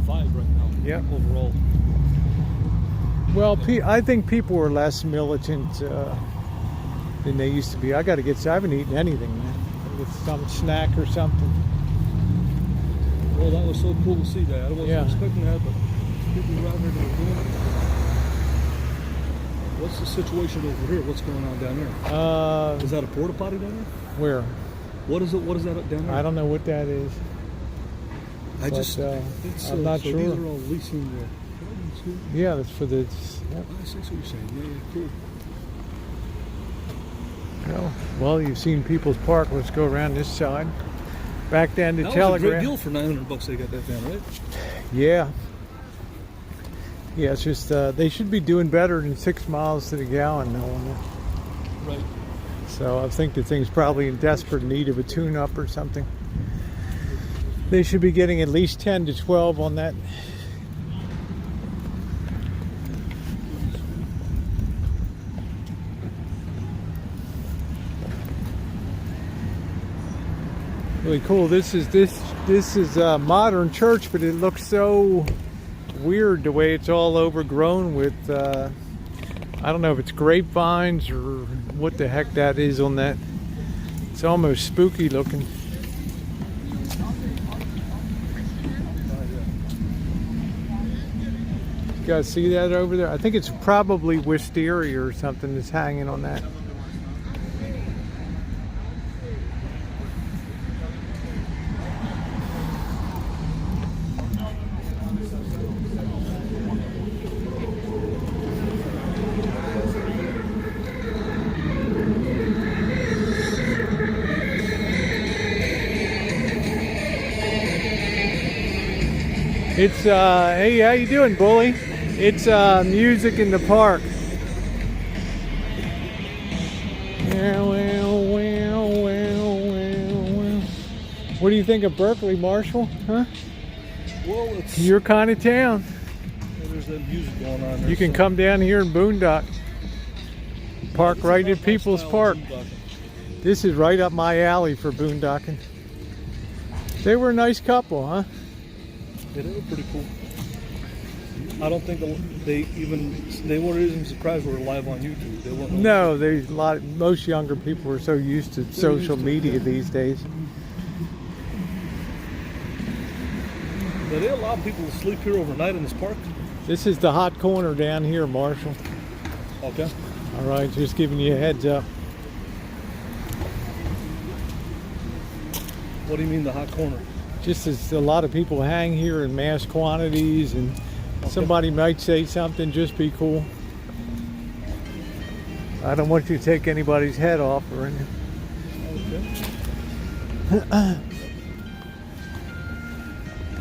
vibe right now. Yeah. Overall. Well, I think people are less militant than they used to be. I haven't eaten anything, man. Get some snack or something. Well, that was so cool to see that. I wasn't Yeah. expecting that, but people around here that are doing it. What's the situation over here? What's going on down there? Is that a porta potty down there? Where? What is it? What is that down there? I don't know what that is. I But, just. I'm not so sure. These are all leasing the. Yeah, that's for the. Yep. I see what you're saying. Yeah, cool. Well, you've seen People's Park. Let's go around this side. Back down to That was a Telegram. great deal for $900 they got that van, right? Yeah. Yeah, it's just they should be doing better than 6 miles to the gallon now on it. Right. So I think the thing's probably in desperate need of a tune-up or something. They should be getting at least 10 to 12 on that. Really cool. This is a modern church, but it looks so weird the way it's all overgrown with I don't know if it's grapevines or what the heck that is on that. It's almost spooky looking. You guys see that over there? I think it's probably wisteria or something that's hanging on that. It's hey, how you doing, bully? It's music in the park. What do you think of Berkeley, Marshall? Huh? Well, it's your kind of town. There's that music going on there. You can come down here and boondock. Park right in People's Park. This is right up my alley for boondocking. They were a nice couple, huh? Yeah, they were pretty cool. I don't think they weren't even surprised we were live on YouTube. They weren't. No, most younger people are so used to social media these days. Do they allow people to sleep here overnight in this park? This is the hot corner down here, Marshall. Okay. All right, just giving you a heads up. What do you mean the hot corner? Just as a lot of people hang here in mass quantities, and somebody might say something, just be cool. I don't want you to take anybody's head off or anything. Okay.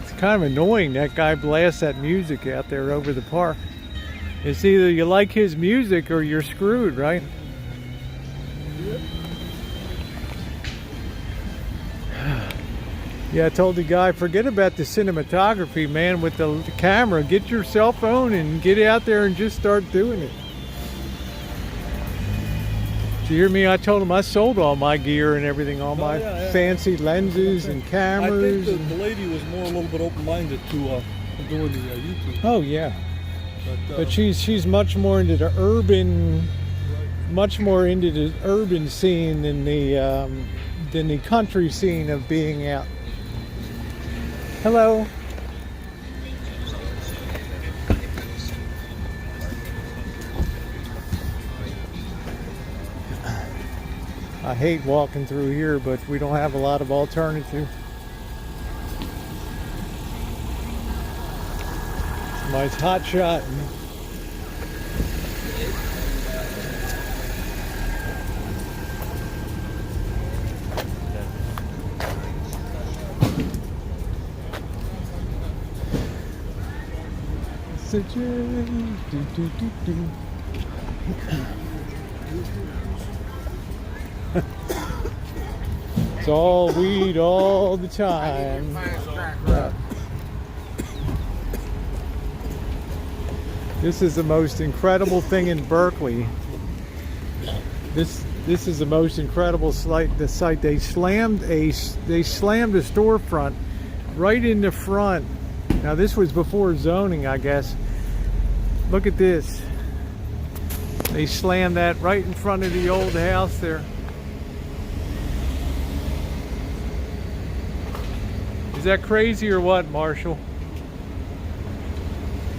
It's kind of annoying that guy blasts that music out there over the park. It's either you like his music or you're screwed, right? Yep. Yeah, I told the guy, forget about the cinematography, man, with the camera. Get your cell phone and get out there and just start doing it. Did you hear me? I told him I sold all my gear and everything, all my fancy lenses and cameras. I think the lady was more a little bit open-minded to doing the YouTube. Oh, yeah. But she's much more into the urban, scene than the country scene of being out. Hello. I hate walking through here, but we don't have a lot of alternative. Somebody's hot shot. It's all weed all the time. This is the most incredible thing in Berkeley. This is the most incredible site. The site, they slammed a storefront right in the front. Now this was before zoning, I guess. Look at this. They slammed that right in front of the old house there. Is that crazy or what, Marshall?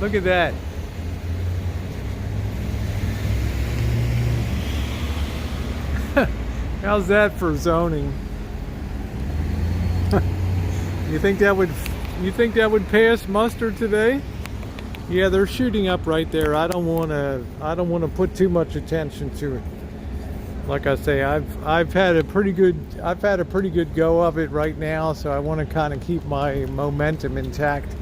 Look at that. How's that for zoning? You think that would pass muster today? Yeah, they're shooting up right there. I don't want to put too much attention to it. Like I say, I've had a pretty good go of it right now, so I want to kind of keep my momentum intact.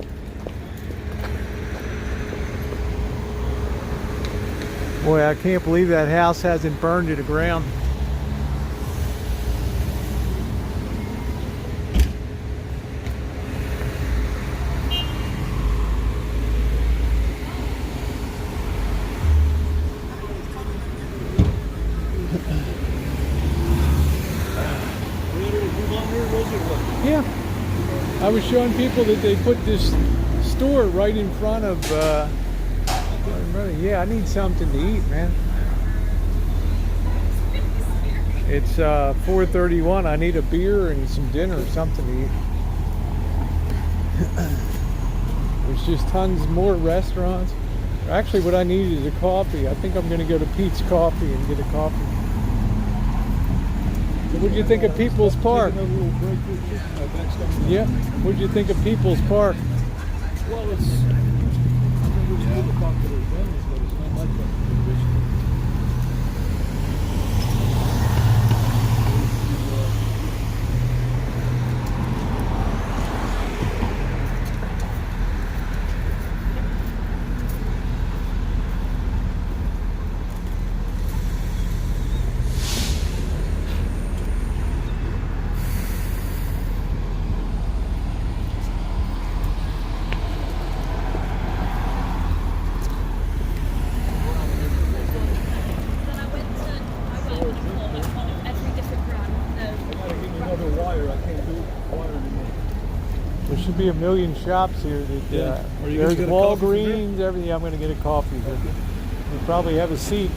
Boy, I can't believe that house hasn't burned to the ground. Yeah, I was showing people that they put this store right in front of, yeah, I need something to eat, man. It's 4:31, I need a beer and some dinner, something to eat. There's just tons more restaurants. Actually, what I need is a coffee. I think I'm going to go to Pete's Coffee and get a coffee. So what'd you think of People's Park? Yeah. What'd you think of People's Park? Well, it's good about the events, but it's not like that. There should be a million shops here. That, Are you there's gonna get a coffee from Walgreens, everything. I'm going to get a coffee. They probably have a seat.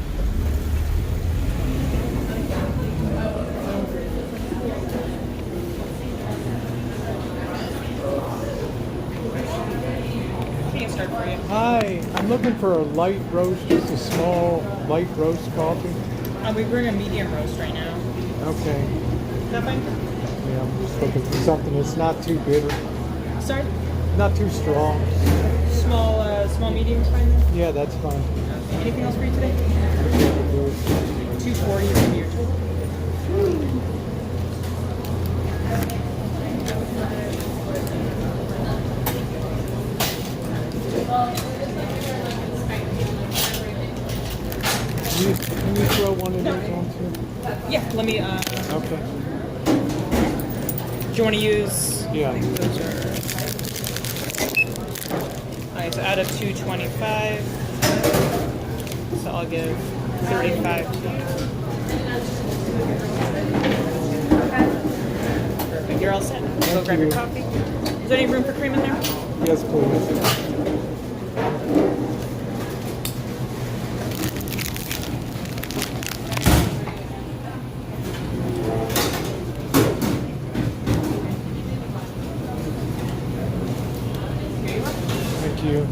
Hi, I'm looking for a light roast, just a small light roast coffee. We bring a medium roast right now. Okay. Is that fine? Yeah, I'm just looking for something that's not too bitter, Sorry? not too strong. Small medium is fine then? Yeah, that's fine. Okay. Anything else for you today? Do it. 240 is maybe your total. Can you throw one of those on too? Yeah, let me, Okay. do you want to use? Yeah. I think those are. Alright, so out of 225. So I'll give 35 to you. Perfect, you're all set. Go grab your coffee. Is there any room for cream in there? Yes, please. Thank you.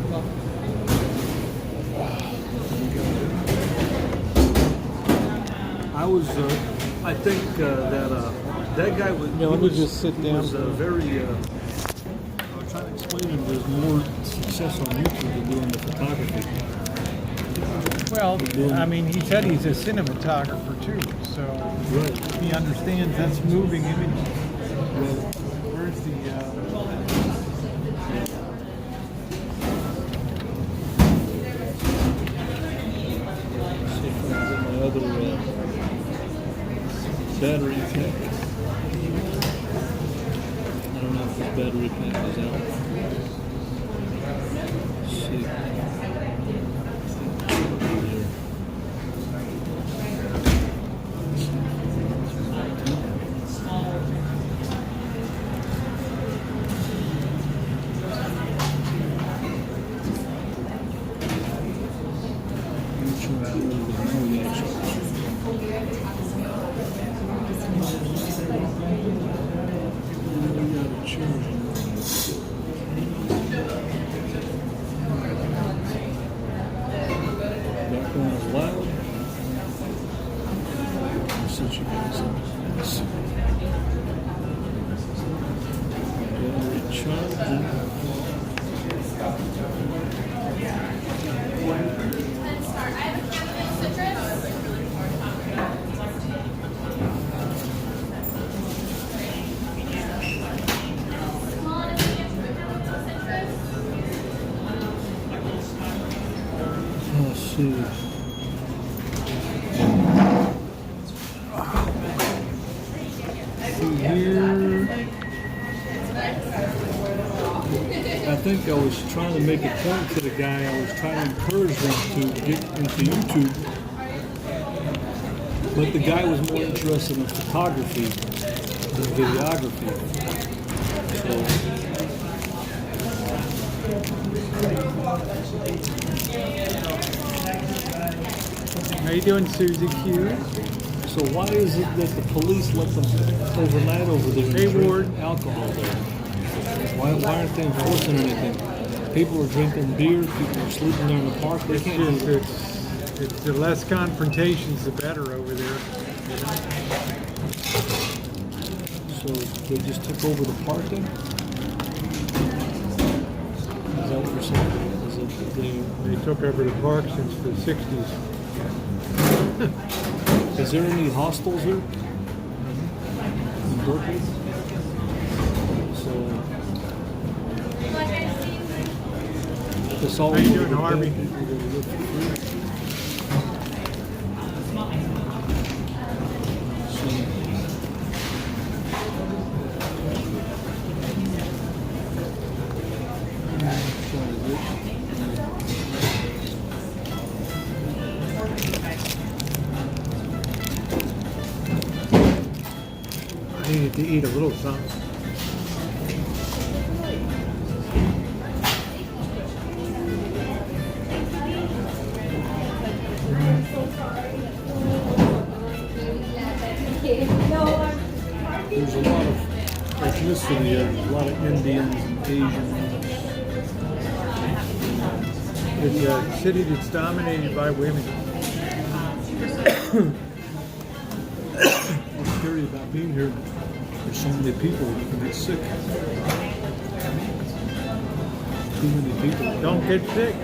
I think that guy was. Yeah, let me just sit down. Was very. I'm trying to explain to him there's more success on YouTube than doing the photography. Well, I mean, he said he's a cinematographer too, so Right. he understands that's moving images. Right. Where's the? See if I can get my other battery pack. I don't know if this battery pack is out. Let's see. Here. Background is loud. Since you guys battery charging. Let's see. Here. I think I was trying to make a point to the guy. I was trying to encourage him to get into YouTube. But the guy was more interested in photography than videography. How you doing, Susie Q? So why is it that the police let them overnight over there and Hey, drink Ward. alcohol there? Why aren't they enforcing anything? People are drinking beer. People are sleeping there in the park. They It's can't just, do it. it's the less confrontations, the better over there. You know? So they just took over the parking. Is that what you're saying? Is it They took over the park since the 60s. is there any hostels here in Berkeley? So it's all. How you doing, Harvey? I needed to eat a little something. There's a lot of ethnicity here, a lot of Indians and Asians. It's a city that's dominated by women. What's scary about being here, there's so many people that can get sick. Too many people. Don't get sick.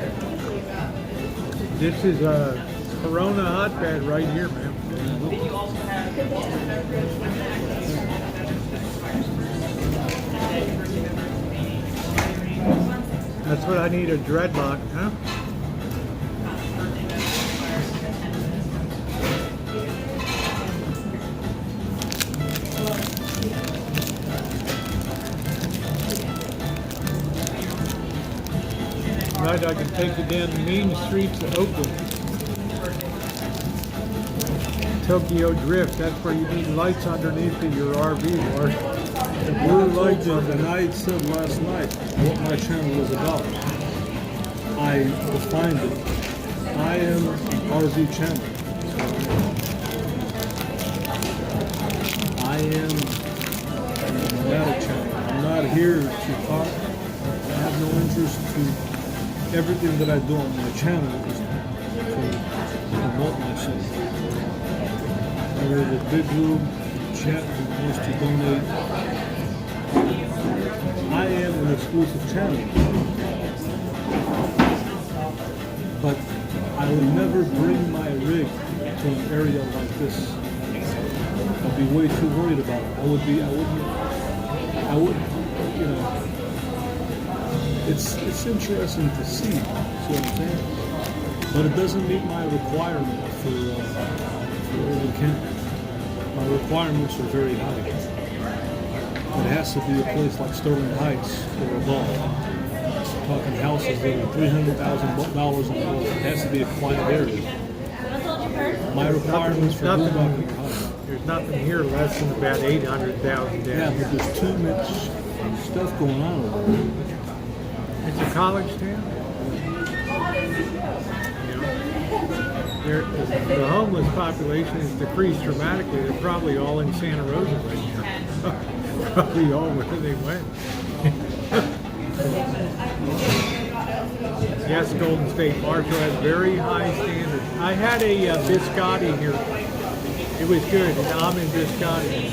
This is a Corona hotbed right here, man. That's what I need, a dreadlock, huh? Right, I can take you down the main streets of Oakland. Tokyo Drift, that's where you need lights underneath of your RV, Lord. The blue lights of the night said last night what my channel was about. I defined it. I am an RV channel. I am a nomadic channel. I'm not here to talk. I have no interest to. Everything that I do on my channel is to promote myself. I have a big room, chat who wants to donate. I am an exclusive channel. But I would never bring my rig to an area like this. I'd be way too worried about it. I wouldn't, you know. It's interesting to see what I'm saying, but it doesn't meet my requirement for urban camping. My requirements are very high. It has to be a place like Sterling Heights or above. Talking houses that are $300,000 and above. It has to be a quiet area. My requirements for boondocking are high. There's nothing here less than about 800,000 down Yeah, but there's too much stuff going on over there. It's a college town. You know, the homeless population has decreased dramatically. They're probably all in Santa Rosa right now. Probably all where they went. Yes, Golden State Marshal has very high standards. I had a biscotti here. It was good, an almond biscotti.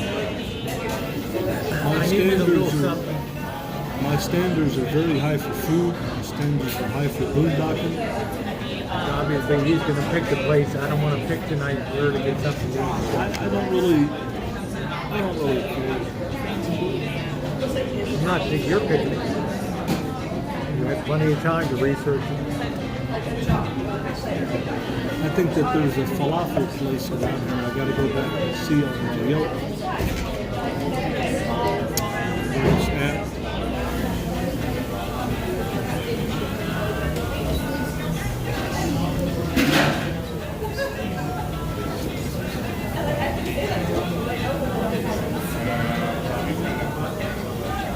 I needed a little something. My standards are very high for food. My standards are high for boondocking. Obviously, he's going to pick the place. I don't want to pick tonight where to get something to eat. I don't really care. I'm not that you're picking it. You had plenty of time to research it. I think that there's a falafel place around here. I got to go back and see on Yelp where it's at.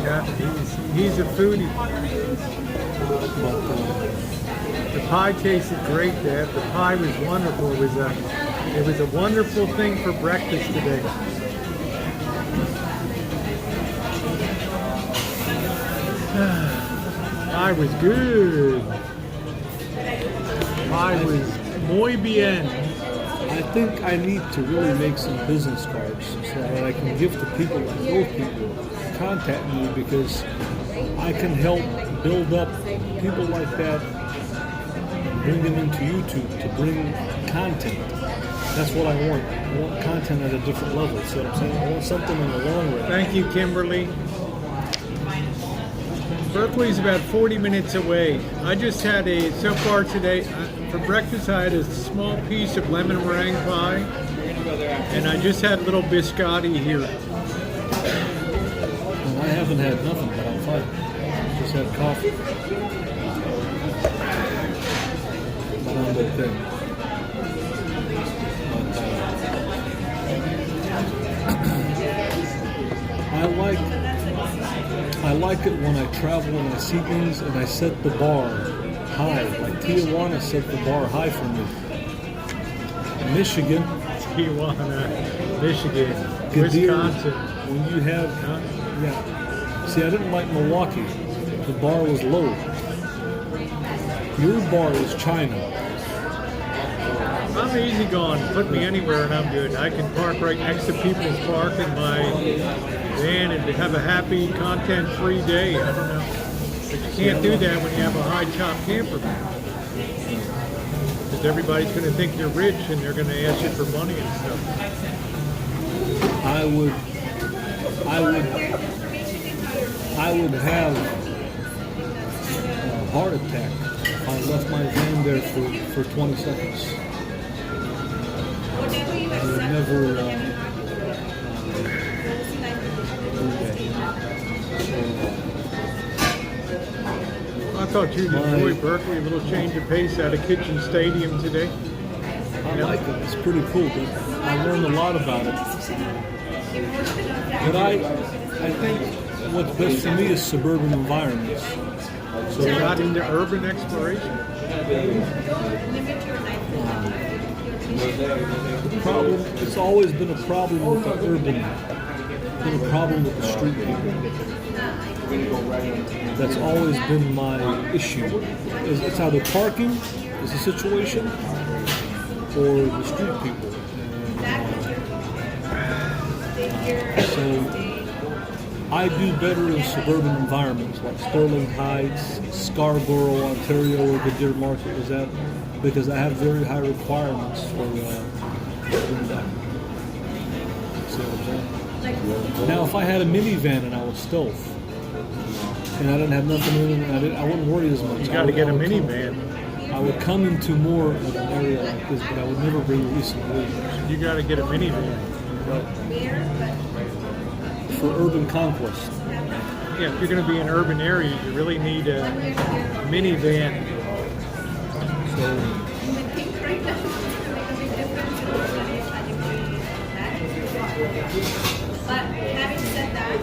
Yeah, he's a foodie. The pie tasted great, Dad. The pie was wonderful. It was a wonderful thing for breakfast today. I Pie was good. Pie was muy bien. I think I need to really make some business cards so that I can give to people that know people contact me, because I can help build up people like that and bring them into YouTube to bring content. That's what I want. I want content at a different level. See what I'm saying? I want something in the long run. Thank you, Kimberly. Berkeley's about 40 minutes away. I just had so far today, for breakfast I had a small piece of lemon meringue pie, and I just had a little biscotti here. And I haven't had nothing, but I'm fine. Just had coffee. But I'm okay. I like it when I travel and I see things and I set the bar high. Like Tijuana set the bar high for me. Michigan. Tijuana, Michigan, Gadir, Wisconsin. When you have, yeah. See, I didn't like Milwaukee. The bar was low. Your bar is China. I'm easy going. Put me anywhere and I'm good. I can park right next to People's Park in my van and have a happy, content-free day. I don't know. But you can't do that when you have a high-top camper van. Because everybody's going to think you're rich and they're going to ask you for money and stuff. I would have a heart attack if I left my van there for 20 seconds. I would never do that. I thought you'd enjoy Berkeley, a little change of pace at a kitchen stadium today. I like it. It's pretty cool. But I learned a lot about it. But I think what's best for me is suburban environments. So you got into urban exploration? The problem, it's always been a problem with the urban, been a problem with the street people. That's always been my issue. It's either parking is a situation, or the street people. So I do better in suburban environments like Sterling Heights, Scarborough, Ontario, where the Deer Market was at, because I have very high requirements for doing that. See what I'm saying? Now, if I had a minivan and I was stealth, and I didn't have nothing in it, and I wouldn't worry as much. You got to get a minivan. I would come into more of an area like this, but I would never bring recent vehicles. You got to get a minivan. For urban conquest. Yeah, if you're going to be in urban areas, you really need a minivan. So, but having said that,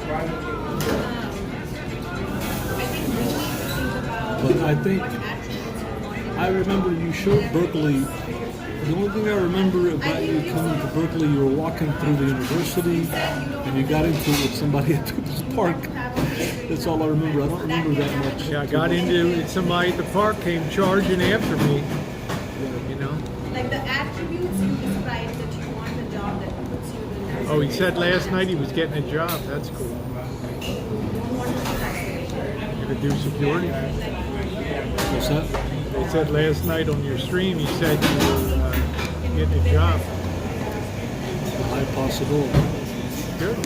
but I think I remember you showed Berkeley. The only thing I remember about you coming to Berkeley, you were walking through the university and you got into it with somebody at People's Park. That's all I remember. I don't remember that much. Yeah, I got into it. Somebody at the park came charging after me. You know? like the attributes you describe that you want the job that puts you in that. Oh, he said last night he was getting a job. That's cool. You're going to do security? What's that? They said last night on your stream, you said you were getting a job. A high possibility. Good.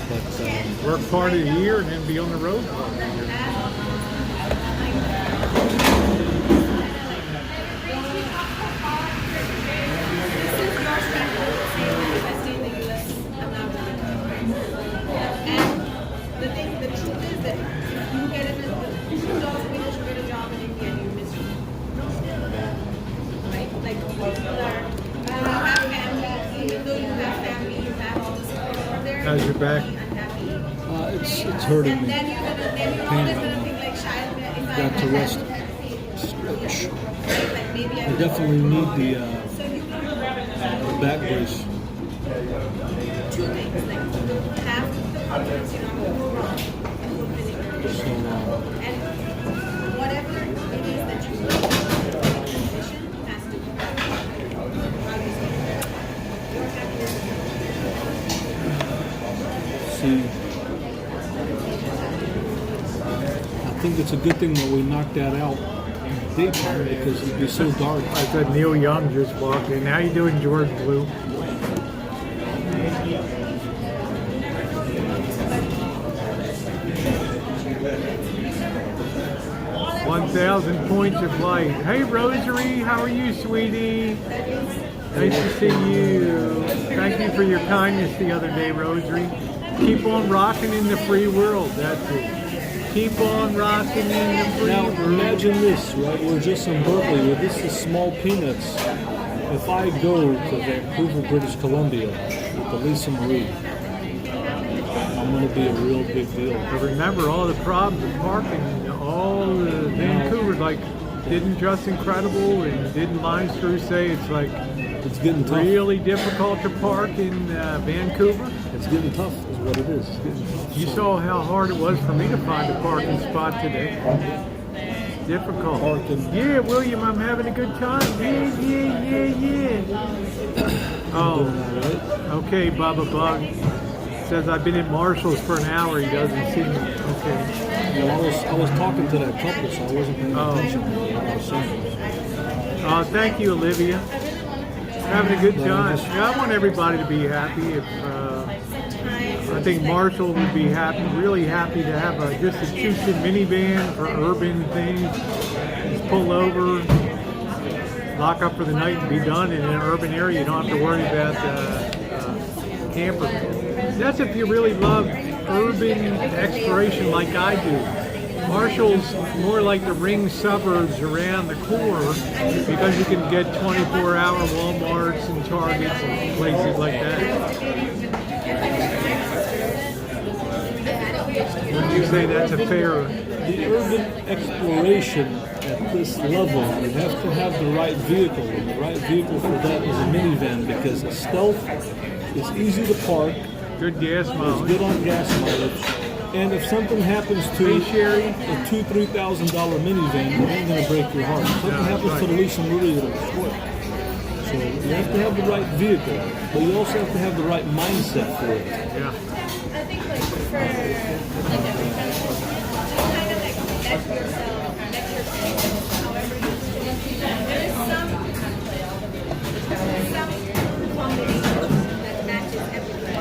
But work part of the year and then be on the road part of the year. The truth is that you get it, you should also get a job in India and you miss it. Right? Like people have family, even though you have family, you have all the support over there. How's your back? it's hurting me. Then you're always gonna think like child. Got to rest. Stretch. I definitely need the back brace. Two things, like have the confidence, you know, go wrong and go Whatever it is that you want, condition has to be. See, I think it's a good thing that we knocked that out in the daytime because it'd be so dark. I said Neil Young just walked in. How you doing, George Blue? $1,000 points of light. Hey, Rosary, how are you, sweetie? Nice to see you. Thank you for your kindness the other day, Rosary. Keep on rocking in the free world. That's it. Keep on rocking in the free Now, world. imagine this, right? We're just in Berkeley, where this is small peanuts. If I go to Vancouver, British Columbia, with the Lisa Marie, I'm going to be a real big deal. But remember, all the problems of parking, all the Vancouver, like, didn't Just Incredible and didn't Lines Through say it's like it's getting tough. Really difficult to park in Vancouver? It's getting tough, is what it is. It's getting tough. You saw how hard it was for me to find a parking spot today. Difficult. Parking. Yeah, William, I'm having a good time. Yeah. Oh, okay, Bubba Bug. Says I've been at Marshall's for an hour. He doesn't see me. Okay. Well, I was talking to that couple, so I wasn't paying attention to what I was saying. Thank you, Olivia. Having a good time. Yeah, I want everybody to be happy. If I think Marshall would be happy, really happy to have just a two-seat minivan for urban things. Just pull over, lock up for the night, and be done in an urban area. You don't have to worry about camper. That's if you really love urban exploration like I do. Marshall's more like the ring suburbs around the core because you can get 24-hour Walmarts and Targets and places like that. Would you say that's a fair? The urban exploration at this level, you have to have the right vehicle. And the right vehicle for that is a minivan because it's stealth, it's easy to park, good gas mileage, it's good on gas mileage. And if something happens to a $2,000-$3,000 minivan, it ain't going to break your heart. If something happens to the Lisa Marie, it'll destroy it. So you have to have the right vehicle, but you also have to have the right mindset for it. Yeah. I think like for like kind of like connect yourself, connect your things, however you do it. There is some combination that matches everything.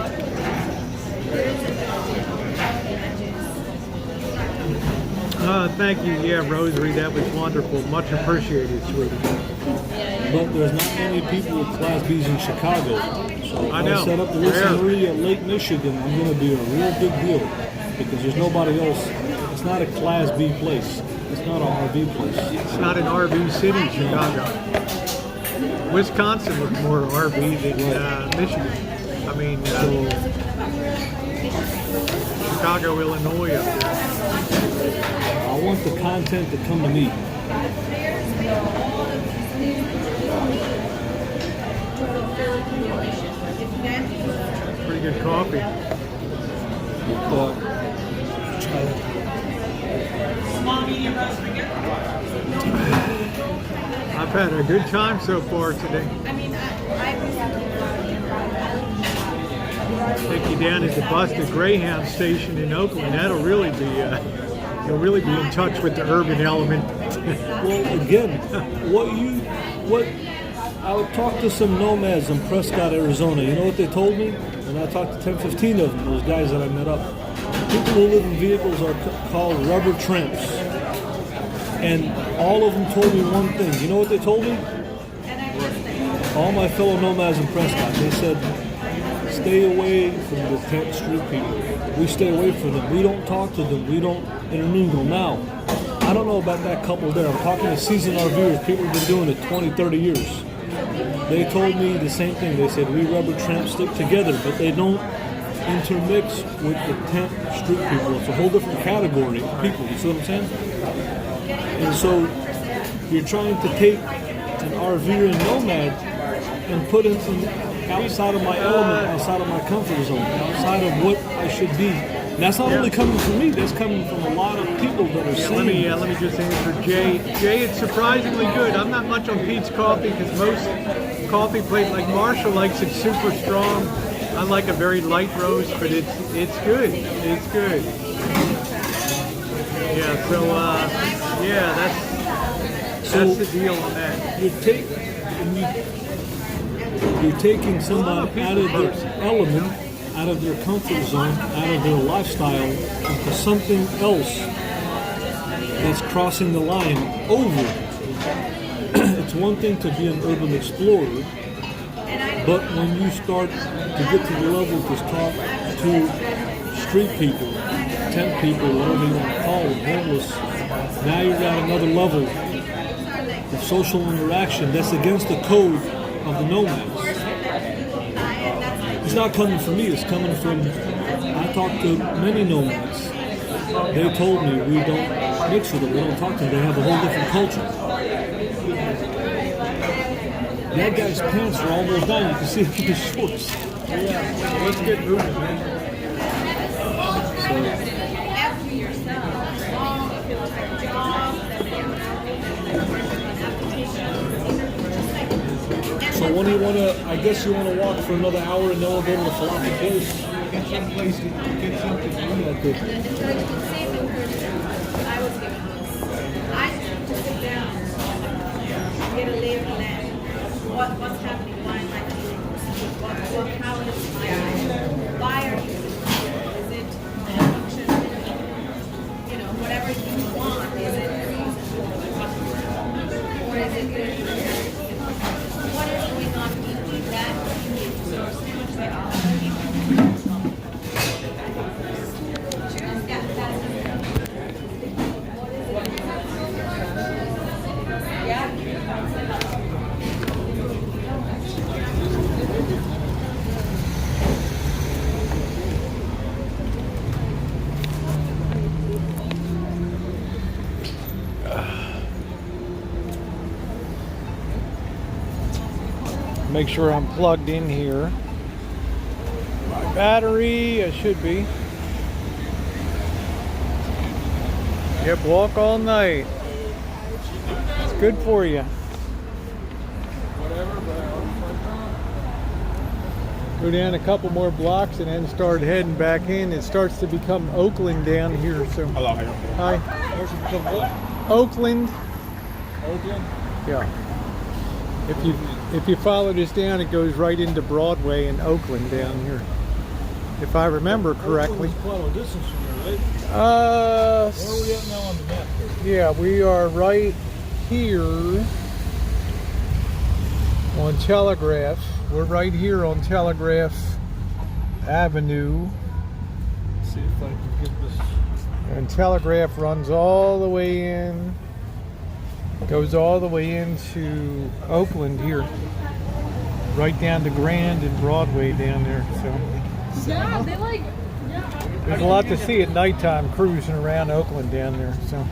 There is a Thank you. Yeah, Rosary, that was wonderful. Much appreciated, sweetie. But there's not many people with Class Bs in Chicago. So if I know. I set up the Lisa Marie at Lake Michigan, I'm going to be a real big deal because there's nobody else. It's not a Class B place. It's not an RV place. It's not an RV city, Chicago. Wisconsin was more RV than Michigan. I mean, Chicago, Illinois up there. I want the content to come to me. Pretty good coffee. I've had a good time so far today. Take you down at the Busted Greyhound station in Oakland. That'll really be, you'll really be in touch with the urban element. Well, again, I talked to some nomads in Prescott, Arizona. You know what they told me? And I talked to 10, 15 of them, those guys that I met up. People who live in vehicles are called rubber tramps. And all of them told me one thing. You know what they told me? All my fellow nomads in Prescott, they said, stay away from the tent street people. We stay away from them. We don't talk to them. We don't intermingle. Now, I don't know about that couple there. I'm talking to seasoned RVers. People have been doing it 20, 30 years. They told me the same thing. They said, we rubber tramps stick together, but they don't intermix with the tent street people. It's a whole different category of people. You see what I'm saying? And so you're trying to take an RVer and nomad and put him outside of my element, outside of my comfort zone, outside of what I should be That's not only coming from me. That's coming from a lot of people that are saying. Let me just answer Jay. Jay, it's surprisingly good. I'm not much on Pete's coffee because most coffee places, like Marshall likes it super strong. I like a very light roast, but it's good. It's good. Yeah. So that's the deal on that. You're taking somebody out of their element, out of their comfort zone, out of their lifestyle, into something else that's crossing the line over. It's one thing to be an urban explorer, but when you start to get to the level to talk to street people, tent people, whatever you want to call them, homeless, now you're at another level of social interaction that's against the code of the nomads. It's not coming from me, it's coming from, I talked to many nomads. They told me we don't mix with them, we don't talk to them, they have a whole different culture. That guy's pants are almost down, you can see his shorts. Yeah, let's get moving, man. So when do you want to, I guess you want to walk for another hour and then we'll go to the falafel place? Get someplace to get something to eat. I was given this. I have to sit down, get a lay of the land. What's happening? Why am I feeling this? How is my why are you doing this? Is it a function? You know, whatever you want, is it a reason? Or is it what is going on deeply that you need to source so much that Make sure I'm plugged in here. My battery, I should be. Yep, walk all night. It's good for you. Go down a couple more blocks and then start heading back in. It starts to become Oakland down here. So hello. Hi. Oakland. Oakland? Yeah. If you follow this down, it goes right into Broadway in Oakland down here. If I remember correctly. Quite a distance from here, right? Where are we at now on the map? Yeah, we are right here on Telegraph. We're right here on Telegraph Avenue. Let's see if I can get this. And Telegraph runs all the way in. Goes all the way into Oakland here, right down to Grand and Broadway down there. So Yeah, they like. there's a lot to see at nighttime cruising around Oakland down there. So,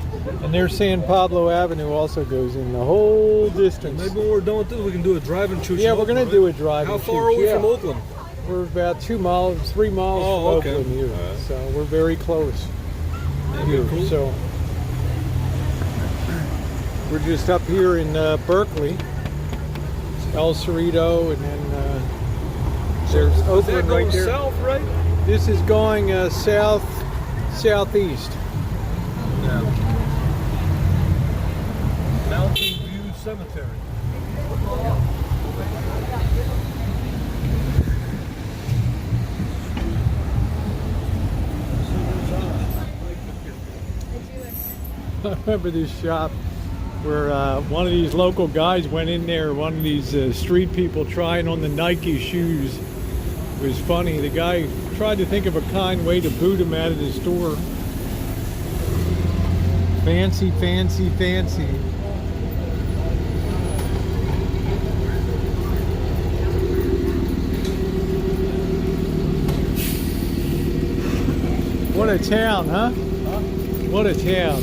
and there's San Pablo Avenue also goes in the whole distance. Maybe when we're done with this, we can do a drive and shoot. Yeah, we're gonna do a drive. How far are we from Oakland? We're about 3 miles from Oakland here, so we're very close here. Cool. So. We're just up here in Berkeley, El Cerrito, and then there's Oakland right there. South, right? This is going southeast. Yeah. Mountain View Cemetery. I remember this shop where one of these local guys went in there, one of these street people trying on the Nike shoes. It was funny. The guy tried to think of a kind way to boot him out of the store. Fancy, fancy, fancy. What a town, huh? What a town.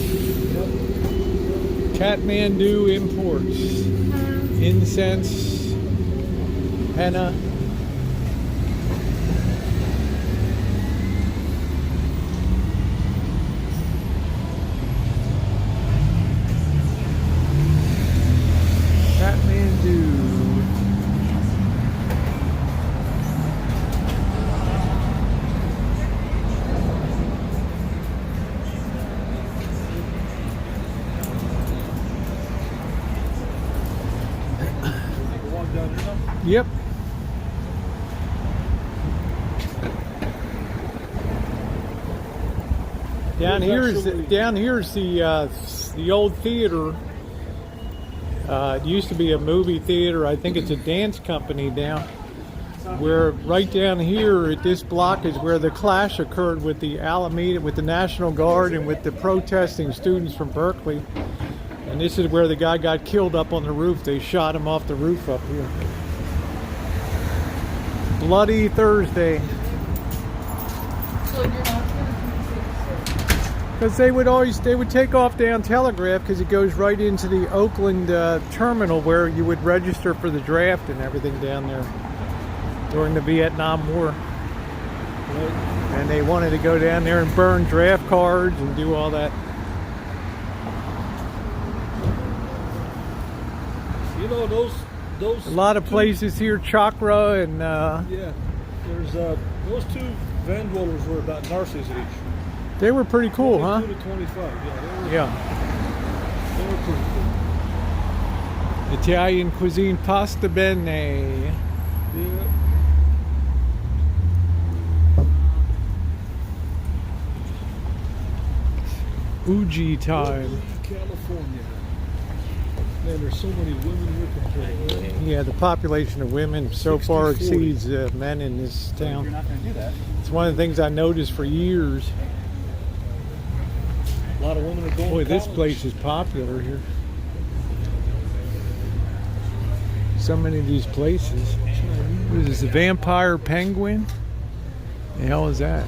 Kathmandu imports incense, henna. Yep. Down here's the old theater. It used to be a movie theater. I think it's a dance company now. Where right down here at this block is where the clash occurred with the Alameda, with the National Guard, and with the protesting students from Berkeley. And this is where the guy got killed up on the roof. They shot him off the roof up here. Bloody Thursday. Because they would take off down Telegraph because it goes right into the Oakland terminal where you would register for the draft and everything down there during the Vietnam War. And they wanted to go down there and burn draft cards and do all that. You know, those a lot of places here, Chakra and yeah, there's those two van dwellers were about Narcis's age. They were pretty cool, 22 huh? to 25. Yeah. They were pretty cool. Italian cuisine, pasta bene. Yeah. Uji time. California. Man, there's so many women here compared. Yeah, the population of women so far 60-40. exceeds men in this town. You're not going to do that. It's one of the things I noticed for years. A lot of women are going Boy, to this college. place is popular here. So many of these places. What is this, a vampire penguin? The hell is that?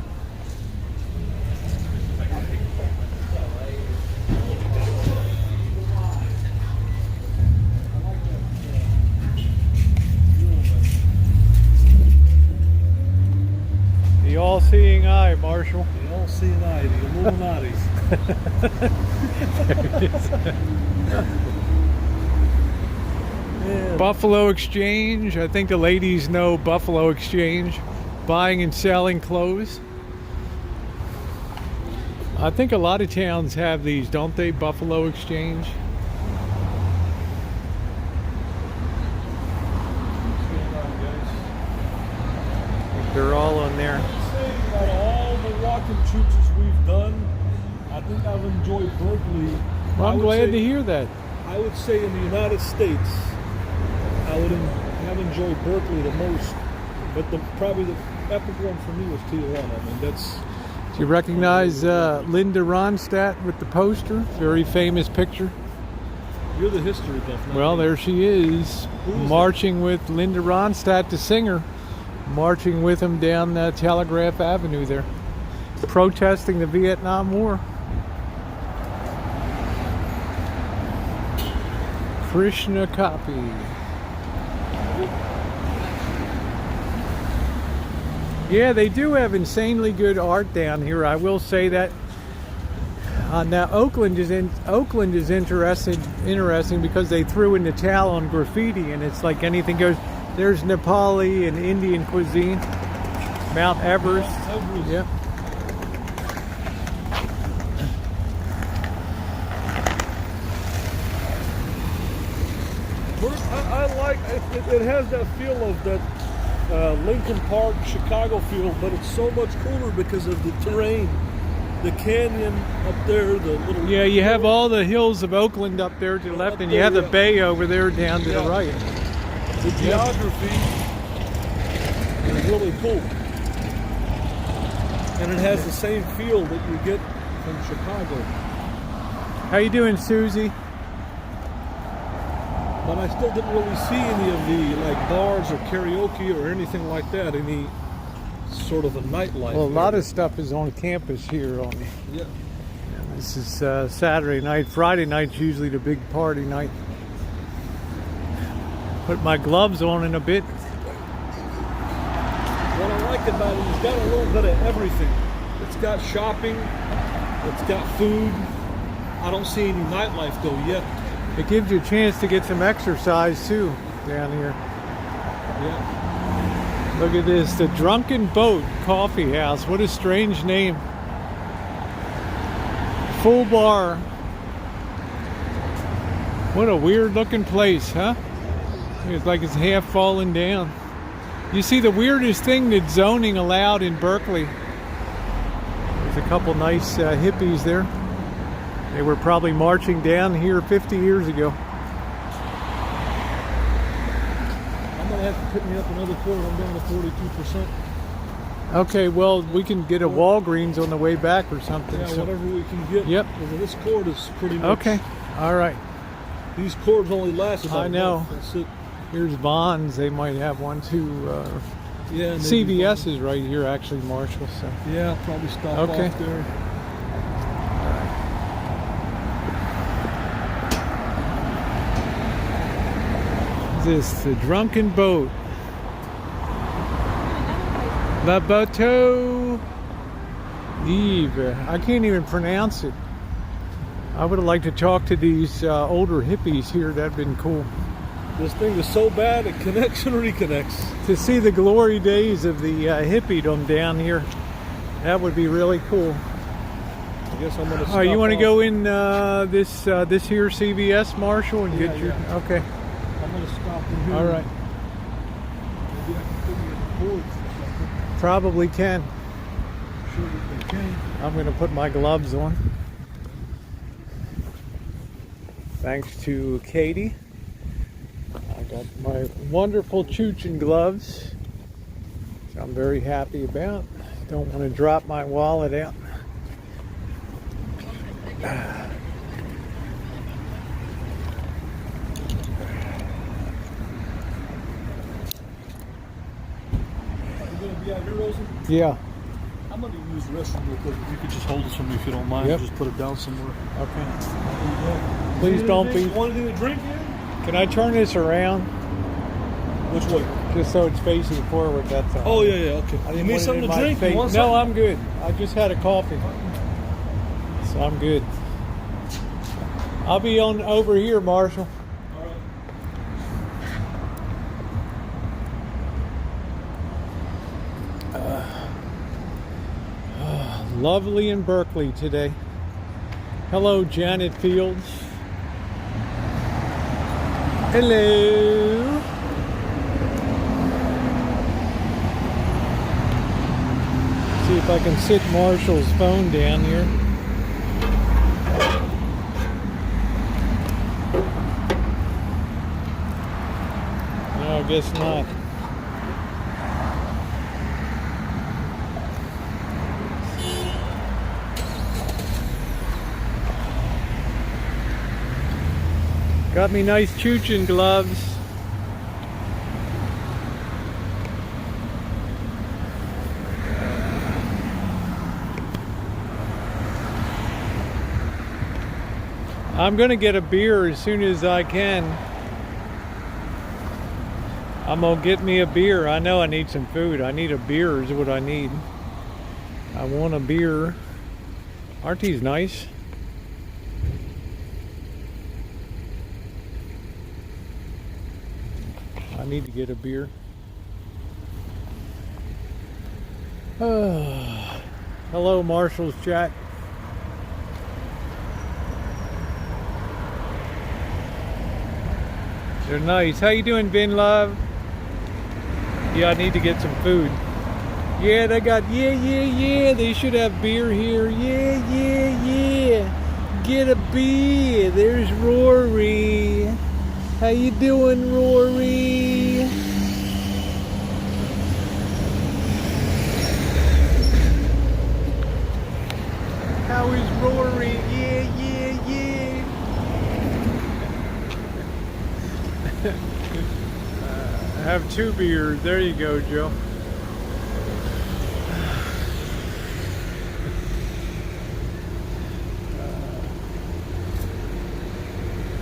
The all-seeing eye, Marshall. The all-seeing eye, the Illuminati's. Yeah. Buffalo Exchange. I think the ladies know Buffalo Exchange. Buying and selling clothes. I think a lot of towns have these, don't they? Buffalo Exchange. They're all on there. Out of all the walking troops we've done, I think I've enjoyed Berkeley. Well, I'm I would glad say- to hear that. I would say in the United States, I would have enjoyed Berkeley the most, but probably the epic one for me was Tijuana. I mean, that's. Do you recognize Linda Ronstadt with the poster? Very famous picture. You're the history buff. not Well, me. there she is, Who is marching with Linda Ronstadt, the singer, marching with him down Telegraph Avenue there, protesting the Vietnam War. Krishna Copy. Yeah, they do have insanely good art down here. I will say that. Now Oakland is interesting because they threw in the towel on graffiti, and it's like anything goes. There's Nepali and Indian cuisine, Mount Everest. Yep. I like it has that feel of that Lincoln Park, Chicago feel, but it's so much cooler because of the terrain, the canyon up there, the little. Yeah, you have all the hills of Oakland up there to the left, and you have the bay over there down to the right. The geography is really cool, and it has the same feel that you get from Chicago. How you doing, Susie? But I still didn't really see any of the like bars or karaoke or anything like that. Any sort of a nightlife. Well, a lot of stuff is on campus here. Yeah. This is Saturday night. Friday night's usually the big party night. Put my gloves on in a bit. What I like about it, it's got a little bit of everything. It's got shopping. It's got food. I don't see any nightlife though yet. It gives you a chance to get some exercise too down here. Yeah. Look at this, the Drunken Boat Coffee House. What a strange name. Full bar. What a weird looking place, huh? It's like it's half falling down. You see, the weirdest thing that zoning allowed in Berkeley. There's a couple nice hippies there. They were probably marching down here 50 years ago. I'm gonna have to pick me up another quarter. I'm down to 42%. Okay, well, we can get a Walgreens on the way back or something. Yeah, so- whatever we can get. Yep. Because this cord is pretty much. Okay, all right. These cords only last about I a know. month. That's it. Here's Vons. They might have one too. Yeah. maybe CVS is right here, actually, Marshall. So. Yeah, I'll probably stop Okay. off there. This the drunken boat. La Bateau Eve. I can't even pronounce it. I would have liked to talk to these older hippies here. That'd been cool. This thing is so bad it connects and reconnects. To see the glory days of the hippiedom down here. That would be really cool. I guess I'm gonna. Oh, you want to off. go in this here CVS, Marshall, and get your? Yeah. Okay. I'm gonna stop in here. All right. Maybe I can put me in the cords or something. Probably can. Sure that they can. I'm going to put my gloves on. Thanks to Katie. I got my wonderful Chuchin gloves, which I'm very happy about. Don't want to drop my wallet out. You gonna be out here, Rosie? Yeah. I'm gonna use the restroom real quick. If you could just hold this for me if you don't mind. Yep. Just put it down somewhere. Okay. Please don't be. You want anything to drink here? Can I turn this around? Which way? Just so it's facing forward, that's all. Oh, yeah, okay. I You didn't need want it something in to my drink? face. You want No, something? I'm good. I just had a coffee. So I'm good. I'll be on over here, Marshall. All right. Lovely in Berkeley today. Hello, Janet Fields. Hello. See if I can sit Marshall's phone down here. No, I guess not. Got me nice Chuchin gloves. I'm gonna get a beer as soon as I can. I'm gonna get me a beer. I know I need some food. I need a beer is what I need. I want a beer. Aren't these nice? I need to get a beer. Hello, Marshall's chat. They're nice. How you doing, Vin Love? Yeah, I need to get some food. Yeah, they got, yeah. They should have beer here. Yeah. Get a beer. There's Rory. How you doing, Rory? How is Rory? Yeah. I have 2 beers. There you go, Joe.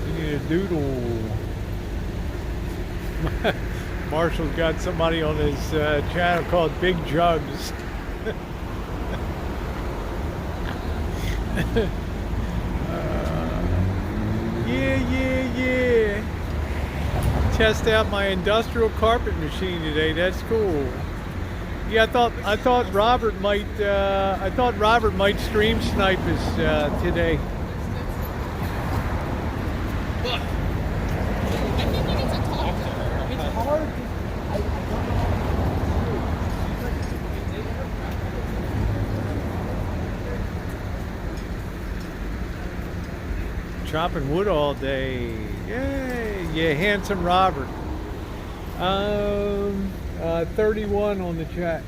You need a doodle. Marshall's got somebody on his channel called Big Jugs. Yeah. Test out my industrial carpet machine today. That's cool. Yeah, I thought Robert might stream snipe us today. Look, I think you need to talk to her. chopping wood all day. Yay! Yeah, handsome Robert. 31 on the chat.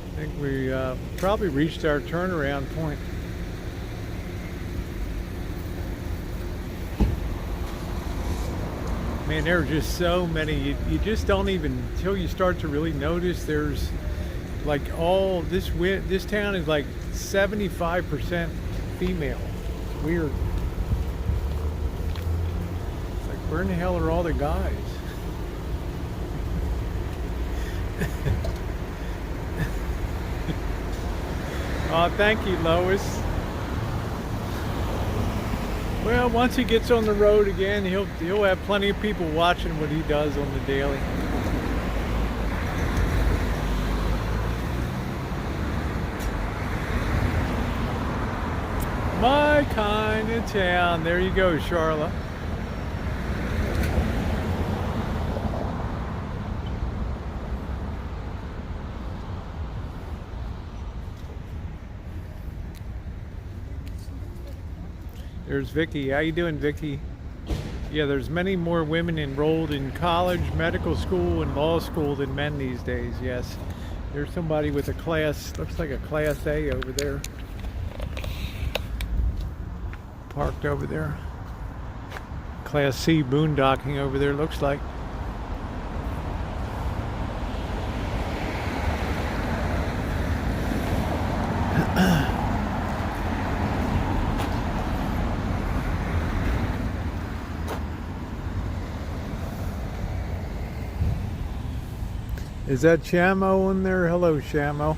I think we probably reached our turnaround point. Man, there are just so many. You just don't even, until you start to really notice, there's like all this town is like 75% female. It's weird. It's like, where in the hell are all the guys? Oh, thank you, Lois. Well, once he gets on the road again, he'll have plenty of people watching what he does on the daily. My kind of town. There you go, Charlotte. There's Vicky. How you doing, Vicky? Yeah, there's many more women enrolled in college, medical school, and law school than men these days, yes. There's somebody with a class, looks like a Class A over there. Parked over there. Class C boondocking over there, looks like. Is that Shamo in there? Hello, Shamo.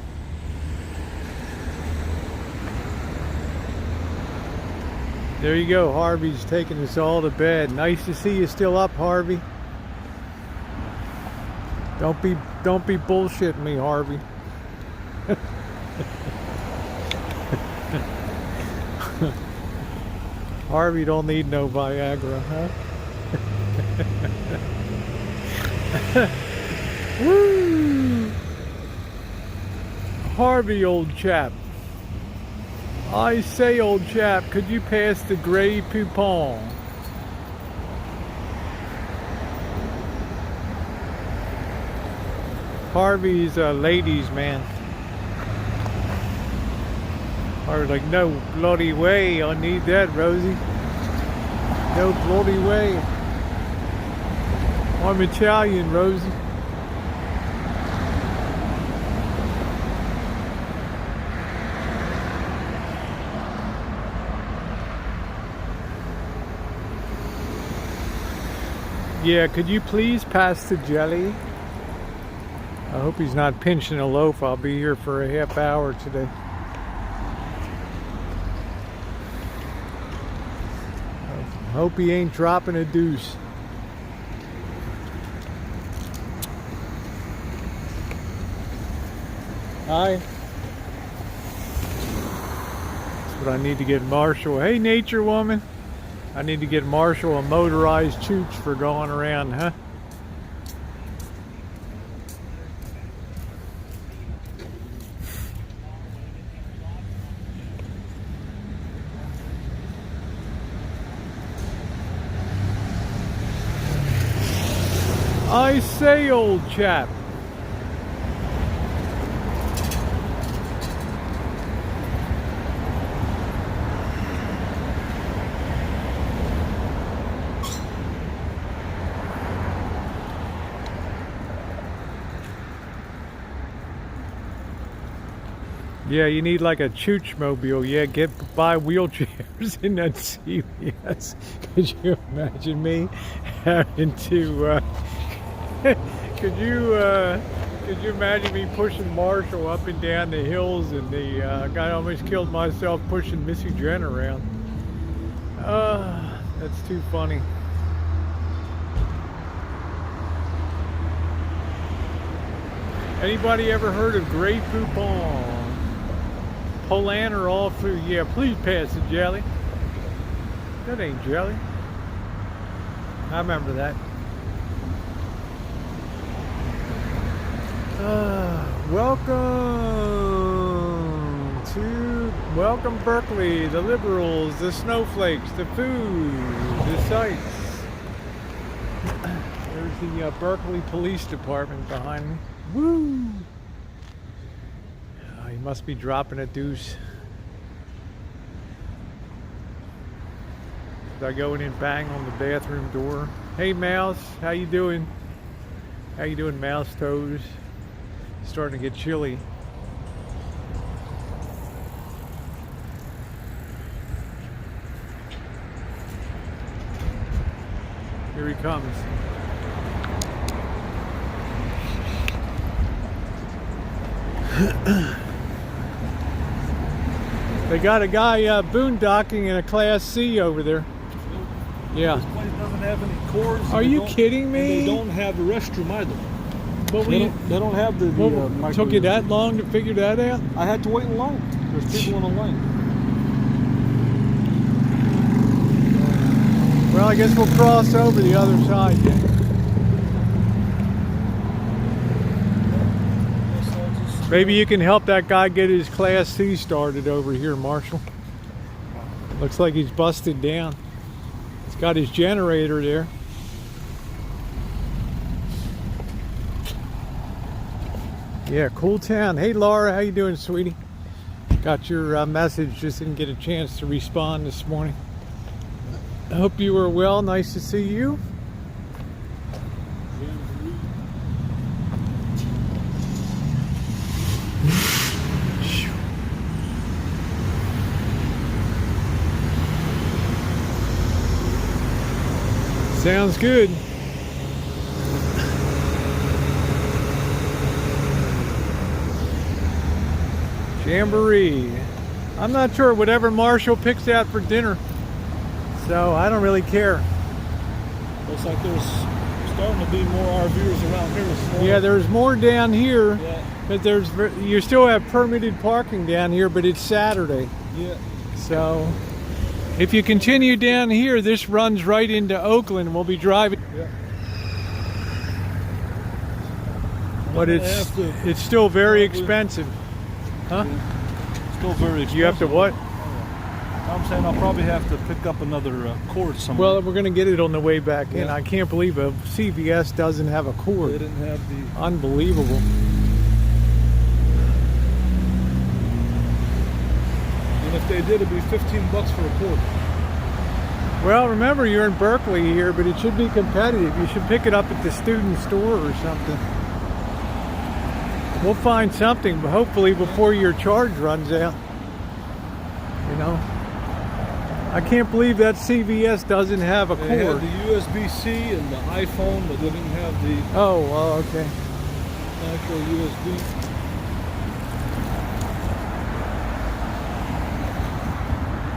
There you go. Harvey's taking us all to bed. Nice to see you still up, Harvey. Don't be bullshitting me, Harvey. Harvey don't need no Viagra, huh? Woo! Harvey, old chap. I say, old chap, could you pass the Grey Poupon? Harvey's a ladies' man. Harvey's like, no bloody way, I need that, Rosie. No bloody way. I'm Italian, Rosie. Yeah, could you please pass the jelly? I hope he's not pinching a loaf. I'll be here for a half hour today. I hope he ain't dropping a deuce. Hi. That's what I need to get Marshall. Hey, nature woman. I need to get Marshall a motorized chooch for going around, huh? I say, old chap. Yeah, you need like a chooch mobile. Yeah, buy wheelchairs in that CVS. Could you imagine me having to? Could you imagine me pushing Marshall up and down the hills, and the guy almost killed myself pushing Missy Jen around. That's too funny. Anybody ever heard of Grey Poupon? Polaner all through. Yeah, please pass the jelly. That ain't jelly. I remember that. Welcome to welcome Berkeley, the liberals, the snowflakes, the food, the sights. There's the Berkeley Police Department behind me. Woo! Oh, he must be dropping a deuce. Should I go in and bang on the bathroom door? Hey Mouse, how you doing? How you doing, Mouse Toes? Starting to get chilly. Here he comes. They got a guy boondocking in a Class C over there. Yeah. This place doesn't have any cords. Are you kidding me? They don't have a restroom either. What They don't have the what took you that long to figure that out? I had to wait in line. There's people in the line. Well, I guess we'll cross over the other side then. Maybe you can help that guy get his Class C started over here, Marshall. Looks like he's busted down. He's got his generator there. Yeah, cool town. Hey Laura, how you doing, sweetie? Got your message, just didn't get a chance to respond this morning. I hope you were well. Nice to see you. Sounds good. Jamboree. I'm not sure, whatever Marshall picks out for dinner. So I don't really care. Looks like there's starting to be more RVers around here this morning. Yeah, there's more down here. Yeah. But you still have permitted parking down here, but it's Saturday. Yeah. So if you continue down here, this runs right into Oakland. We'll be driving. Yeah. But it's still very expensive. Huh? Yeah. Still very expensive. You have to what? I'm saying I'll probably have to pick up another cord somewhere. Well, we're going to get it on the way back in. Yeah. I can't believe a CVS doesn't have a cord. They didn't have the... Unbelievable. And if they did, it'd be $15 for a cord. Well, remember, you're in Berkeley here, but it should be competitive. You should pick it up at the student store or something. We'll find something, hopefully, before your charge runs out. You know? I can't believe that CVS doesn't have a cord. They had the USB-C and the iPhone, but they didn't have the Oh, well, okay. actual USB.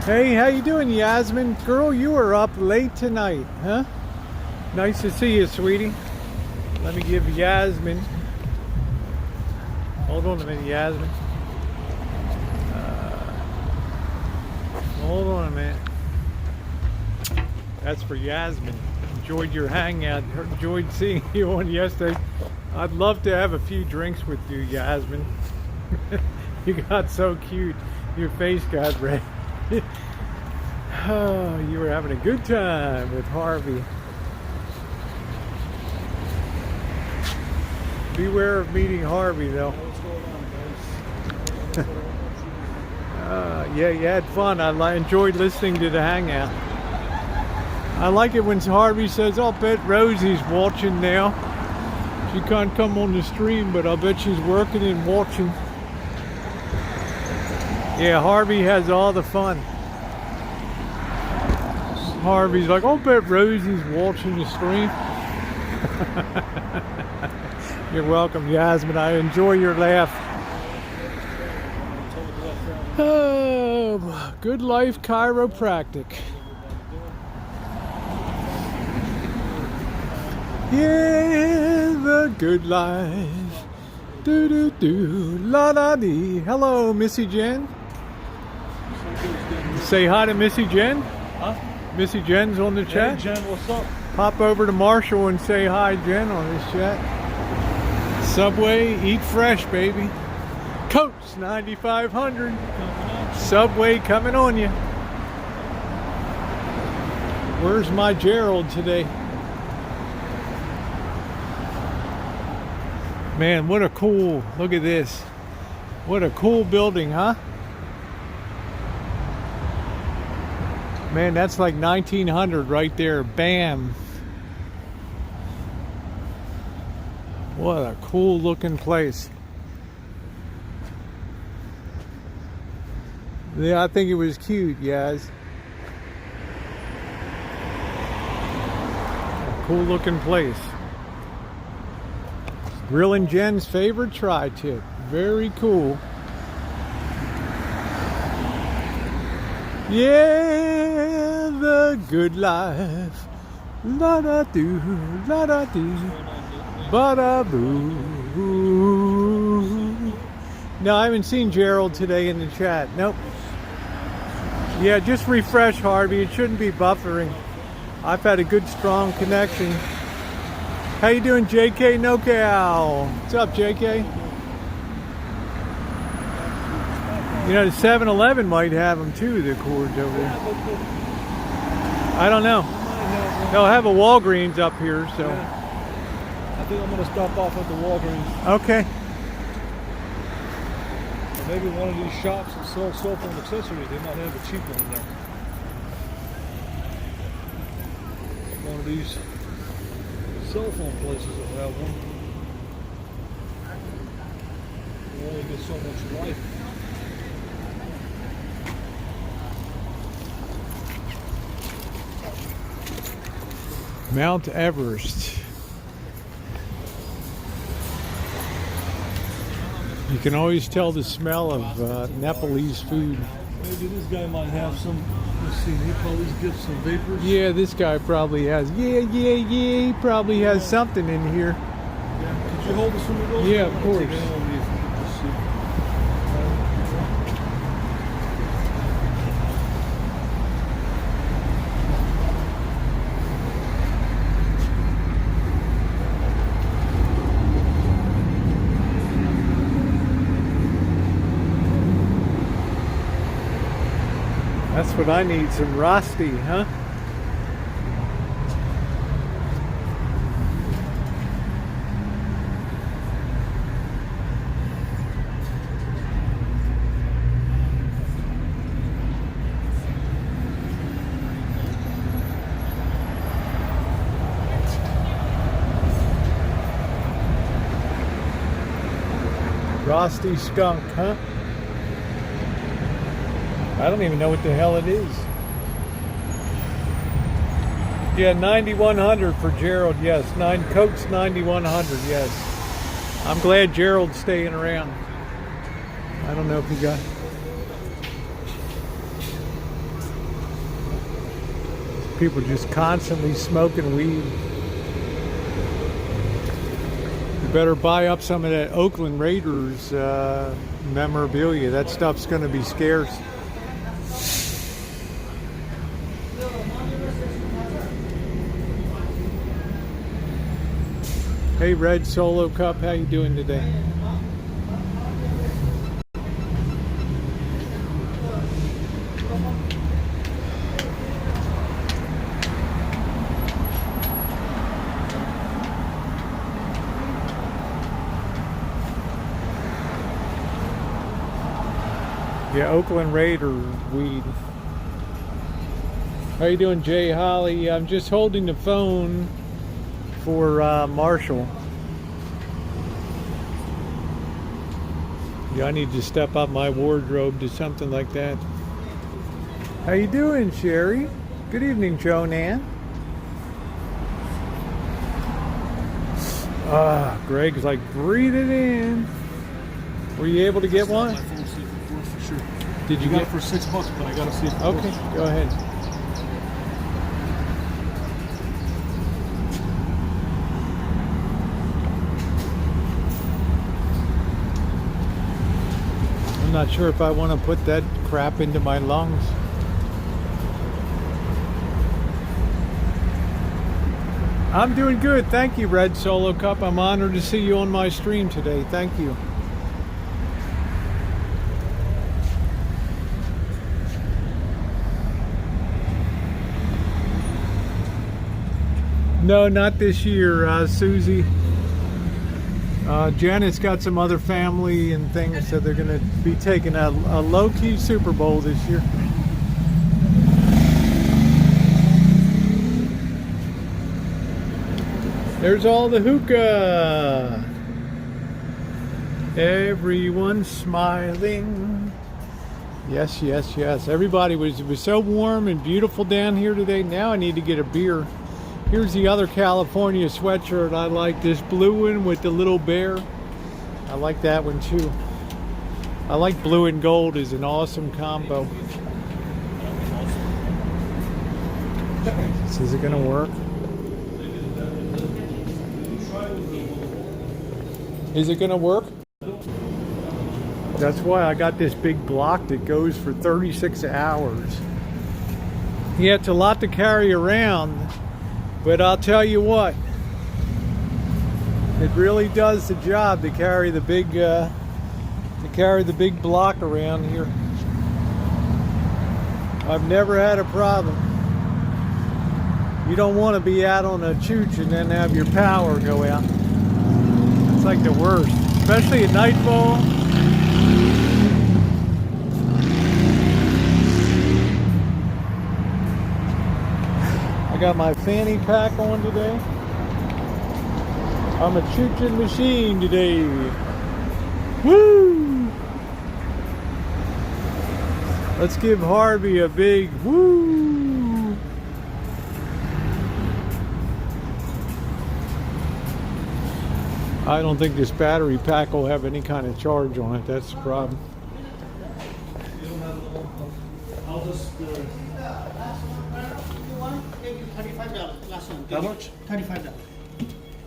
Hey, how you doing, Yasmin? Girl, you are up late tonight, huh? Nice to see you, sweetie. Let me give Yasmin... Hold on a minute, Yasmin. Hold on a minute. That's for Yasmin. Enjoyed your hangout. Enjoyed seeing you on yesterday. I'd love to have a few drinks with you, Yasmin. You got so cute. Your face got red. Oh, you were having a good time with Harvey. Beware of meeting Harvey, though. Yeah, you had fun. I enjoyed listening to the hangout. I like it when Harvey says, I'll bet Rosie's watching now. She can't come on the stream, but I'll bet she's working and watching. Yeah, Harvey has all the fun. Harvey's like, I'll bet Rosie's watching the stream. You're welcome, Yasmin. I enjoy your laugh. Oh, Good Life Chiropractic. Yeah, the good life. Do do do, la da dee. Hello, Missy Jen. Say hi to Missy Jen. Huh? Missy Jen's on the chat. Hey Jen, what's up? Pop over to Marshall and say hi, Jen, on this chat. Subway, eat fresh, baby. Coats 9500. Subway coming on you. Where's my Gerald today? Man, what a cool, look at this. What a cool building, huh? Man, that's like 1900 right there. Bam. What a cool looking place. Yeah, I think it was cute, guys. A cool looking place. Grillin' Jen's favorite tri-tip. Very cool. Yeah, the good life. La da do, la da do, ba da boo. No, I haven't seen Gerald today in the chat. Nope. Yeah, just refresh, Harvey. It shouldn't be buffering. I've had a good, strong connection. How you doing, JK NoCal? What's up, JK? You know, the 7-Eleven might have them too, the cords over there. I don't know. They'll have a Walgreens up here, so. I think I'm going to stop off at the Walgreens. Okay. Or maybe one of these shops that sell cell phone accessories. They might have a cheap one in there. One of these cell phone places will have one. You only get so much life. Mount Everest. You can always tell the smell of Nepalese food. Maybe this guy might have some. Let's see, he probably gets some vapors. Yeah, this guy probably has. Yeah. He probably has something in here. Yeah. Could you hold this for me, Rosie? Yeah, of course. Let's see. That's what I need, some Rosti, huh? Rosti skunk, huh? I don't even know what the hell it is. Yeah, 9100 for Gerald, yes. Coats 9100, yes. I'm glad Gerald's staying around. I don't know if he got... People just constantly smoking weed. You better buy up some of that Oakland Raiders memorabilia. That stuff's going to be scarce. Hey, Red Solo Cup, how you doing today? Yeah, Oakland Raider weed. How you doing, Jay Holly? I'm just holding the phone for Marshall. Yeah, I need to step up my wardrobe to something like that. How you doing, Sherry? Good evening, Joanne. Greg's like, breathe it in. Were you able to get one? For sure. Did you got get it for $6, but I gotta see it. Okay, go ahead. I'm not sure if I want to put that crap into my lungs. I'm doing good. Thank you, Red Solo Cup. I'm honored to see you on my stream today. Thank you. No, not this year, Susie. Janet's got some other family and things, so they're going to be taking a low-key Super Bowl this year. There's all the hookah. Everyone's smiling. Yes, yes, yes. Everybody it was so warm and beautiful down here today. Now I need to get a beer. Here's the other California sweatshirt I like, this blue one with the little bear. I like that one too. I like blue and gold is an awesome combo. Is it gonna work? Is it gonna work? That's why I got this big block that goes for 36 hours. Yeah, it's a lot to carry around, but I'll tell you what, it really does the job to carry the big block around here. I've never had a problem. You don't want to be out on a chooch and then have your power go out. It's like the worst, especially at nightfall. I got my fanny pack on today. I'm a chooching machine today. Woo! Let's give Harvey a big woo! I don't think this battery pack will have any kind of charge on it. That's the problem. I'll just. $35. Last one. How much? $35.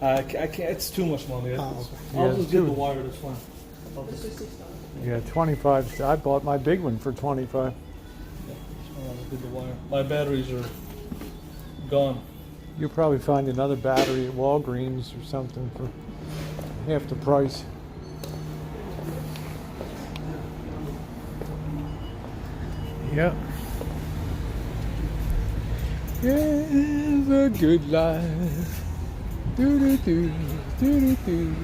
I can't. It's too much money. Oh, I'll Yeah, just it's get too- the wire. That's fine. I'll just, Yeah, 25. I bought my big one for 25. I'll get the wire. My batteries are gone. You'll probably find another battery at Walgreens or something for half the price. Yep. It's a good life. Do do do do do do.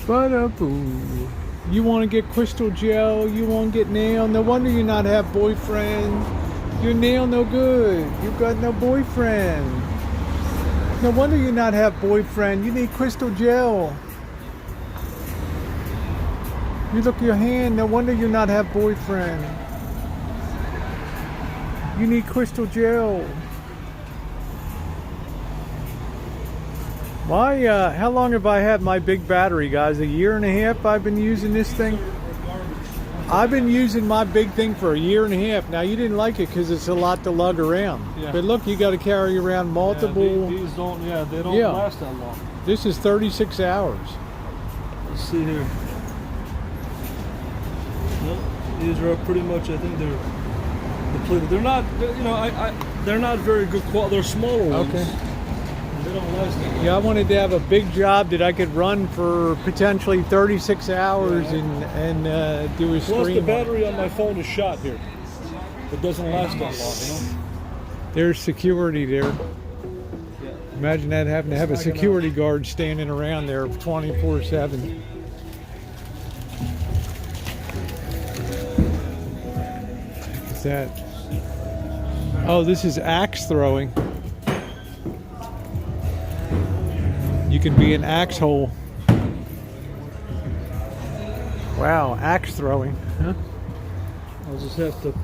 Ba-da-boo. You want to get crystal gel? You want to get nail? No wonder you not have boyfriend. Your nail no good. You got no boyfriend. No wonder you not have boyfriend. You need crystal gel. You look at your hand. No wonder you not have boyfriend. You need crystal gel. How long have I had my big battery, guys? A year and a half I've been using this thing. I've been using my big thing for a year and a half. Now, you didn't like it because it's a lot to lug around. Yeah. But look, you got to carry around multiple. Yeah, these don't. Yeah, they don't Yeah. last that long. This is 36 hours. Let's see here. Nope, these are pretty much. I think they're depleted. They're not. They're not very good quality. They're smaller ones. Okay. They don't last that long. Yeah, I wanted to have a big job that I could run for potentially 36 hours and do a Plus, the stream. battery on my phone is shot here. It doesn't last that long, There's security there. Imagine that, having to have a security guard standing around there 24/7. What's that? Oh, this is axe throwing. You can be an axe hole. Wow, axe throwing. Huh? I'll just have to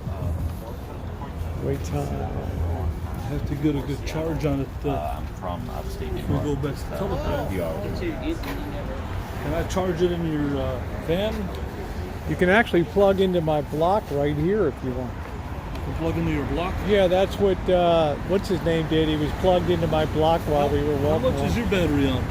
wait till have to get a good charge on it. I'm from upstate New If we York. go back to telephone. Yeah. Can I charge it in your van? You can actually plug into my block right here if you want. You plug into your block? Yeah, that's what what's his name did. He was plugged into my block while we were How walking. much is your battery on?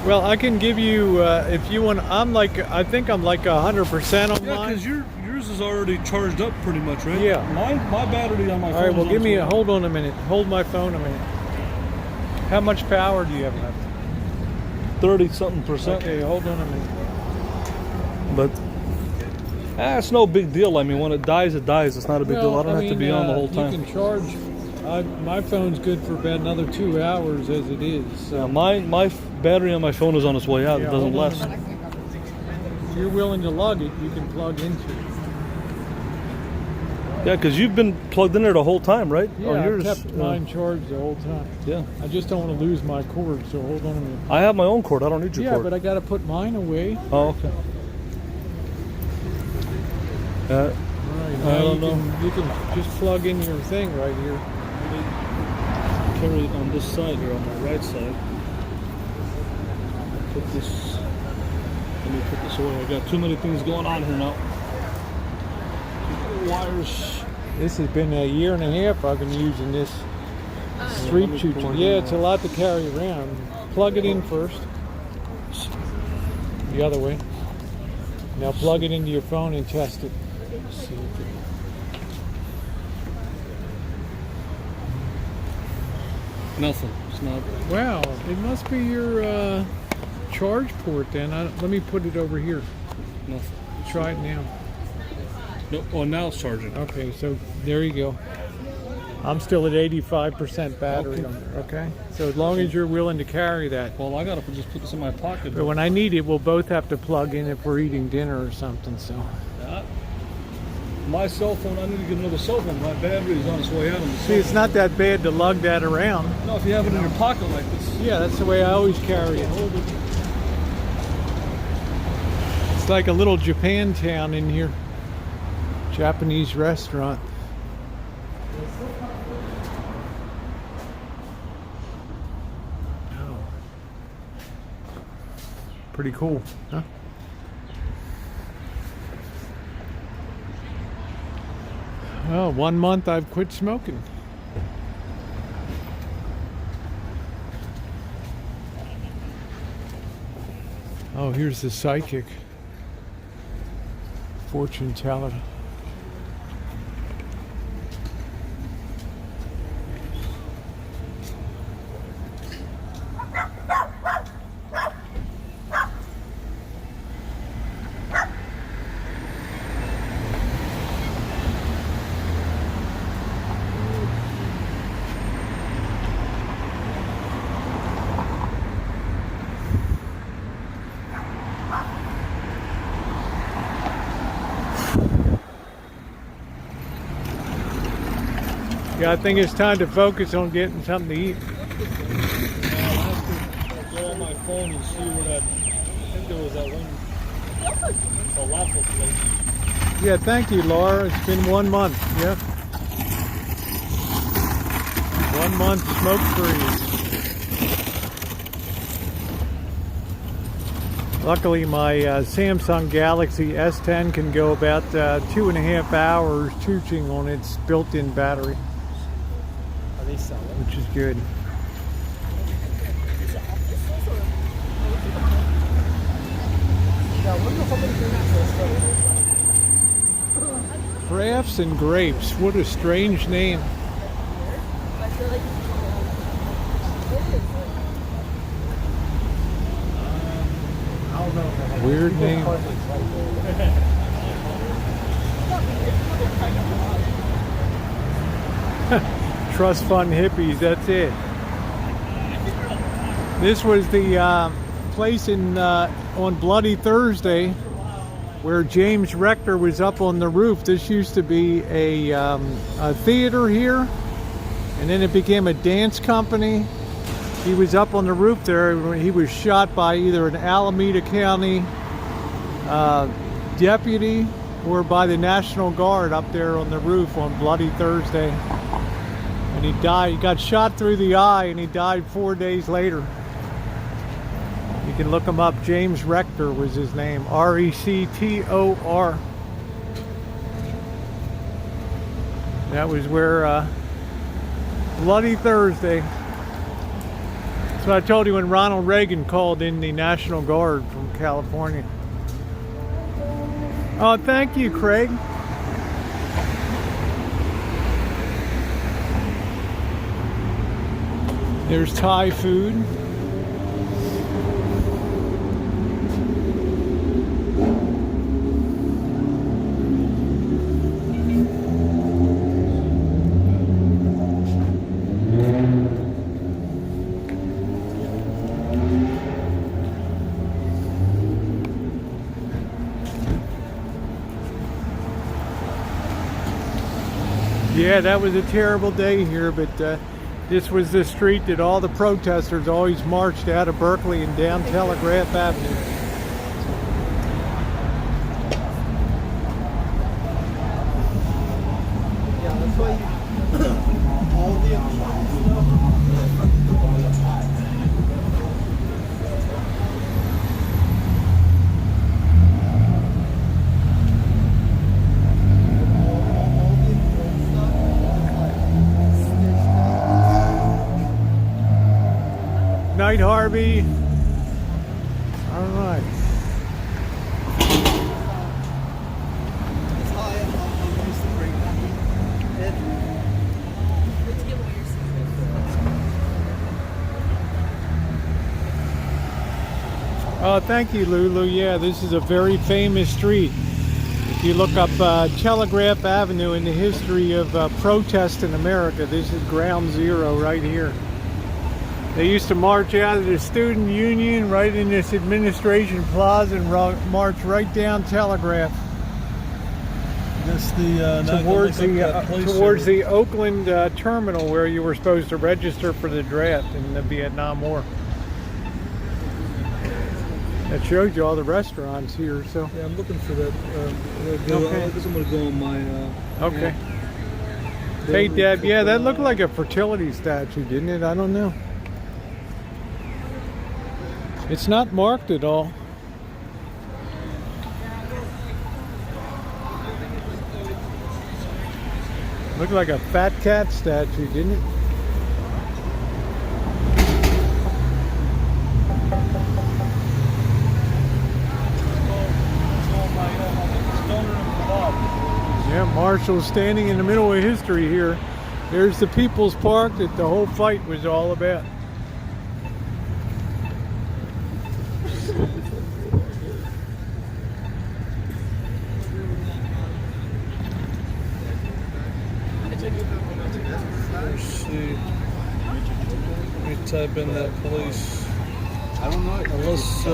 Well, I can give you if you want. I think I'm like 100% on Yeah, mine. because yours is already charged up pretty much, right? Yeah. My battery on my phone. All right, well, is give me a also- hold on a minute. Hold my phone a minute. How much power do you have left? 30-something%. Okay, hold on a minute. But it's no big deal. I mean, when it dies, it dies. It's not a big deal. I don't have to be on the whole time. You can charge. My phone's good for about another 2 hours as it is. Yeah, my battery on my phone is on its way out. Yeah, It doesn't hold on a last. minute. If you're willing to lug it, you can plug into it. Yeah, because you've been plugged in there the whole time, right? Yeah, On yours, I kept mine charged the whole time. Yeah. I just don't want to lose my cord, so hold on a minute. I have my own cord. I don't need your Yeah, cord. but I got to put mine away. Oh, okay. Right, I now don't know. you can just plug in your thing right here. Carry it on this side here, on my right side. Put this. Let me put this away. I got too many things going on here now. Wires. This has been a year and a half I've been using this street let me shooter. plug it Yeah, in. it's a lot to carry around. Plug it in first. The other way. Now plug it into your phone and test it. See if it- Nothing. It's not. Wow, it must be your charge port then. Let me put it over here. Nothing. Try it now. No. Oh, now it's charging. Okay, so there you go. I'm still at 85% battery on there, okay? So as long as you're willing to carry that. Well, I gotta just put this in my pocket. But when I need it, we'll both have to plug in if we're eating dinner or something, so. Yeah. My cell phone, I need to get another cell phone. My battery is on its way out. On the See, it's not that bad to lug that around. No, if you have it in your pocket like this. Yeah, that's the way I always carry it. It's like a little Japantown in here. Japanese restaurant. Oh. Pretty cool, huh? Well, 1 month I've quit smoking. Oh, here's the psychic. Fortune teller. Yeah, I think it's time to focus on getting something to eat. I have to go on my phone and see where that. I think there was that one falafel place. Yeah, thank you, Laura. It's been 1 month. Yep. 1 month smoke-free. Luckily, my Samsung Galaxy S10 can go about 2.5 hours charging on its built-in battery, which is good. Crafts and Grapes. What a strange name. Weird name. Trust fund hippies, that's it. This was the place in on Bloody Thursday where James Rector was up on the roof. This used to be a theater here, and then it became a dance company. He was up on the roof there when he was shot by either an Alameda County deputy or by the National Guard up there on the roof on Bloody Thursday. And he died. He got shot through the eye and he died 4 days later. You can look him up. James Rector was his name. R-E-C-T-O-R. That was where Bloody Thursday. That's what I told you when Ronald Reagan called in the National Guard from California. Oh, thank you, Craig. There's Thai food. Yeah, that was a terrible day here, but this was the street that all the protesters always marched out of Berkeley and down Telegraph Avenue. Yeah, that's why all the important stuff. Night, Harvey. All right. Oh, thank you, Lulu. Yeah, this is a very famous street. If you look up Telegraph Avenue in the history of protest in America, this is ground zero right here. They used to march out of the student union right in this administration plaza and march right down Telegraph That's the towards the Oakland terminal where you were supposed to register for the draft in the Vietnam War. That shows you all the restaurants here. So yeah, I'm looking for that. Okay. I guess I'm gonna go on my. Okay. Hey, Deb. Yeah, that looked like a fertility statue, didn't it? I don't know. It's not marked at all. Looked like a fat cat statue, didn't it? Yeah, Marshall's standing in the middle of history here. There's the People's Park that the whole fight was all about. Let's see. Let me type in that place. I don't know. Unless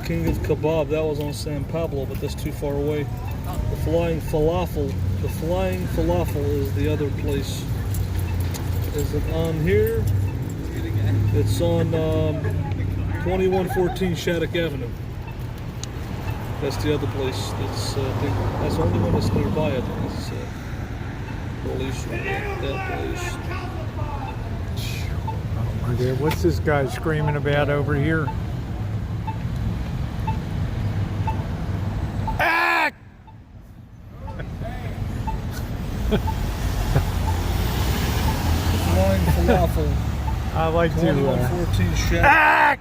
King of Kebab, that was on San Pablo, but that's too far away. The Flying Falafel is the other place. Is it on here? It's on 2114 Shattuck Avenue. That's the other place. That's I think that's the only one that's nearby. I think it's police. That place. Oh my God, what's this guy screaming about over here? Ah! Flying Falafel. I like to. 2114 Shattuck.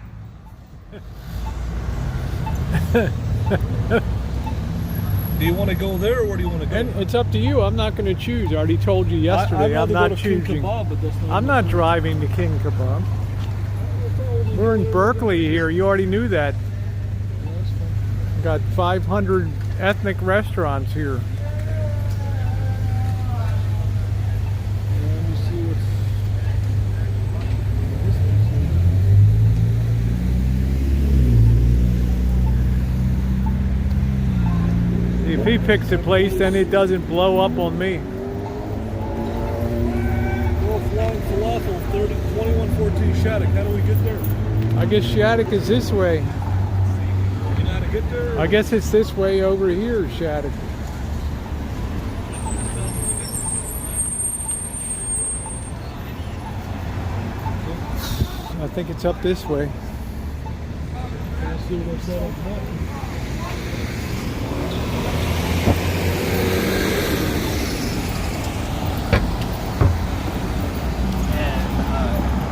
Do you want to go there, or where do you want to go? And it's up to you. I'm not going to choose. I already told you yesterday. I'm not choosing. I'm not driving to King Kebab. We're in Berkeley here. You already knew that. Got 500 ethnic restaurants here. If he picks a place, then it doesn't blow up on me. Well, Flying Falafel, 2114 Shattuck. How do we get there? I guess Shattuck is this way. You know how to get there? I guess it's this way over here, Shattuck. I think it's up this way. Let's see what's up.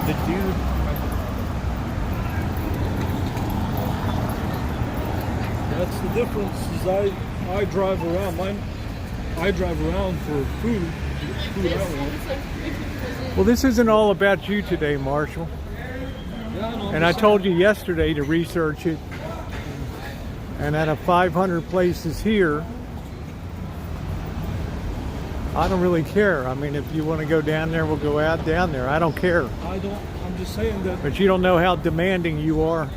The dude. That's the difference. Is I drive around. I drive around for food I want. Well, this isn't all about you today, Marshall. Yeah, no, And I told you yesterday to research it. And out of 500 places here, I don't really care. I mean, if you want to go down there, we'll go out down there. I don't care. I don't. I'm just saying that. But you don't know how demanding you are.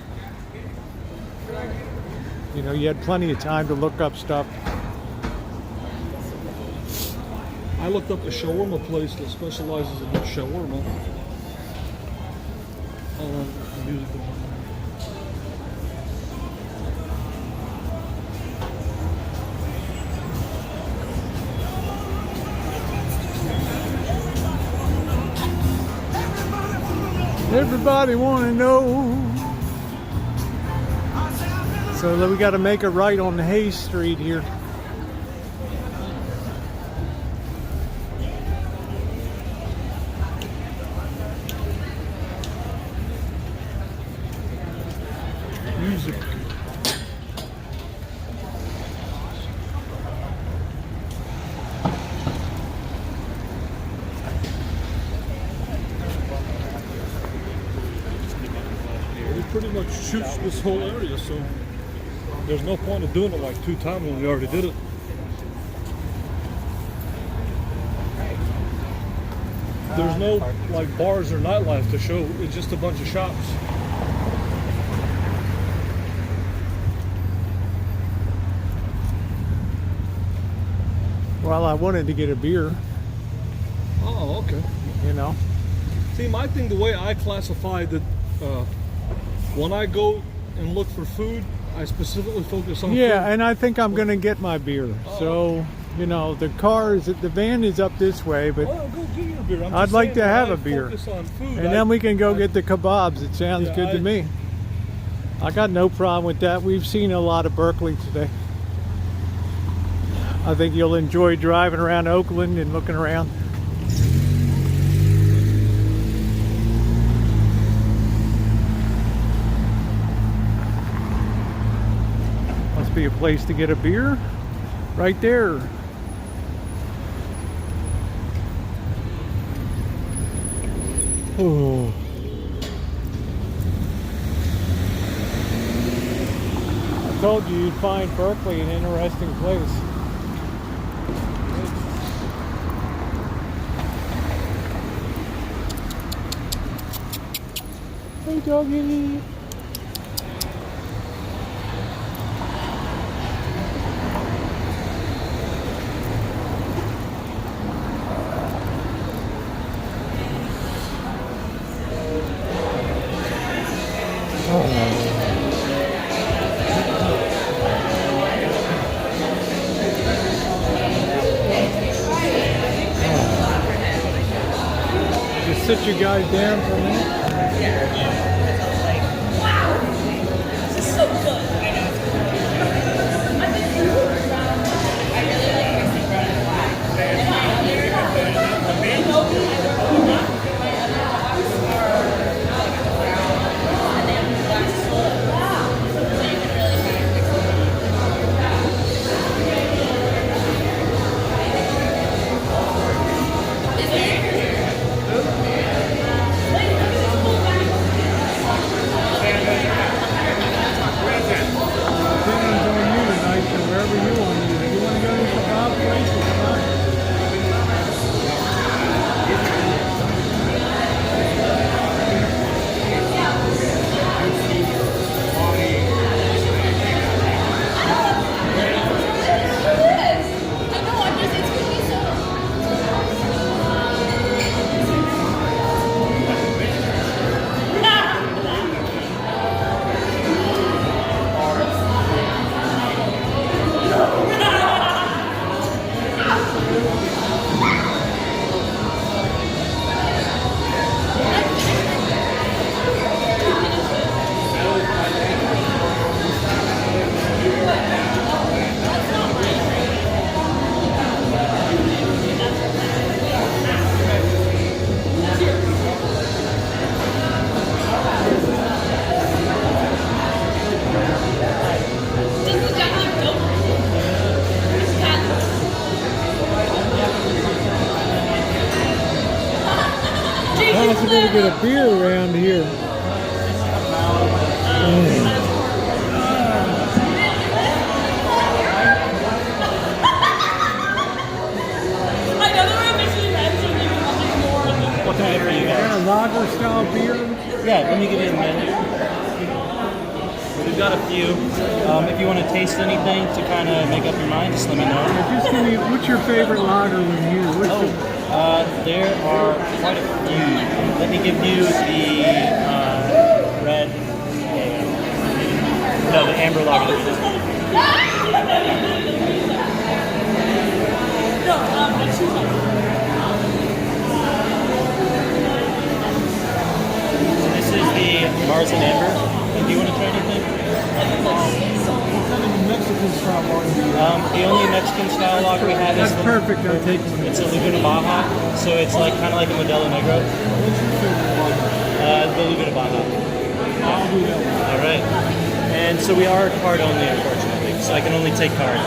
You know, you had plenty of time to look up stuff. I looked up a shawarma place that specializes in shawarma. Hold on, the music going on. Everybody want to know. So we got to make a right on Hayes Street here. Music. He pretty much shoots this whole area, so there's no point of doing it like 2 times when we already did it. There's no like bars or nightlife to show. It's just a bunch of shops. Well, I wanted to get a beer. Oh, okay. You know. See, my thing, the way I classify that, when I go and look for food, I specifically focus on Yeah, food. and I think I'm gonna get my beer. So, you know, the van is up this way, but Oh, go get your beer. I'm I'd just like saying, to when have I a beer. focus on food, And then we can go get the kebabs. It sounds Yeah, good to me. I got no problem with that. We've seen a lot of Berkeley today. I think you'll enjoy driving around Oakland and looking around. Must be a place to get a beer right there. Oh. I told you you'd find Berkeley an interesting place. Hey doggy. Just sit you guys down for a minute. This is so good. I know. I really like mixing red and black. And Dinner's on you tonight, so wherever you want to. If you want to go to the kebab place, it's fine. How else are we going to get a beer around here? I know there were initially mentioned you wanted more. What can I get for you Got guys? a lager style beer? Yeah, let me give you a minute. got a few. If you want to taste anything to kind of make up your mind, just let me know. Just give me, what's your favorite lager in here? There are quite a few. Let me give you the red. No, the amber lager. So this is the Mars and Amber. Do you want to try anything? Mexican style lager. The only Mexican style lager we have is That's perfect. I'll take one. it's a Laguna Baja, so it's like kind of like a Modelo Negro. What's your favorite lager? The Laguna Baja. I'll do that one. All right. And so we are card only, unfortunately. So I can only take card.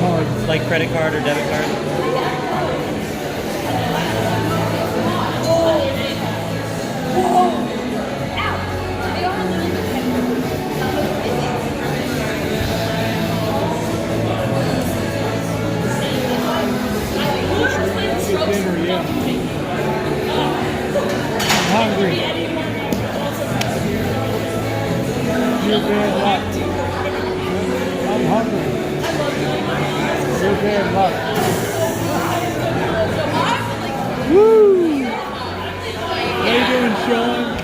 Card. Like credit card or debit card. Dinner, yeah. I'm hungry. You're bad luck. I'm hungry. You're bad luck. Woo! How you doing, Sean?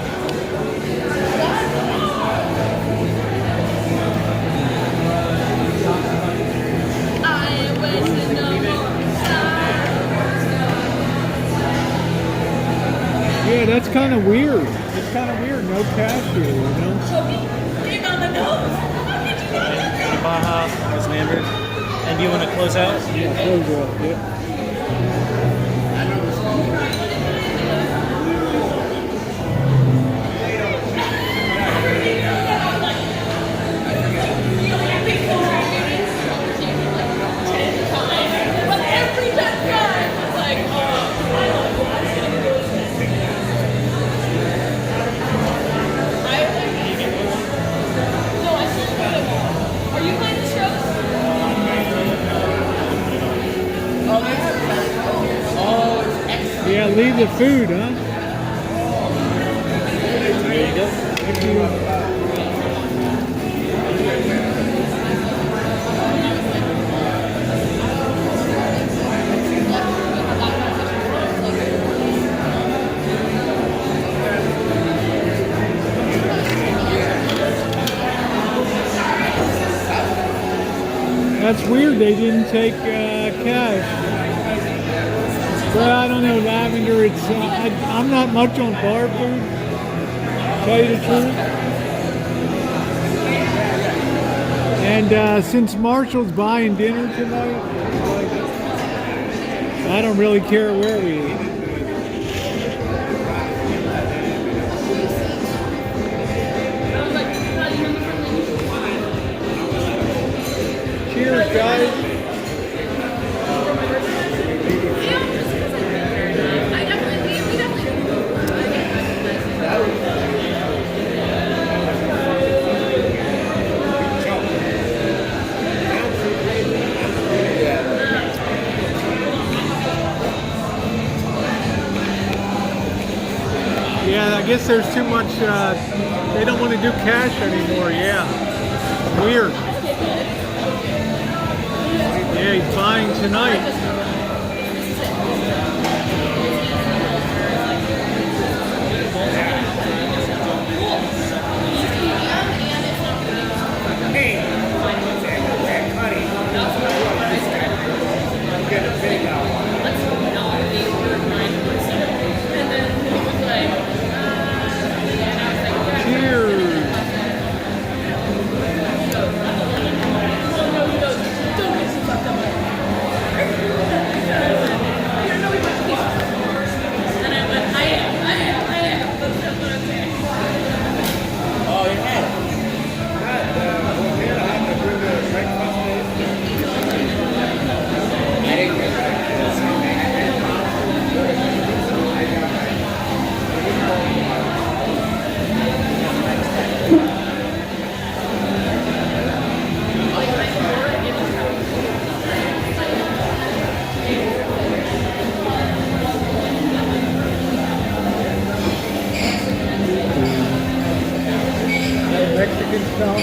Yeah, that's kind of weird. It's kind of weird. No cash here, you know? Baja, Mars and Amber. And do you want to close out? Yeah, close out, yeah. Yeah, leave the food, huh? There you go. Thank you. That's weird, they didn't take cash. Well, I don't know, lavender, it's, I'm not much on bar food, to tell you the truth. And since Marshall's buying dinner tonight, I don't really care where we eat. Cheers, guys. Yeah, I guess there's too much, they don't want to do cash anymore, yeah. Weird. Yeah, he's buying tonight. and stuff.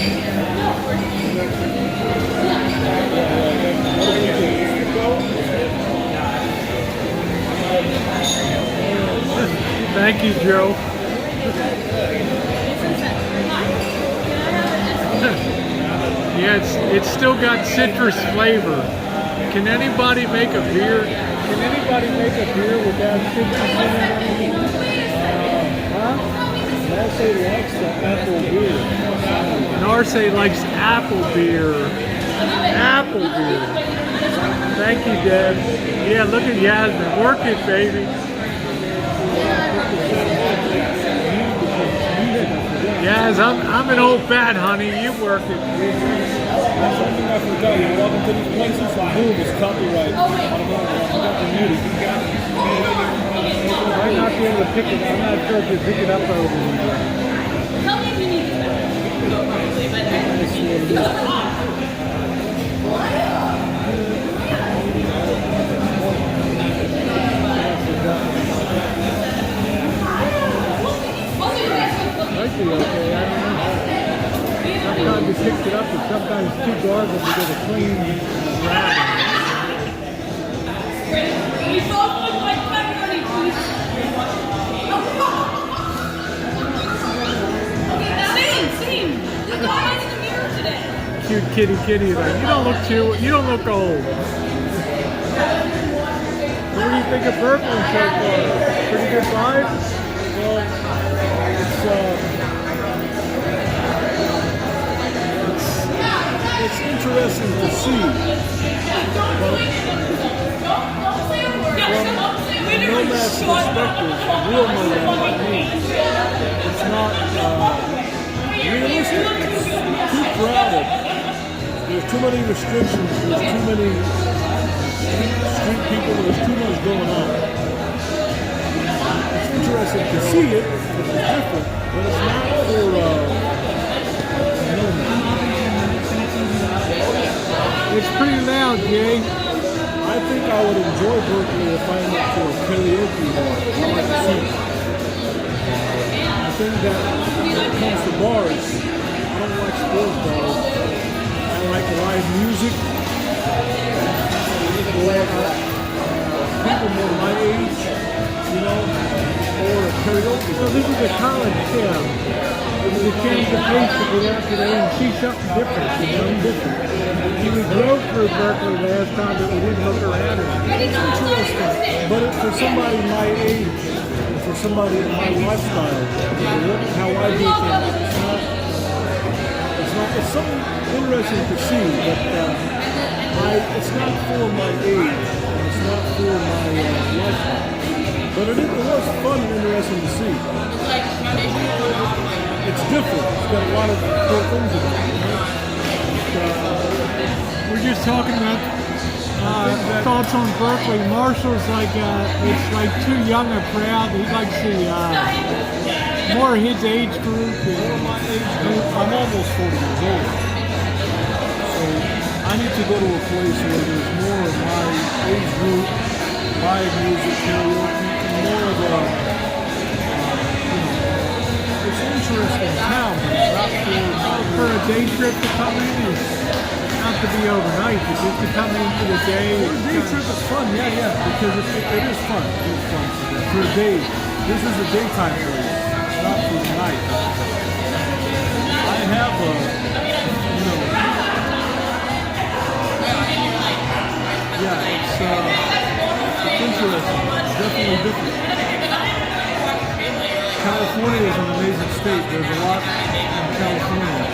Thank you, Joe. Yeah, it's still got citrus flavor. Can anybody make a beer? Can anybody make a beer without citrus in it? Narse likes the apple beer. Narse likes apple beer. Apple beer. Thank you, Deb. Yeah, look at Yasmin. Work it, baby. Yas, I'm an old bat, honey. You work it. That's one thing I forgot. You walk into these places, boom, it's copyright. I forgot the music. I might not be able to pick it. I'm not sure if you pick it up over here. Tell me if you need to. Might be okay. I don't know. Sometimes you picked it up, but sometimes it's too garbled to get a clean grab. We both look like pepperoni, please. Same. The guy in the mirror today. Cute kitty, like you don't look old. What do you think of Berkeley so far? Pretty good vibe? Well, it's interesting to see. But from a nomad's perspective, a real nomad like me, it's not realistic. It's too crowded. There's too many restrictions. There's too many street people. There's too much going on. It's interesting to see it because it's different, but it's not for nomads. It's pretty loud, Jay. I think I would enjoy Berkeley if I went to a karaoke bar. I like to sing. I think that when it comes to bars, I don't like sports bars. I like live music. Or people more my age, you know, or a karaoke. So this is a college town. It was a change of pace to get out today and see something different, different. We drove through Berkeley last time, but we didn't look around it. It's interesting, but for somebody my age, for somebody in my lifestyle, how I do things, it's something interesting to see, but it's not for my age, and it's not for my lifestyle. But it was fun and interesting to see. It's different. It's got a lot of cool things in it. We're just talking about thoughts on Berkeley. Marshall's like, it's like too young a crowd. He likes the more his age group. More my age group. I'm almost 40 years old. So I need to go to a place where there's more of my age group, live music, karaoke, and more of a, it's an interesting town, but it's not for a day trip to come in. Not to be overnight, but just to come in for the day. For a day trip is fun, yeah, because it is fun. It is fun for a day. This is a daytime place, not for the night. I have a, it's interesting. It's definitely different. California is an amazing state. There's a lot in California.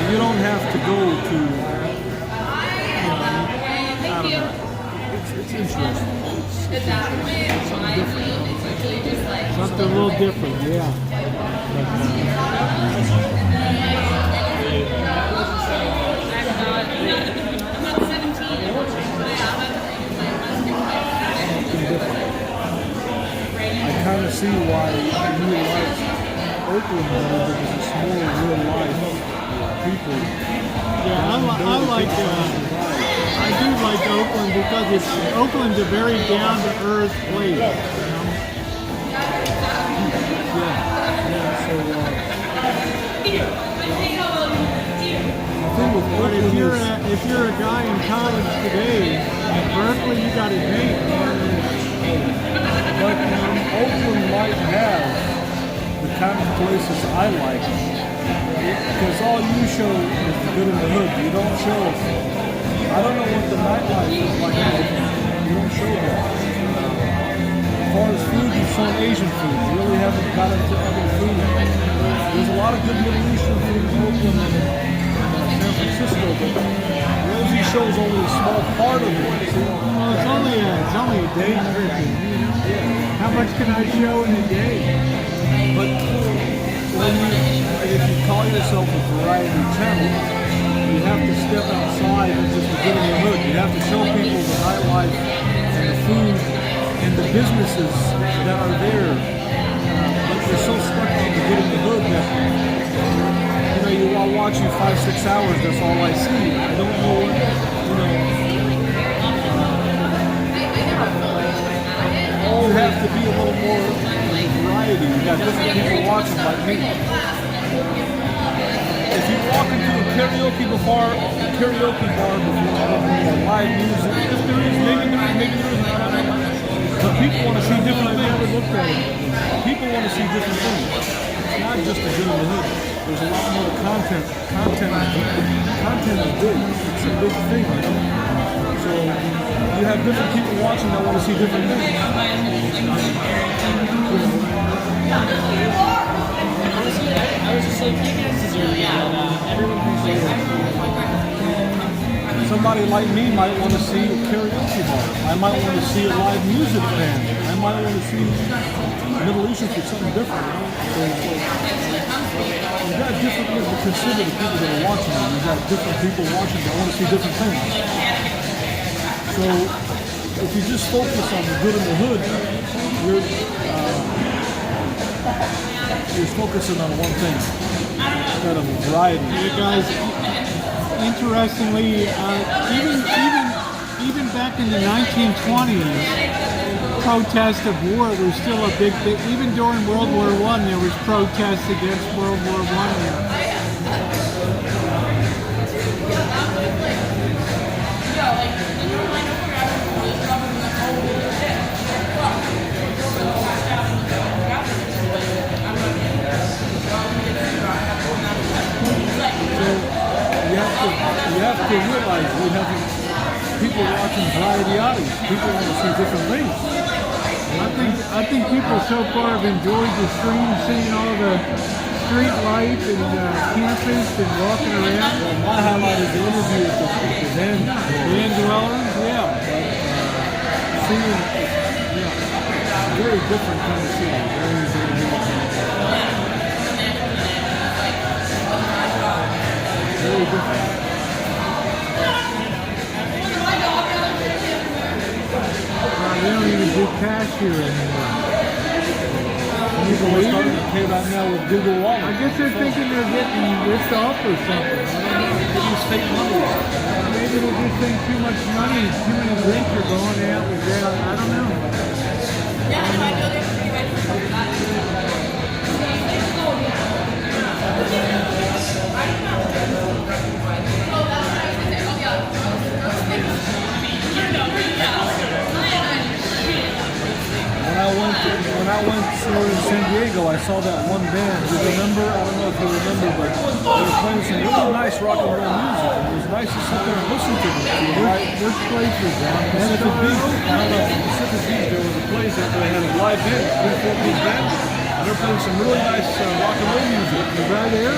You don't have to go to, I don't know. It's interesting. It's something different. Something a little different, yeah. I kind of see why you like Oakland more because it's more real life people. Yeah, I do like Oakland because Oakland's a very down-to-earth place. You know? Yeah. So if you're a guy in college today, at Berkeley, you got it made. But Oakland might have the kind of places I like, because all you show is the good in the hood. You don't show. I don't know what the nightlife is like in Oakland. You don't show that. As far as food, you've shown Asian food. You really haven't got into other food. There's a lot of good Middle Eastern food in Oakland and San Francisco, but Rosie shows only a small part of it. Well, it's only a day trip. How much can I show in a day? But if you call yourself a variety channel, you have to step outside and just the good in the hood. You have to show people the nightlife and the food and the businesses that are there. But you're so stuck on the good in the hood that I'll watch you 5-6 hours. That's all I see. I don't know what you have to be a little more variety. You got different people watching like me. If you walk into a karaoke bar before live music, if there is, maybe there isn't. But people want to see different things. People want to see different things. It's not just a good in the hood. There's a lot more to content. Content is big. It's a big thing. So you have different people watching that want to see different things. I was just like, you guys deserve it. Everyone appreciates it. Somebody like me might want to see a karaoke bar. I might want to see a live music band. I might want to see Middle Eastern for something different. So you've got different things to consider the people that are watching you. You've got different people watching that want to see different things. So if you just focus on the good in the hood, you're focusing on one thing instead of a variety. You guys, interestingly, even back in the 1920s, protest of war was still a big thing. Even during World War I, there was protests against World War I here. You have to realize we have people watching variety. People want to see different things. I think people so far have enjoyed the stream, seeing all the street life and campus and walking around. Well, my highlight is the interview with the van dwellers. Yeah, but seeing, very different kind of city. Very different. They don't even do cash here anymore. People are starting to pay right now with Google Wallet. I guess they're thinking they're getting ripped off or something. I don't know. They use fake money. Maybe they're just saying too much money, too many drinks are going out with that. I don't know. When I went to San Diego, I saw that one band. You remember? I don't know if you remember, but they were playing some really nice rock and roll music. And it was nice to sit there and listen to them. Which place was that? Pacific Beach. I don't know. Pacific Beach, there was a place that they had a live band, a 3-4-piece band. And they're playing some really nice rock and roll music. Was I there?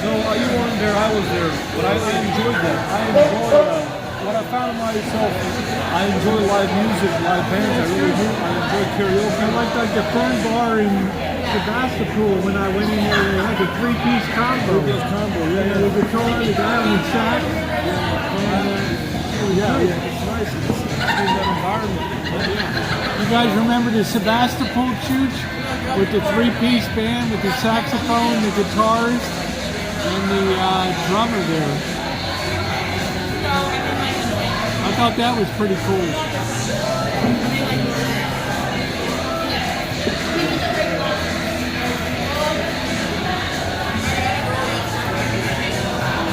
No, you weren't there. I was there. But I enjoyed that. I enjoyed what I found in myself. I enjoy live music, live bands. I really do. I enjoy karaoke. I liked like the Fern Bar in Sebastopol when I went in there. They had a 3-piece combo. Yeah. The guitar, the guy on the sax. Yeah, it's nice. It's in that environment. Yeah. You guys remember the Sebastopol church with the 3-piece band with the saxophone, the guitarist, and the drummer there? I thought that was pretty cool.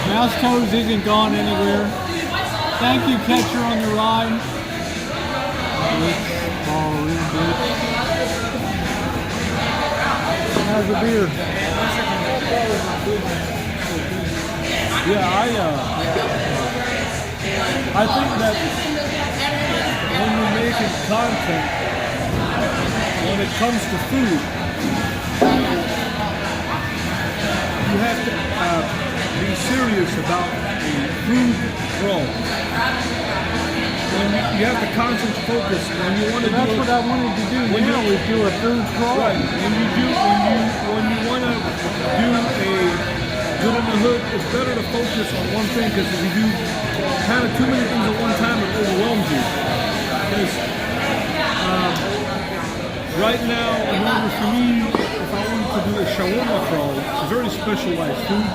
Now Just Toes isn't gone anywhere. Thank you, Catcher on the Rye. How's the beer? Yeah, I think that when you're making content, when it comes to food, you have to be serious about the food crawl. You have to constantly focus when you want to do. That's what I wanted to do. When you always do a food crawl. Right. When you want to do a good in the hood, it's better to focus on one thing, because if you do kind of too many things at one time, it overwhelms you. Because right now, in order for me, if I wanted to do a shawarma crawl, it's a very specialized food.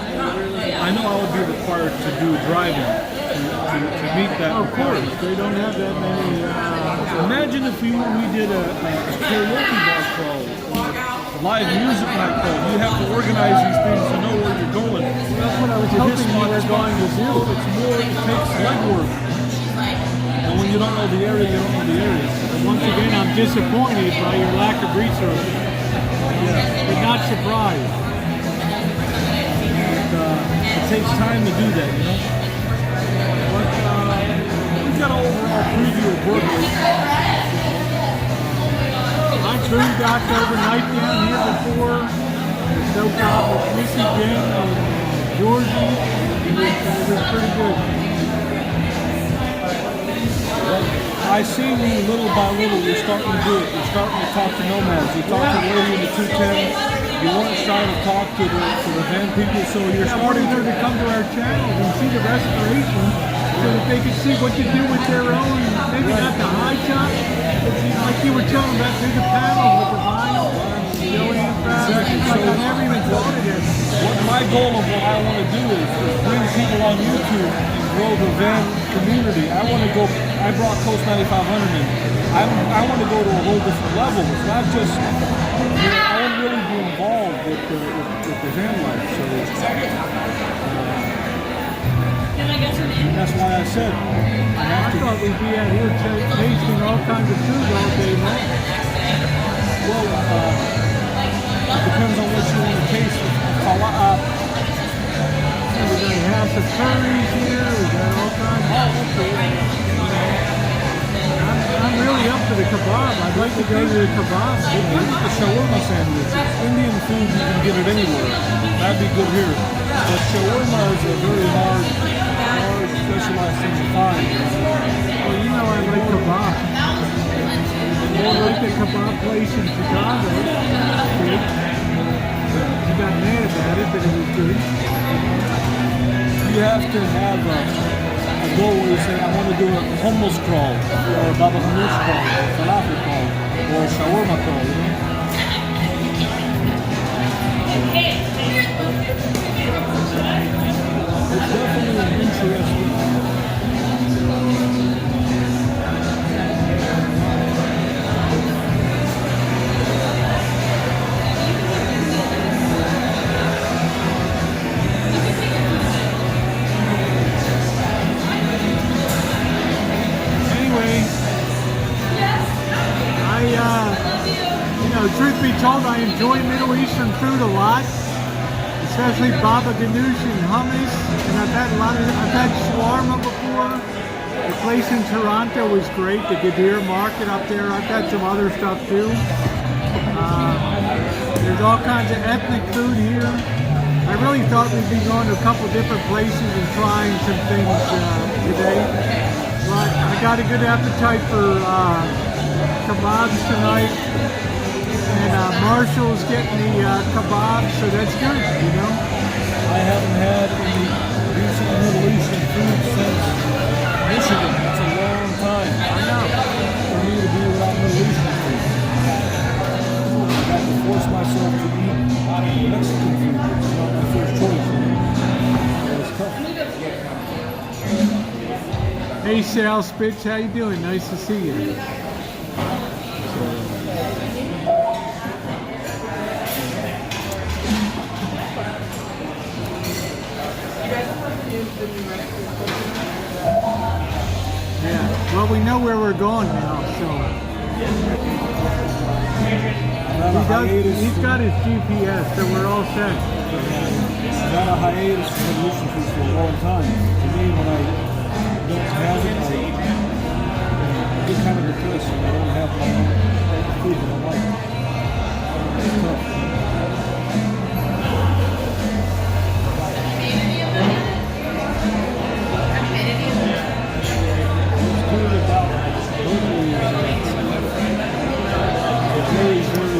I know I would be required to do driving to meet that. Of course, they don't have that many. Imagine if we did a karaoke bar crawl, live music night crawl. You have to organize these things to know where you're going. That's what I was hoping you were going to do. It's more, it takes legwork. And when you don't know the area, you don't know the area. And once again, I'm disappointed by your lack of research. But not surprised. It takes time to do that, you know? But we've got an overall preview of Berkeley. My crew got overnight down here before. The snowflakes with Missy Jane and Rosie. It was pretty good. I see you little by little, you're starting to do it. You're starting to talk to nomads. You talk to the lady in the 210. You weren't starting to talk to the van people, so you're starting to come to our channel and see the restoration so that they can see what to do with their own, maybe not the high top, but like you were telling about through the panels with the vinyl. Exactly. Like I never even thought of this. What my goal of what I want to do is bring people on YouTube and grow the van community. I brought Coast 9500 in. I want to go to a whole different level. It's not just, I want to really be involved with the van life. So that's why I said I thought we'd be out here tasting all kinds of food all day long. Well, it depends on what you want to taste. We got House of Curries here. We got all kinds of. I'm really up for the kebab. I'd like to go to the kebab. The shawarma sandwich. Indian food, you can get it anywhere. That'd be good here. But shawarma is a very hard specialized thing to find. Well, you know I like kebab. I like the kebab place in Chicago. I got mad about it, but it was good. You have to have a goal where you say, I want to do a hummus crawl, or a baba ganoush crawl, or a falafel crawl, or a shawarma crawl, you know? It's definitely an interesting. Truth be told, I enjoy Middle Eastern food a lot, especially baba ganoush and hummus. And I've had shawarma before. The place in Toronto was great, the Gadir Market up there. I've had some other stuff too. There's all kinds of ethnic food here. I really thought we'd be going to a couple different places and trying some things today. But I got a good appetite for kebabs tonight. And Marshall's getting the kebab, so that's good, you know? I haven't had any decent Middle Eastern food since Michigan. It's a long time. I know. For me to be without Middle Eastern food. I have to force myself to eat Mexican food, which is not my first choice. It's tough. Hey Sal Spitz, how you doing? Nice to see you. Yeah. Well, we know where we're going now, so. He's got his GPS, so we're all set. I've had a hiatus from listening to for a long time. To me, when I don't have it, I get kind of depressed when I don't have my own food that I like. It's tough. What's cool about Berkeley is very,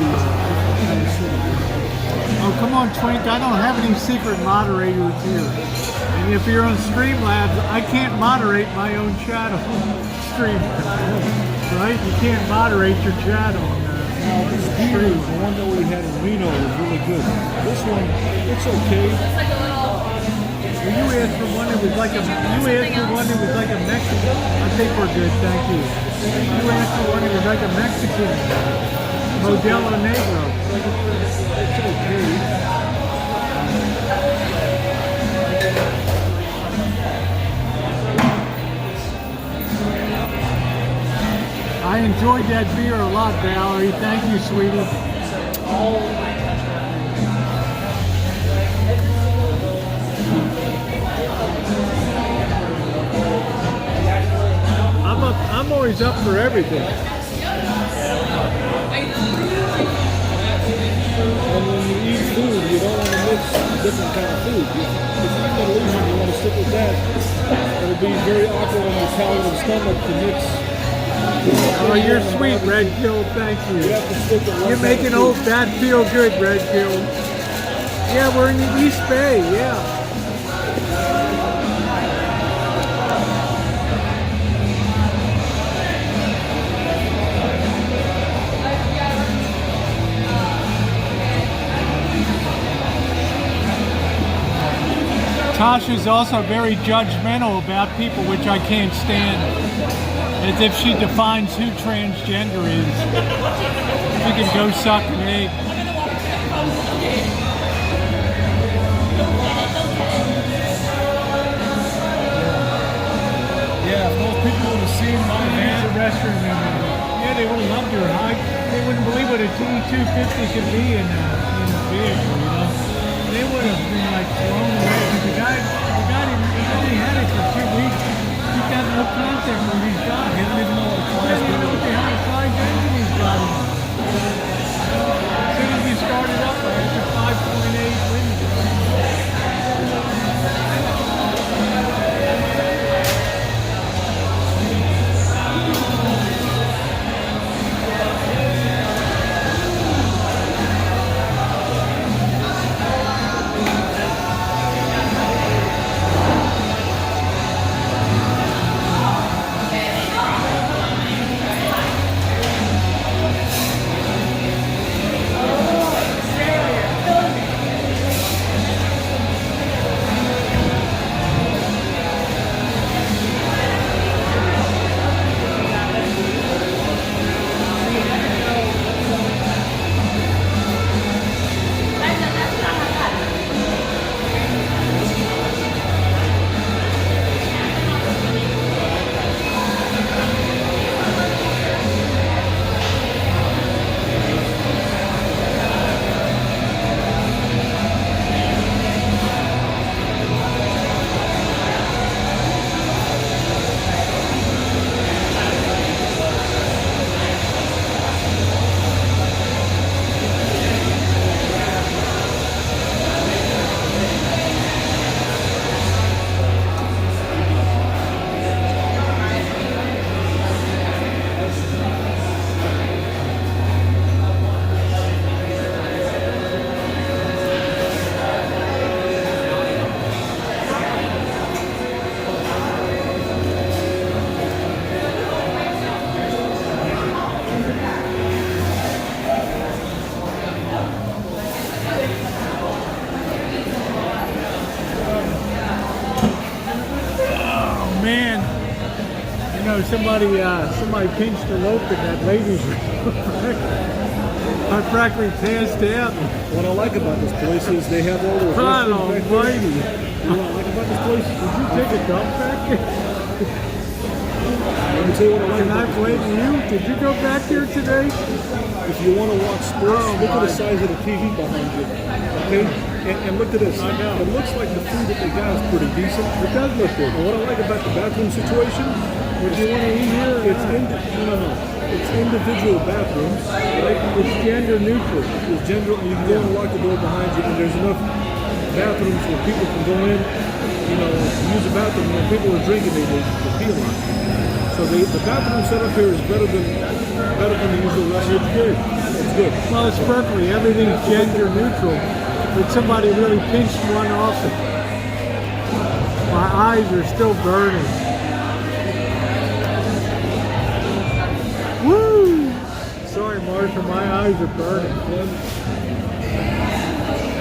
Oh, come on, Twink. I don't have any secret moderators here. And if you're on Streamlabs, I can't moderate my own channel. Streamlabs, right? You can't moderate your channel. Now, this beer, the one that we had in Reno, was really good. This one, it's okay. Well, you asked for one that was like a Mexican. I think we're good, thank you. You asked for one that was like a Mexican Modelo Negro. It's okay. I enjoyed that beer a lot, Valerie. Thank you, sweetie. I'm always up for everything. And when you eat food, you don't want to mix different kind of food. If you're an illusion, you want to stick with that. It'll be very awkward on your palate and stomach to mix. Oh, you're sweet, Redkill. Thank you. You're making old Bat feel good, Redkill. Yeah, we're in the East Bay. Yeah. Tasha's also very judgmental about people, which I can't stand. As if she defines who transgender is. She can go suck an egg. Yeah, if those people would have seen my There's a restroom in there. Yeah, they would have loved her. They wouldn't believe what a T250 could be in a vehicle, you know. They would have been like blown away. The guy only had it for 2 weeks. He's got no concept where he's got. He doesn't even know what a class engine is. What the hell size engine he's got. As soon as he started up, I had the 5.8 wings. Somebody pinched a rope in that lady's room. I practically passed out. What I like about this place is they have all those. God almighty. know what I like about this place? Did you take a dump back here? Let me tell you what I like Can I about this blame place. you? Did you go back here today? If you want to watch sports, look at the size of the TV behind you. Okay? And look at this. I know. It looks like the food that they got is pretty decent. It does look good. And what I like about the bathroom situation, Would you want to eat here? no. It's individual bathrooms, right? It's gender neutral. It's gender, you can go and lock the door behind you, and there's enough bathrooms where people can go in, use the bathroom. When people are drinking, they feel it. So the bathroom setup here is better than the usual restaurant. It's good. It's good. Well, it's Berkeley. Everything's gender neutral. But somebody really pinched one off it. My eyes are still burning. Woo! Sorry, Marsha, my eyes are burning.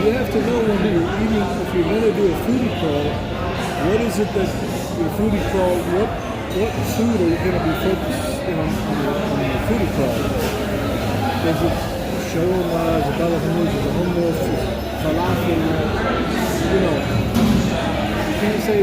You have to know when you're eating, if you're going to do a foodie crawl, what is it that your foodie crawl, what food are you going to be focused on your foodie crawl? Is it shawarma, is it balafel, is it hummus, is it falafel? You can't say,